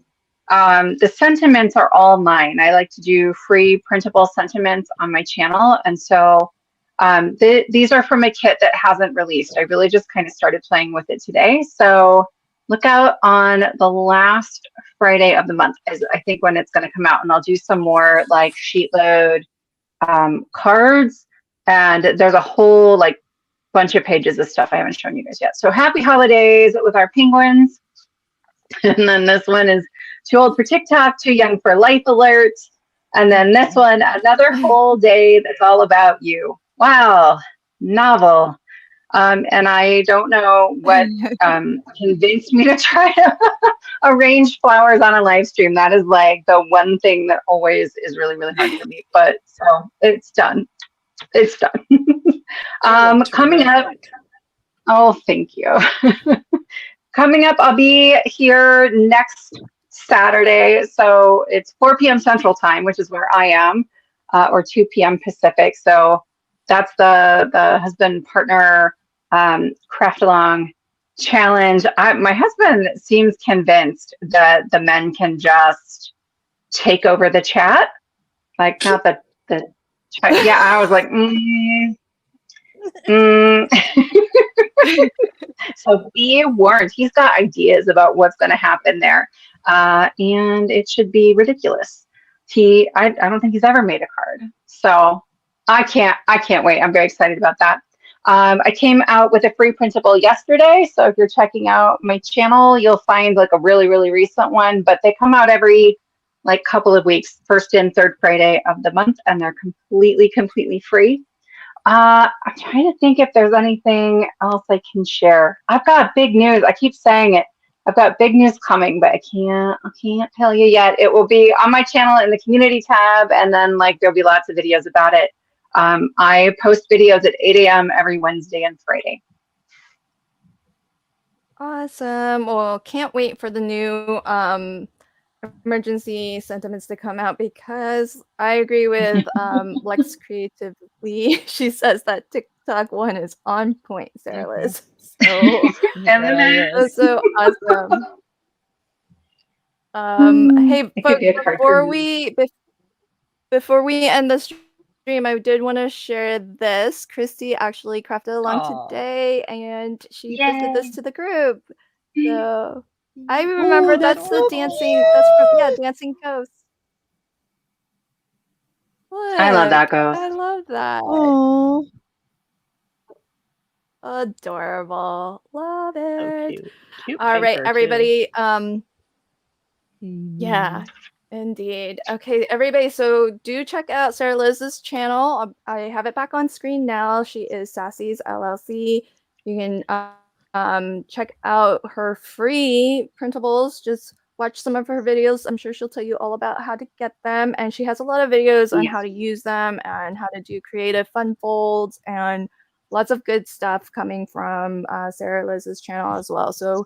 the sentiments are all mine. I like to do free printable sentiments on my channel, and so these are from a kit that hasn't released. I really just kind of started playing with it today. So look out on the last Friday of the month is I think when it's going to come out, and I'll do some more like sheet load cards, and there's a whole like bunch of pages of stuff I haven't shown you guys yet. So happy holidays with our penguins. And then this one is too old for TikTok, too young for life alert. And then this one, another whole day that's all about you. Wow, novel. And I don't know what convinced me to try to arrange flowers on a live stream. That is like the one thing that always is really, really hard for me. But so it's done. It's done. Coming up. Oh, thank you. Coming up, I'll be here next Saturday. So it's 4 p.m. Central Time, which is where I am, or 2 p.m. Pacific. So that's the husband partner craft along challenge. My husband seems convinced that the men can just take over the chat, like not the chat. Yeah, I was like, So be warned. He's got ideas about what's going to happen there, and it should be ridiculous. I don't think he's ever made a card, so I can't wait. I'm very excited about that. I came out with a free printable yesterday, so if you're checking out my channel, you'll find like a really, really recent one, but they come out every like couple of weeks, first and third Friday of the month, and they're completely free. I'm trying to think if there's anything else I can share. I've got big news. I keep saying it. I've got big news coming, but I can't tell you yet. It will be on my channel in the community tab, and then like there'll be lots of videos about it. I post videos at 8 a.m. every Wednesday and Friday. Awesome. Well, can't wait for the new emergency sentiments to come out, because I agree with Lex creatively. She says that TikTok one is on point, Sarah Liz. So that's so awesome. Hey folks, before we end the stream, I did want to share this. Christy actually crafted along today, and she posted this to the group. So I remember that's the dancing. That's from Dancing Ghost. Look, I love that ghost. I love that. Oh, Adorable. Love it. So cute All right, paper, everybody. Yeah, indeed. Okay, everybody. So do check out Sarah Liz's channel. I have it back on screen now. She is Sassy's LLC. You can check out her free printables. Just watch some of her videos. I'm sure she'll tell you all about how to get them. And she has a lot of videos on how to use them and how to do creative fun folds and lots of good stuff coming from Sarah Liz's channel as well. So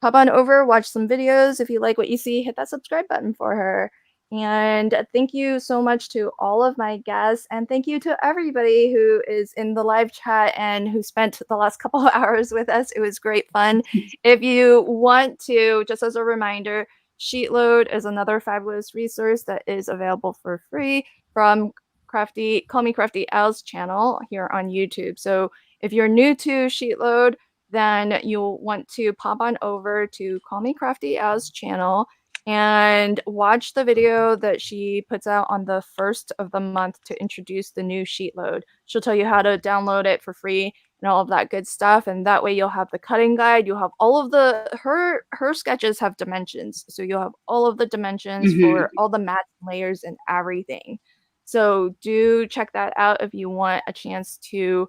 hop on over, watch some videos. If you like what you see, hit that subscribe button for her. And thank you so much to all of my guests. And thank you to everybody who is in the live chat and who spent the last couple of hours with us. It was great fun. If you want to, just as a reminder, Sheetload is another fabulous resource that is available for free from Call Me Crafty Al's channel here on YouTube. So if you're new to Sheetload, then you'll want to pop on over to Call Me Crafty Al's channel and watch the video that she puts out on the 1st of the month to introduce the new Sheetload. She'll tell you how to download it for free and all of that good stuff, and that way you'll have the cutting guide. You'll have all of her sketches have dimensions, so you'll have all of the dimensions for all the mats and layers and everything. So do check that out if you want a chance to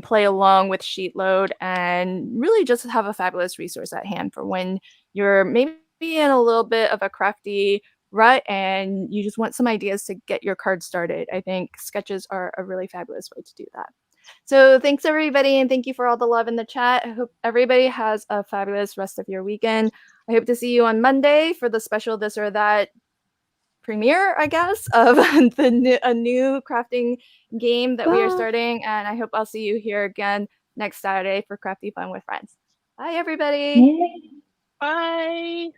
play along with Sheetload and really just have a fabulous resource at hand for when you're maybe in a little bit of a crafty rut and you just want some ideas to get your card started. I think sketches are a really fabulous way to do that. So thanks everybody, and thank you for all the love in the chat. I hope everybody has a fabulous rest of your weekend. I hope to see you on Monday for the special This or That premiere, I guess, of a new crafting game that we are starting. And I hope I'll see you here again next Saturday for Crafty Fun with Friends. Bye, everybody. Bye.